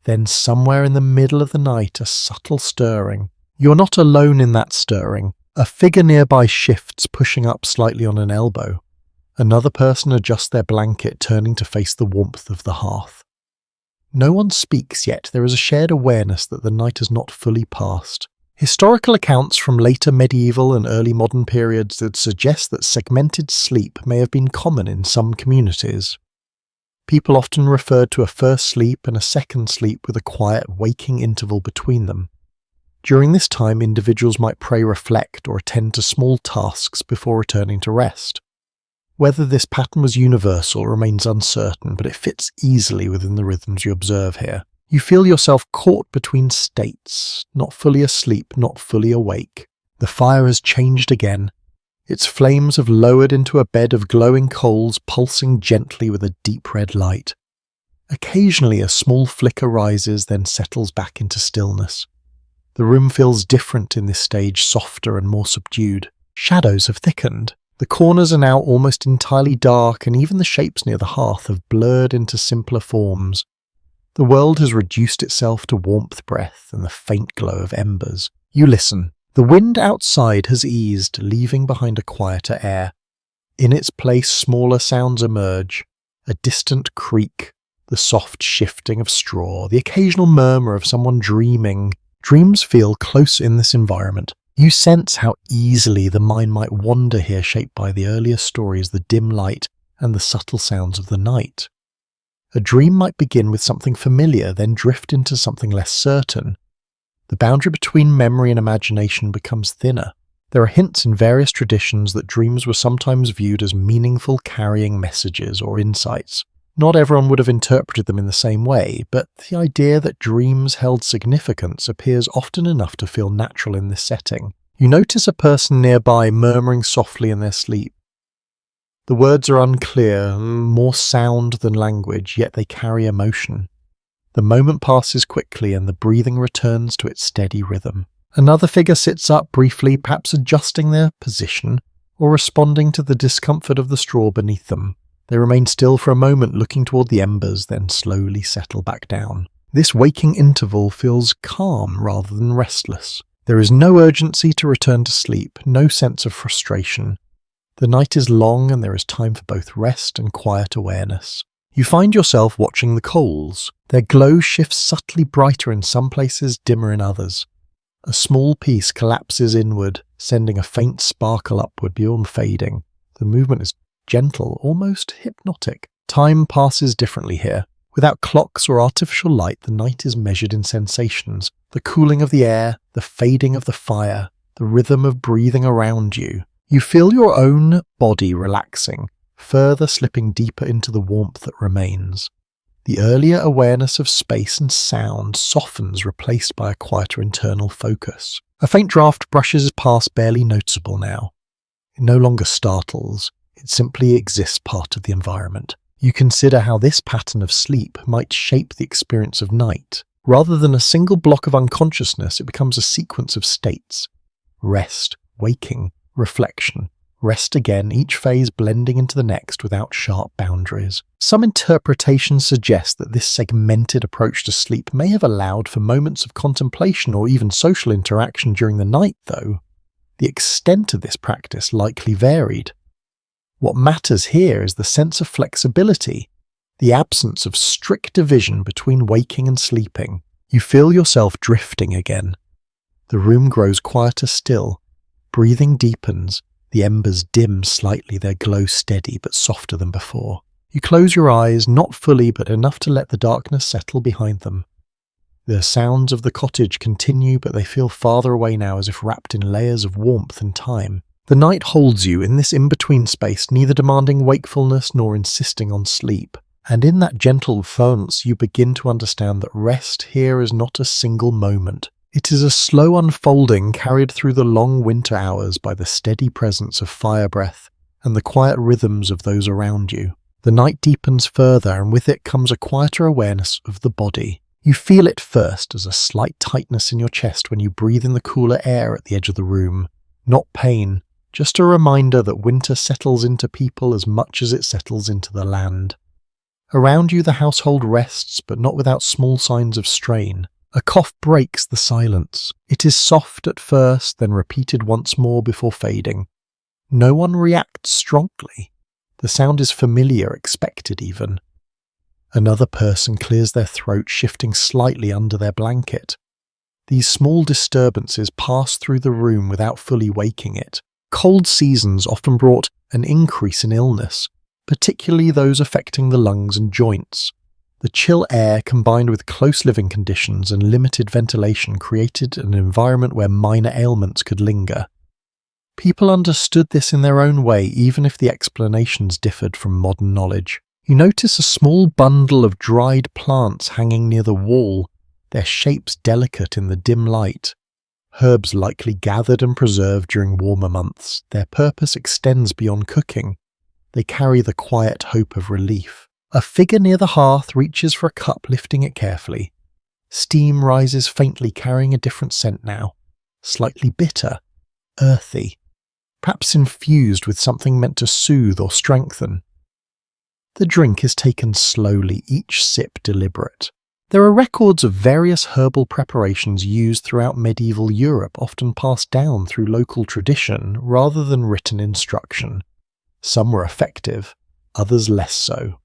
Then somewhere in the middle of the night, a subtle stirring. You're not alone in that stirring. A figure nearby shifts, pushing up slightly on an elbow. Another person adjusts their blanket, turning to face the warmth of the hearth. No one speaks yet. There is a shared awareness that the night has not fully passed. Historical accounts from later medieval and early modern periods would suggest that segmented sleep may have been common in some communities. People often referred to a first sleep and a second sleep with a quiet waking interval between them. During this time, individuals might pray, reflect, or attend to small tasks before returning to rest. Whether this pattern was universal remains uncertain, but it fits easily within the rhythms you observe here. You feel yourself caught between states, not fully asleep, not fully awake. The fire has changed again. Its flames have lowered into a bed of glowing coals, pulsing gently with a deep red light. Occasionally a small flicker rises, then settles back into stillness. The room feels different in this stage, softer and more subdued. Shadows have thickened. The corners are now almost entirely dark, and even the shapes near the hearth have blurred into simpler forms. The world has reduced itself to warmth, breath, and the faint glow of embers. You listen. The wind outside has eased, leaving behind a quieter air. In its place, smaller sounds emerge. A distant creak, the soft shifting of straw, the occasional murmur of someone dreaming. Dreams feel close in this environment. You sense how easily the mind might wander here, shaped by the earlier stories, the dim light, and the subtle sounds of the night. A dream might begin with something familiar, then drift into something less certain. The boundary between memory and imagination becomes thinner. There are hints in various traditions that dreams were sometimes viewed as meaningful, carrying messages or insights. Not everyone would have interpreted them in the same way, but the idea that dreams held significance appears often enough to feel natural in this setting. You notice a person nearby murmuring softly in their sleep. The words are unclear, more sound than language, yet they carry emotion. The moment passes quickly and the breathing returns to its steady rhythm. Another figure sits up briefly, perhaps adjusting their position or responding to the discomfort of the straw beneath them. They remain still for a moment, looking toward the embers, then slowly settle back down. This waking interval feels calm rather than restless. There is no urgency to return to sleep, no sense of frustration. The night is long and there is time for both rest and quiet awareness. You find yourself watching the coals. Their glow shifts subtly brighter in some places, dimmer in others. A small piece collapses inward, sending a faint sparkle upward beyond fading. The movement is gentle, almost hypnotic. Time passes differently here. Without clocks or artificial light, the night is measured in sensations. The cooling of the air, the fading of the fire, the rhythm of breathing around you. You feel your own body relaxing, further slipping deeper into the warmth that remains. The earlier awareness of space and sound softens, replaced by a quieter internal focus. A faint draft brushes past, barely noticeable now. It no longer startles, it simply exists part of the environment. You consider how this pattern of sleep might shape the experience of night. Rather than a single block of unconsciousness, it becomes a sequence of states. Rest, waking, reflection, rest again, each phase blending into the next without sharp boundaries. Some interpretations suggest that this segmented approach to sleep may have allowed for moments of contemplation or even social interaction during the night, though. The extent of this practice likely varied. What matters here is the sense of flexibility, the absence of strict division between waking and sleeping. You feel yourself drifting again. The room grows quieter still. Breathing deepens. The embers dim slightly, their glow steady but softer than before. You close your eyes, not fully but enough to let the darkness settle behind them. The sounds of the cottage continue, but they feel farther away now, as if wrapped in layers of warmth and time. The night holds you in this in-between space, neither demanding wakefulness nor insisting on sleep. And in that gentle trance, you begin to understand that rest here is not a single moment. It is a slow unfolding carried through the long winter hours by the steady presence of fire breath and the quiet rhythms of those around you. The night deepens further, and with it comes a quieter awareness of the body. You feel it first as a slight tightness in your chest when you breathe in the cooler air at the edge of the room. Not pain, just a reminder that winter settles into people as much as it settles into the land. Around you the household rests, but not without small signs of strain. A cough breaks the silence. It is soft at first, then repeated once more before fading. No one reacts strongly. The sound is familiar, expected even. Another person clears their throat, shifting slightly under their blanket. These small disturbances pass through the room without fully waking it. Cold seasons often brought an increase in illness, particularly those affecting the lungs and joints. The chill air combined with close living conditions and limited ventilation created an environment where minor ailments could linger. People understood this in their own way, even if the explanations differed from modern knowledge. You notice a small bundle of dried plants hanging near the wall, their shapes delicate in the dim light. Herbs likely gathered and preserved during warmer months. Their purpose extends beyond cooking. They carry the quiet hope of relief. A figure near the hearth reaches for a cup, lifting it carefully. Steam rises faintly, carrying a different scent now. Slightly bitter, earthy, perhaps infused with something meant to soothe or strengthen. The drink is taken slowly, each sip deliberate. There are records of various herbal preparations used throughout medieval Europe, often passed down through local tradition rather than written instruction. Some were effective, others less so.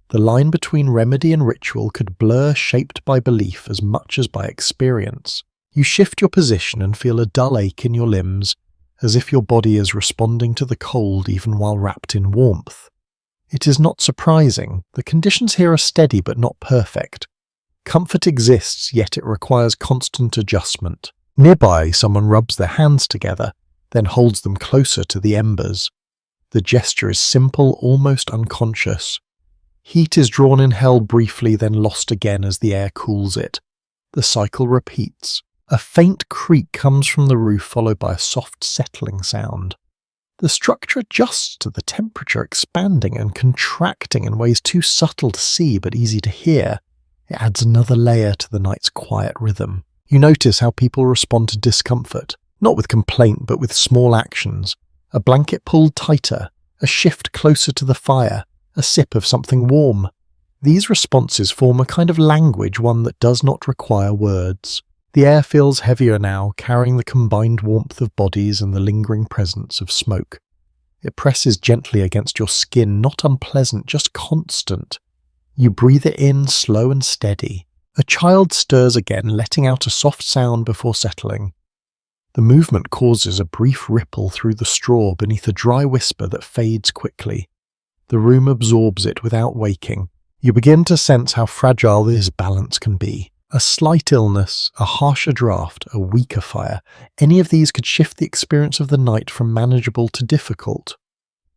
The line between remedy and ritual could blur, shaped by belief as much as by experience. You shift your position and feel a dull ache in your limbs, as if your body is responding to the cold even while wrapped in warmth. It is not surprising. The conditions here are steady but not perfect. Comfort exists, yet it requires constant adjustment. Nearby, someone rubs their hands together, then holds them closer to the embers. The gesture is simple, almost unconscious. Heat is drawn in, held briefly, then lost again as the air cools it. The cycle repeats. A faint creak comes from the roof, followed by a soft settling sound. The structure adjusts to the temperature, expanding and contracting in ways too subtle to see but easy to hear. It adds another layer to the night's quiet rhythm. You notice how people respond to discomfort, not with complaint but with small actions. A blanket pulled tighter, a shift closer to the fire, a sip of something warm. These responses form a kind of language, one that does not require words. The air feels heavier now, carrying the combined warmth of bodies and the lingering presence of smoke. It presses gently against your skin, not unpleasant, just constant. You breathe it in, slow and steady. A child stirs again, letting out a soft sound before settling. The movement causes a brief ripple through the straw beneath a dry whisper that fades quickly. The room absorbs it without waking. You begin to sense how fragile this balance can be. A slight illness, a harsher draft, a weaker fire, any of these could shift the experience of the night from manageable to difficult.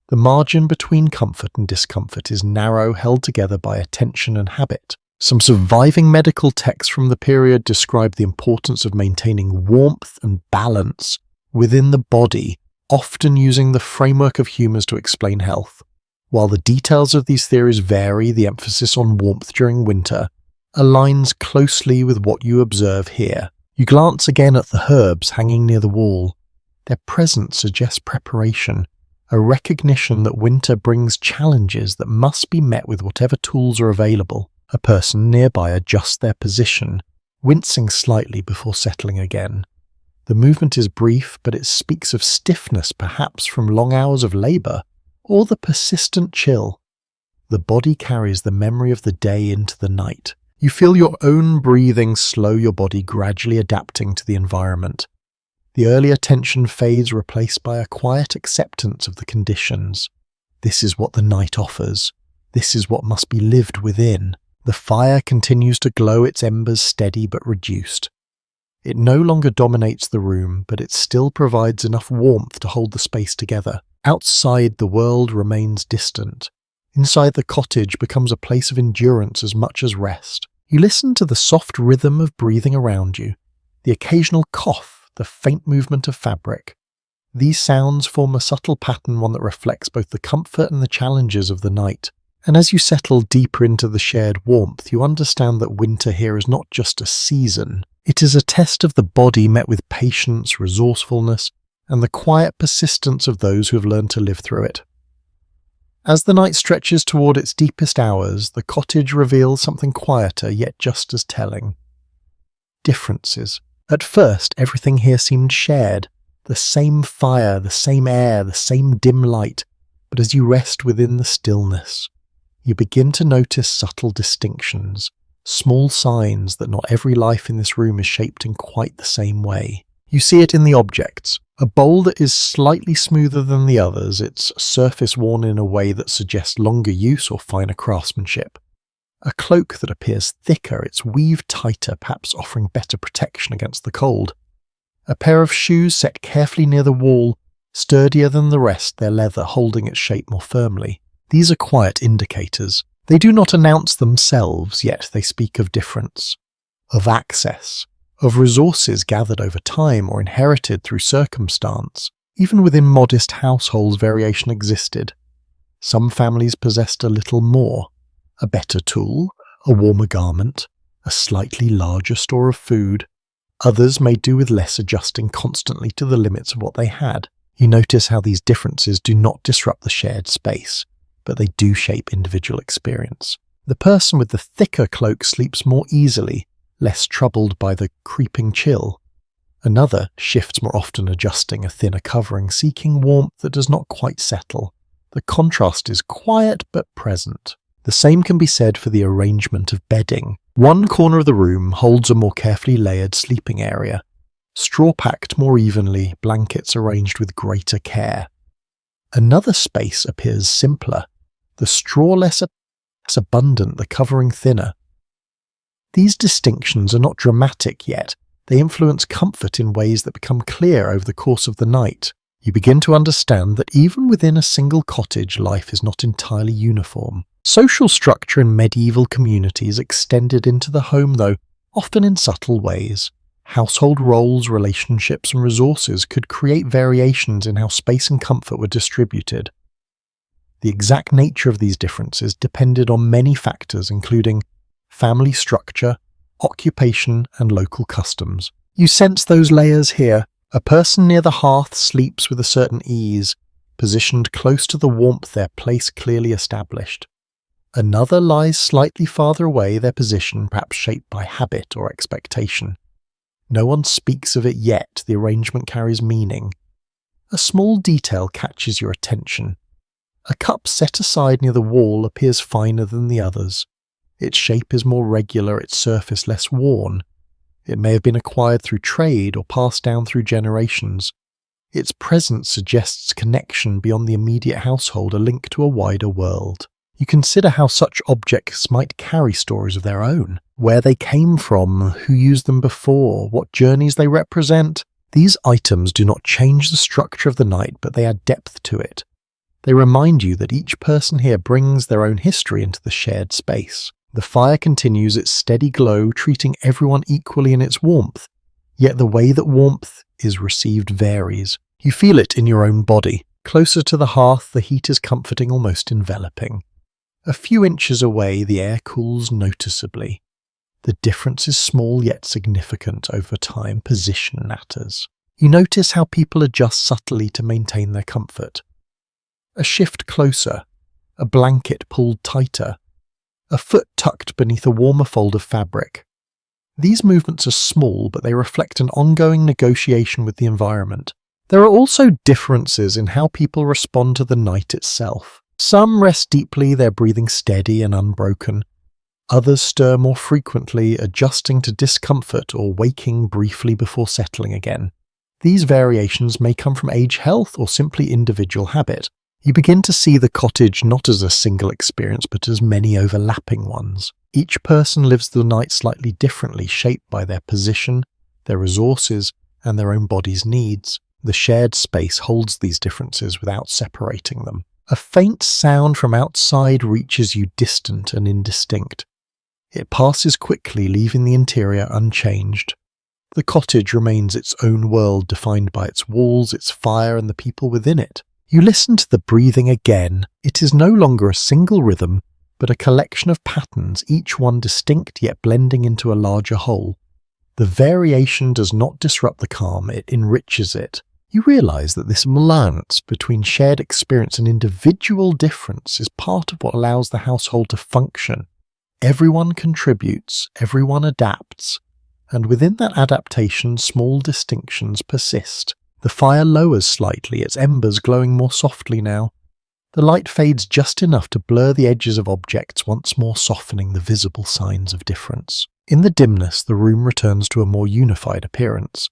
The margin between comfort and discomfort is narrow, held together by attention and habit. Some surviving medical texts from the period describe the importance of maintaining warmth and balance within the body, often using the framework of humours to explain health. While the details of these theories vary, the emphasis on warmth during winter aligns closely with what you observe here. You glance again at the herbs hanging near the wall. Their presence suggests preparation, a recognition that winter brings challenges that must be met with whatever tools are available. A person nearby adjusts their position, wincing slightly before settling again. The movement is brief, but it speaks of stiffness, perhaps from long hours of labour, or the persistent chill. The body carries the memory of the day into the night. You feel your own breathing slow your body, gradually adapting to the environment. The earlier tension fades, replaced by a quiet acceptance of the conditions. This is what the night offers. This is what must be lived within. The fire continues to glow, its embers steady but reduced. It no longer dominates the room, but it still provides enough warmth to hold the space together. Outside, the world remains distant. Inside, the cottage becomes a place of endurance as much as rest. You listen to the soft rhythm of breathing around you, the occasional cough, the faint movement of fabric. These sounds form a subtle pattern, one that reflects both the comfort and the challenges of the night. And as you settle deeper into the shared warmth, you understand that winter here is not just a season. It is a test of the body met with patience, resourcefulness, and the quiet persistence of those who have learned to live through it. As the night stretches toward its deepest hours, the cottage reveals something quieter yet just as telling. Differences. At first, everything here seemed shared. The same fire, the same air, the same dim light. But as you rest within the stillness, you begin to notice subtle distinctions, small signs that not every life in this room is shaped in quite the same way. You see it in the objects. A bowl that is slightly smoother than the others, its surface worn in a way that suggests longer use or finer craftsmanship. A cloak that appears thicker, its weave tighter, perhaps offering better protection against the cold. A pair of shoes set carefully near the wall, sturdier than the rest, their leather holding its shape more firmly. These are quiet indicators. They do not announce themselves, yet they speak of difference, of access, of resources gathered over time or inherited through circumstance. Even within modest households, variation existed. Some families possessed a little more, a better tool, a warmer garment, a slightly larger store of food. Others made do with less, adjusting constantly to the limits of what they had. You notice how these differences do not disrupt the shared space, but they do shape individual experience. The person with the thicker cloak sleeps more easily, less troubled by the creeping chill. Another shifts more often, adjusting a thinner covering, seeking warmth that does not quite settle. The contrast is quiet but present. The same can be said for the arrangement of bedding. One corner of the room holds a more carefully layered sleeping area, straw packed more evenly, blankets arranged with greater care. Another space appears simpler, the straw less abundant, the covering thinner. These distinctions are not dramatic yet. They influence comfort in ways that become clear over the course of the night. You begin to understand that even within a single cottage, life is not entirely uniform. Social structure in medieval communities extended into the home, though, often in subtle ways. Household roles, relationships, and resources could create variations in how space and comfort were distributed. The exact nature of these differences depended on many factors, including family structure, occupation, and local customs. You sense those layers here. A person near the hearth sleeps with a certain ease, positioned close to the warmth, their place clearly established. Another lies slightly farther away, their position perhaps shaped by habit or expectation. No one speaks of it yet, the arrangement carries meaning. A small detail catches your attention. A cup set aside near the wall appears finer than the others. Its shape is more regular, its surface less worn. It may have been acquired through trade or passed down through generations. Its presence suggests connection beyond the immediate household, a link to a wider world. You consider how such objects might carry stories of their own, where they came from, who used them before, what journeys they represent. These items do not change the structure of the night, but they add depth to it. They remind you that each person here brings their own history into the shared space. The fire continues its steady glow, treating everyone equally in its warmth, yet the way that warmth is received varies. You feel it in your own body. Closer to the hearth, the heat is comforting, almost enveloping. A few inches away, the air cools noticeably. The difference is small yet significant over time. Position matters. You notice how people adjust subtly to maintain their comfort. A shift closer, a blanket pulled tighter, a foot tucked beneath a warmer fold of fabric. These movements are small, but they reflect an ongoing negotiation with the environment. There are also differences in how people respond to the night itself. Some rest deeply, their breathing steady and unbroken. Others stir more frequently, adjusting to discomfort or waking briefly before settling again. These variations may come from age, health, or simply individual habit. You begin to see the cottage not as a single experience, but as many overlapping ones. Each person lives the night slightly differently, shaped by their position, their resources, and their own body's needs. The shared space holds these differences without separating them. A faint sound from outside reaches you, distant and indistinct. It passes quickly, leaving the interior unchanged. The cottage remains its own world, defined by its walls, its fire, and the people within it. You listen to the breathing again. It is no longer a single rhythm, but a collection of patterns, each one distinct yet blending into a larger whole. The variation does not disrupt the calm, it enriches it. You realize that this balance between shared experience and individual difference is part of what allows the household to function. Everyone contributes, everyone adapts, and within that adaptation, small distinctions persist. The fire lowers slightly, its embers glowing more softly now. The light fades just enough to blur the edges of objects, once more softening the visible signs of difference. In the dimness, the room returns to a more unified appearance.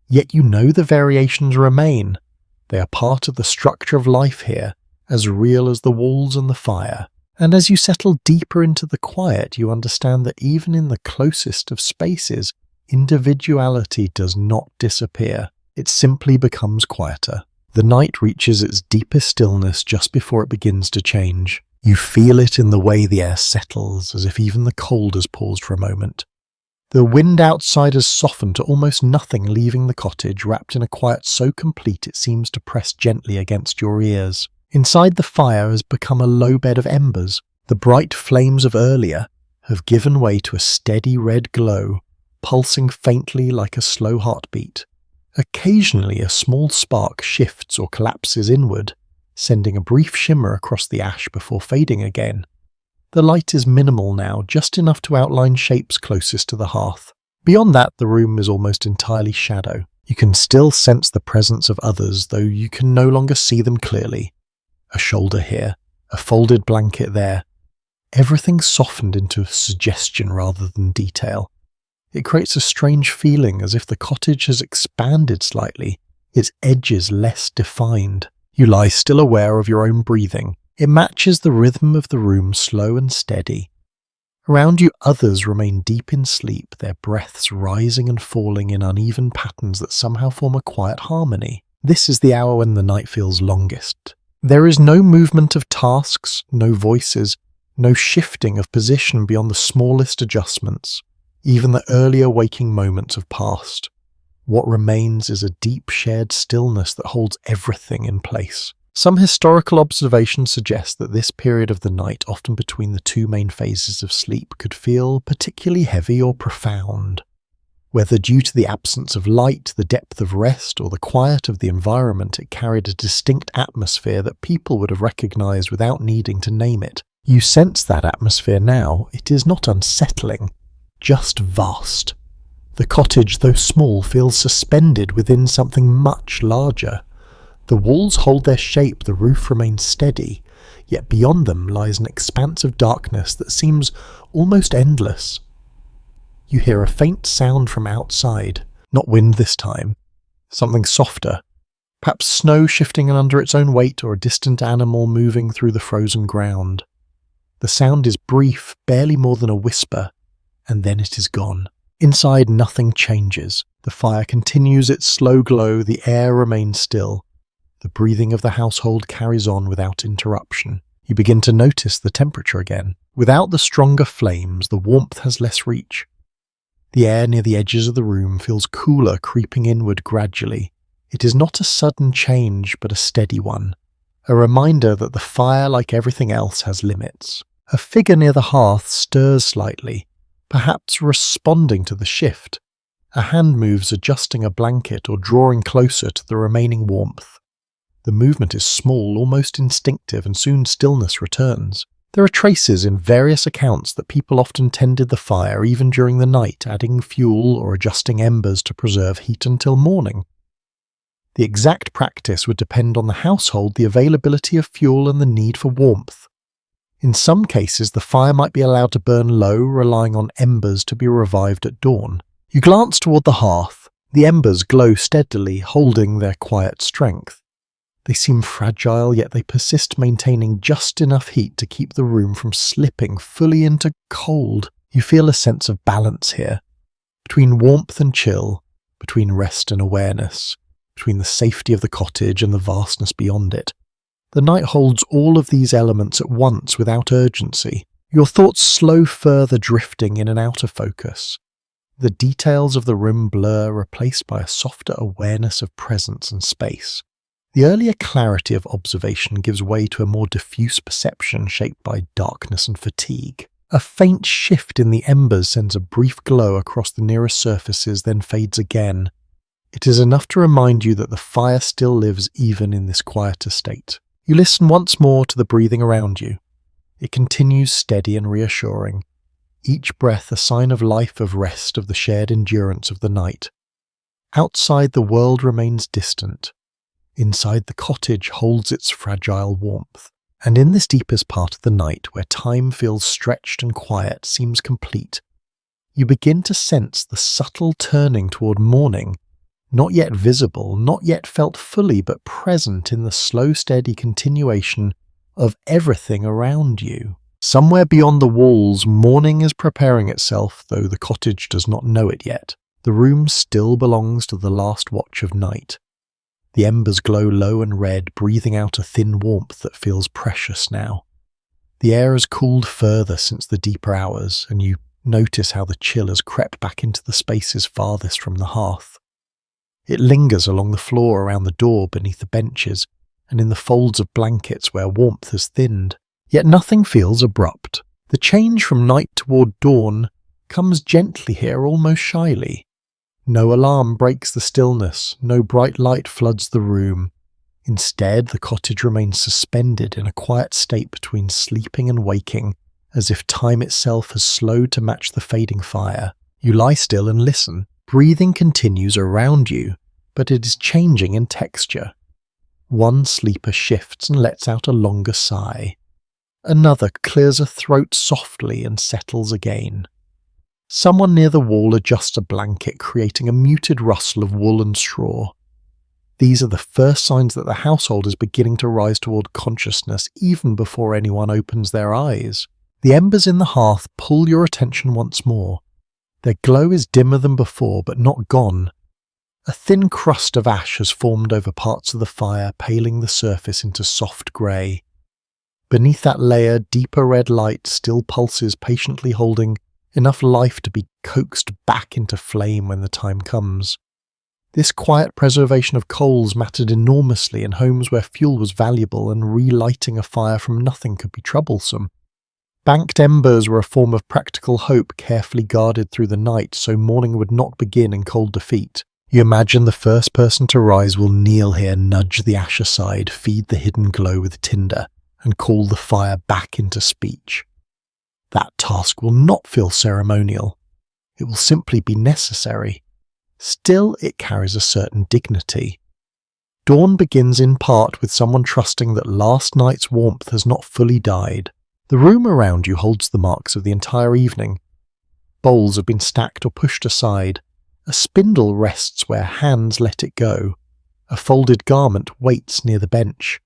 Yet you know the variations remain. They are part of the structure of life here, as real as the walls and the fire. And as you settle deeper into the quiet, you understand that even in the closest of spaces, individuality does not disappear. It simply becomes quieter. The night reaches its deepest stillness just before it begins to change. You feel it in the way the air settles, as if even the cold has paused for a moment. The wind outside has softened to almost nothing, leaving the cottage wrapped in a quiet so complete it seems to press gently against your ears. Inside, the fire has become a low bed of embers. The bright flames of earlier have given way to a steady red glow, pulsing faintly like a slow heartbeat. Occasionally, a small spark shifts or collapses inward, sending a brief shimmer across the ash before fading again. The light is minimal now, just enough to outline shapes closest to the hearth. Beyond that, the room is almost entirely shadow. You can still sense the presence of others, though you can no longer see them clearly. A shoulder here, a folded blanket there. Everything softened into suggestion rather than detail. It creates a strange feeling, as if the cottage has expanded slightly, its edges less defined. You lie still, aware of your own breathing. It matches the rhythm of the room, slow and steady. Around you, others remain deep in sleep, their breaths rising and falling in uneven patterns that somehow form a quiet harmony. This is the hour when the night feels longest. There is no movement of tasks, no voices, no shifting of position beyond the smallest adjustments. Even the earlier waking moments have passed. What remains is a deep shared stillness that holds everything in place. Some historical observations suggest that this period of the night, often between the two main phases of sleep, could feel particularly heavy or profound. Whether due to the absence of light, the depth of rest, or the quiet of the environment, it carried a distinct atmosphere that people would have recognized without needing to name it. You sense that atmosphere now. It is not unsettling, just vast. The cottage, though small, feels suspended within something much larger. The walls hold their shape, the roof remains steady, yet beyond them lies an expanse of darkness that seems almost endless. You hear a faint sound from outside, not wind this time, something softer, perhaps snow shifting under its own weight or a distant animal moving through the frozen ground. The sound is brief, barely more than a whisper, and then it is gone. Inside, nothing changes. The fire continues its slow glow, the air remains still. The breathing of the household carries on without interruption. You begin to notice the temperature again. Without the stronger flames, the warmth has less reach. The air near the edges of the room feels cooler, creeping inward gradually. It is not a sudden change, but a steady one. A reminder that the fire, like everything else, has limits. A figure near the hearth stirs slightly, perhaps responding to the shift. A hand moves, adjusting a blanket or drawing closer to the remaining warmth. The movement is small, almost instinctive, and soon stillness returns. There are traces in various accounts that people often tended the fire even during the night, adding fuel or adjusting embers to preserve heat until morning. The exact practice would depend on the household, the availability of fuel, and the need for warmth. In some cases, the fire might be allowed to burn low, relying on embers to be revived at dawn. You glance toward the hearth. The embers glow steadily, holding their quiet strength. They seem fragile, yet they persist, maintaining just enough heat to keep the room from slipping fully into cold. You feel a sense of balance here, between warmth and chill, between rest and awareness, between the safety of the cottage and the vastness beyond it. The night holds all of these elements at once without urgency. Your thoughts slow further, drifting in and out of focus. The details of the room blur, replaced by a softer awareness of presence and space. The earlier clarity of observation gives way to a more diffuse perception shaped by darkness and fatigue. A faint shift in the embers sends a brief glow across the nearest surfaces, then fades again. It is enough to remind you that the fire still lives even in this quieter state. You listen once more to the breathing around you. It continues steady and reassuring, each breath a sign of life, of rest, of the shared endurance of the night. Outside, the world remains distant. Inside, the cottage holds its fragile warmth. And in this deepest part of the night, where time feels stretched and quiet seems complete, you begin to sense the subtle turning toward morning, not yet visible, not yet felt fully, but present in the slow, steady continuation of everything around you. Somewhere beyond the walls, morning is preparing itself, though the cottage does not know it yet. The room still belongs to the last watch of night. The embers glow low and red, breathing out a thin warmth that feels precious now. The air has cooled further since the deeper hours, and you notice how the chill has crept back into the spaces farthest from the hearth. It lingers along the floor, around the door, beneath the benches, and in the folds of blankets where warmth has thinned. Yet nothing feels abrupt. The change from night toward dawn comes gently here, almost shyly. No alarm breaks the stillness, no bright light floods the room. Instead, the cottage remains suspended in a quiet state between sleeping and waking, as if time itself has slowed to match the fading fire. You lie still and listen. Breathing continues around you, but it is changing in texture. One sleeper shifts and lets out a longer sigh. Another clears a throat softly and settles again. Someone near the wall adjusts a blanket, creating a muted rustle of wool and straw. These are the first signs that the household is beginning to rise toward consciousness even before anyone opens their eyes. The embers in the hearth pull your attention once more. Their glow is dimmer than before, but not gone. A thin crust of ash has formed over parts of the fire, paling the surface into soft grey. Beneath that layer, deeper red light still pulses, patiently holding enough life to be coaxed back into flame when the time comes. This quiet preservation of coals mattered enormously in homes where fuel was valuable and relighting a fire from nothing could be troublesome. Banked embers were a form of practical hope, carefully guarded through the night so morning would not begin in cold defeat. You imagine the first person to rise will kneel here, nudge the ash aside, feed the hidden glow with tinder, and call the fire back into speech. That task will not feel ceremonial. It will simply be necessary. Still, it carries a certain dignity. Dawn begins in part with someone trusting that last night's warmth has not fully died. The room around you holds the marks of the entire evening. Bowls have been stacked or pushed aside. A spindle rests where hands let it go. A folded garment waits near the bench.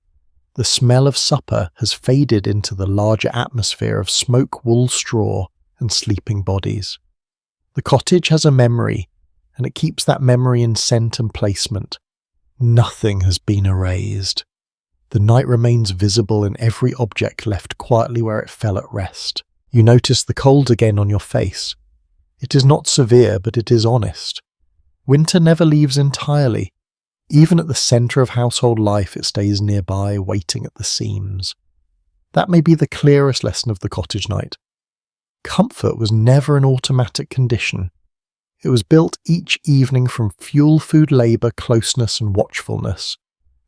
The smell of supper has faded into the larger atmosphere of smoke, wool, straw, and sleeping bodies. The cottage has a memory, and it keeps that memory in scent and placement. Nothing has been erased. The night remains visible in every object left quietly where it fell at rest. You notice the cold again on your face. It is not severe, but it is honest. Winter never leaves entirely. Even at the centre of household life, it stays nearby, waiting at the seams. That may be the clearest lesson of the cottage night. Comfort was never an automatic condition. It was built each evening from fuel food labour, closeness and watchfulness.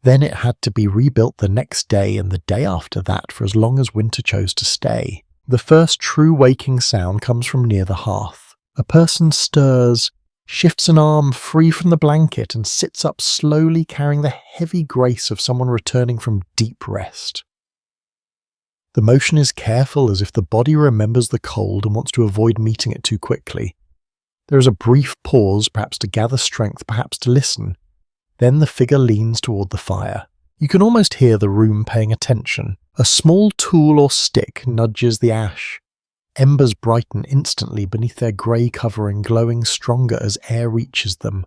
Then it had to be rebuilt the next day and the day after that for as long as winter chose to stay. The first true waking sound comes from near the hearth. A person stirs, shifts an arm free from the blanket and sits up slowly, carrying the heavy grace of someone returning from deep rest. The motion is careful, as if the body remembers the cold and wants to avoid meeting it too quickly. There is a brief pause, perhaps to gather strength, perhaps to listen. Then the figure leans toward the fire. You can almost hear the room paying attention. A small tool or stick nudges the ash. Embers brighten instantly beneath their grey covering, glowing stronger as air reaches them.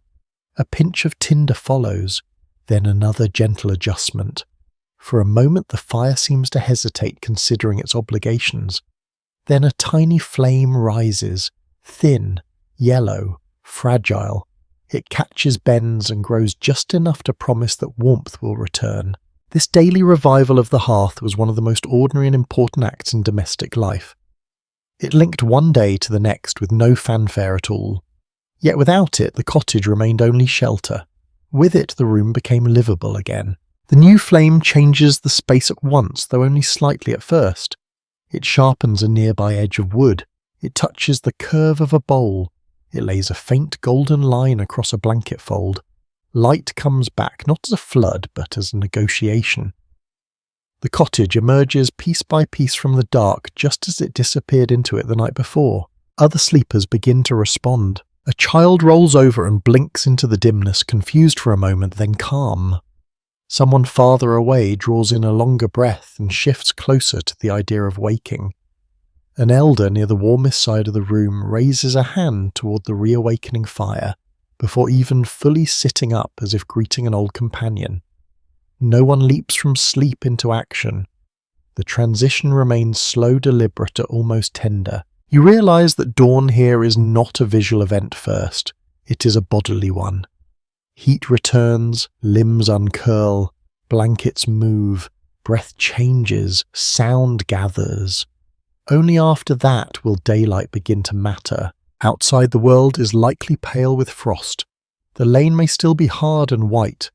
A pinch of tinder follows, then another gentle adjustment. For a moment the fire seems to hesitate, considering its obligations. Then a tiny flame rises, thin, yellow, fragile. It catches, bends, and grows just enough to promise that warmth will return. This daily revival of the hearth was one of the most ordinary and important acts in domestic life. It linked one day to the next with no fanfare at all. Yet without it, the cottage remained only shelter. With it, the room became livable again. The new flame changes the space at once, though only slightly at first. It sharpens a nearby edge of wood. It touches the curve of a bowl. It lays a faint golden line across a blanket fold. Light comes back, not as a flood, but as a negotiation. The cottage emerges piece by piece from the dark, just as it disappeared into it the night before. Other sleepers begin to respond. A child rolls over and blinks into the dimness, confused for a moment, then calm. Someone farther away draws in a longer breath and shifts closer to the idea of waking. An elder near the warmest side of the room raises a hand toward the reawakening fire, before even fully sitting up as if greeting an old companion. No one leaps from sleep into action. The transition remains slow, deliberate, and almost tender. You realize that dawn here is not a visual event first. It is a bodily one. Heat returns, limbs uncurl, blankets move, breath changes, sound gathers. Only after that will daylight begin to matter. Outside, the world is likely pale with frost. The lane may still be hard and white.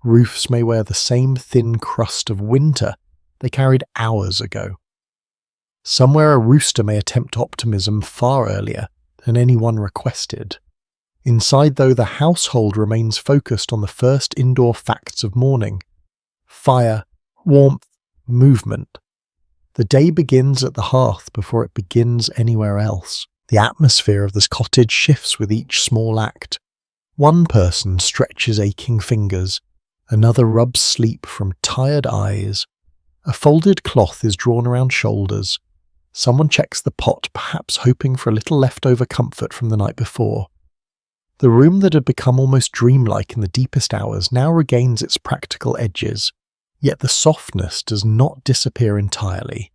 Roofs may wear the same thin crust of winter they carried hours ago. Somewhere a rooster may attempt optimism far earlier than anyone requested. Inside, though, the household remains focused on the first indoor facts of morning. Fire, warmth, movement. The day begins at the hearth before it begins anywhere else. The atmosphere of this cottage shifts with each small act. One person stretches aching fingers. Another rubs sleep from tired eyes. A folded cloth is drawn around shoulders. Someone checks the pot, perhaps hoping for a little leftover comfort from the night before. The room that had become almost dreamlike in the deepest hours now regains its practical edges, yet the softness does not disappear entirely.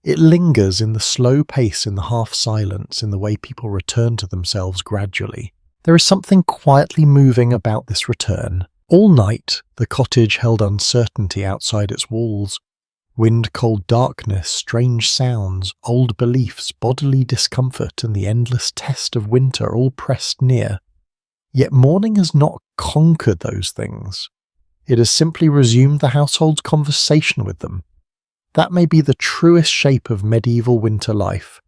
It lingers in the slow pace, in the half-silence, in the way people return to themselves gradually. There is something quietly moving about this return. All night, the cottage held uncertainty outside its walls. Wind-cold darkness, strange sounds, old beliefs, bodily discomfort, and the endless test of winter all pressed near. Yet morning has not conquered those things. It has simply resumed the household's conversation with them. That may be the truest shape of medieval winter life.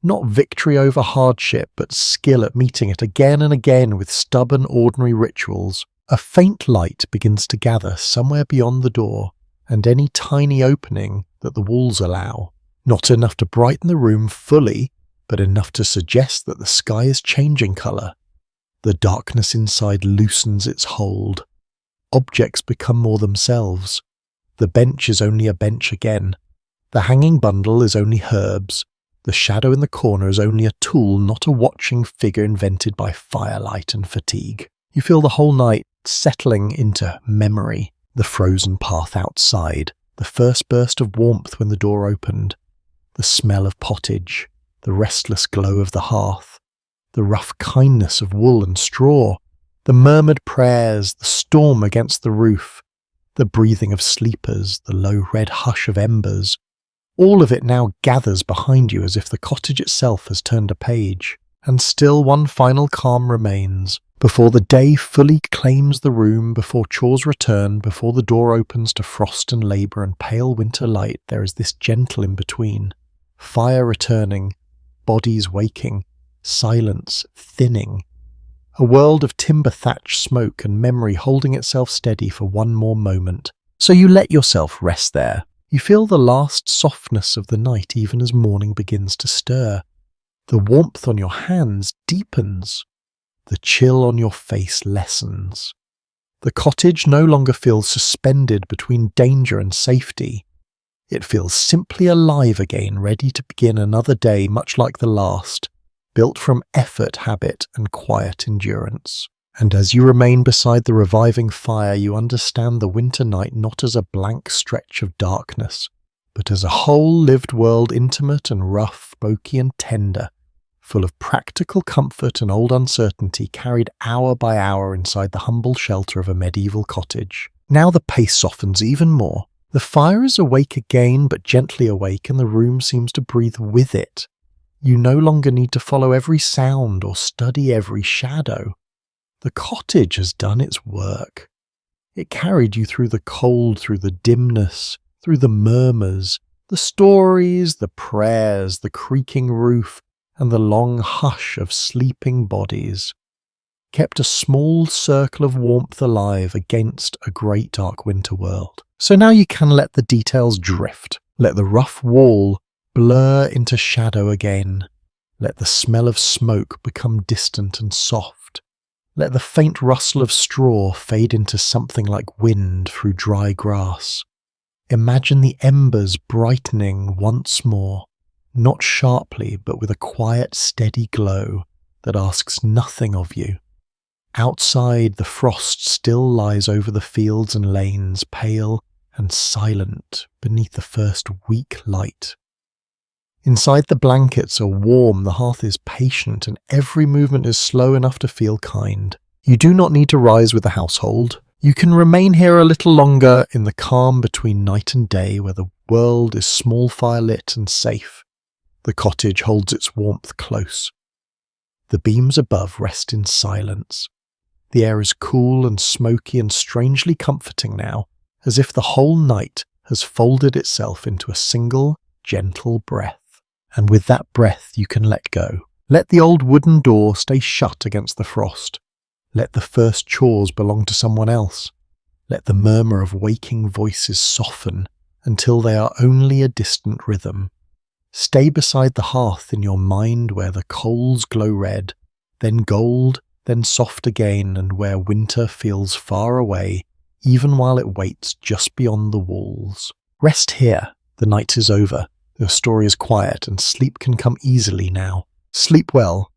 Not victory over hardship, but skill at meeting it again and again with stubborn, ordinary rituals. A faint light begins to gather somewhere beyond the door, and any tiny opening that the walls allow. Not enough to brighten the room fully, but enough to suggest that the sky is changing colour. The darkness inside loosens its hold. Objects become more themselves. The bench is only a bench again. The hanging bundle is only herbs. The shadow in the corner is only a tool, not a watching figure invented by firelight and fatigue. You feel the whole night settling into memory. The frozen path outside, the first burst of warmth when the door opened, the smell of pottage, the restless glow of the hearth, the rough kindness of wool and straw, the murmured prayers, the storm against the roof, the breathing of sleepers, the low red hush of embers. All of it now gathers behind you as if the cottage itself has turned a page. And still one final calm remains. Before the day fully claims the room, before chores return, before the door opens to frost and labour and pale winter light, there is this gentle in-between. Fire returning, bodies waking, silence thinning. A world of timber-thatch smoke and memory holding itself steady for one more moment. So you let yourself rest there. You feel the last softness of the night even as morning begins to stir. The warmth on your hands deepens. The chill on your face lessens. The cottage no longer feels suspended between danger and safety. It feels simply alive again, ready to begin another day much like the last, built from effort, habit, and quiet endurance. And as you remain beside the reviving fire, you understand the winter night not as a blank stretch of darkness, but as a whole lived world, intimate and rough, smoky and tender, full of practical comfort and old uncertainty carried hour by hour inside the humble shelter of a medieval cottage. Now the pace softens even more. The fire is awake again, but gently awake, and the room seems to breathe with it. You no longer need to follow every sound or study every shadow. The cottage has done its work. It carried you through the cold, through the dimness, through the murmurs, the stories, the prayers, the creaking roof, and the long hush of sleeping bodies. Kept a small circle of warmth alive against a great dark winter world. So now you can let the details drift. Let the rough wall blur into shadow again. Let the smell of smoke become distant and soft. Let the faint rustle of straw fade into something like wind through dry grass. Imagine the embers brightening once more, not sharply but with a quiet, steady glow that asks nothing of you. Outside, the frost still lies over the fields and lanes, pale and silent beneath the first weak light. Inside the blankets are warm, the hearth is patient, and every movement is slow enough to feel kind. You do not need to rise with the household. You can remain here a little longer in the calm between night and day, where the world is small fire-lit and safe. The cottage holds its warmth close. The beams above rest in silence. The air is cool and smoky and strangely comforting now, as if the whole night has folded itself into a single, gentle breath. And with that breath you can let go. Let the old wooden door stay shut against the frost. Let the first chores belong to someone else. Let the murmur of waking voices soften until they are only a distant rhythm. Stay beside the hearth in your mind where the coals glow red, then gold, then soft again, and where winter feels far away, even while it waits just beyond the walls. Rest here. The night is over. Your story is quiet, and sleep can come easily now. Sleep well,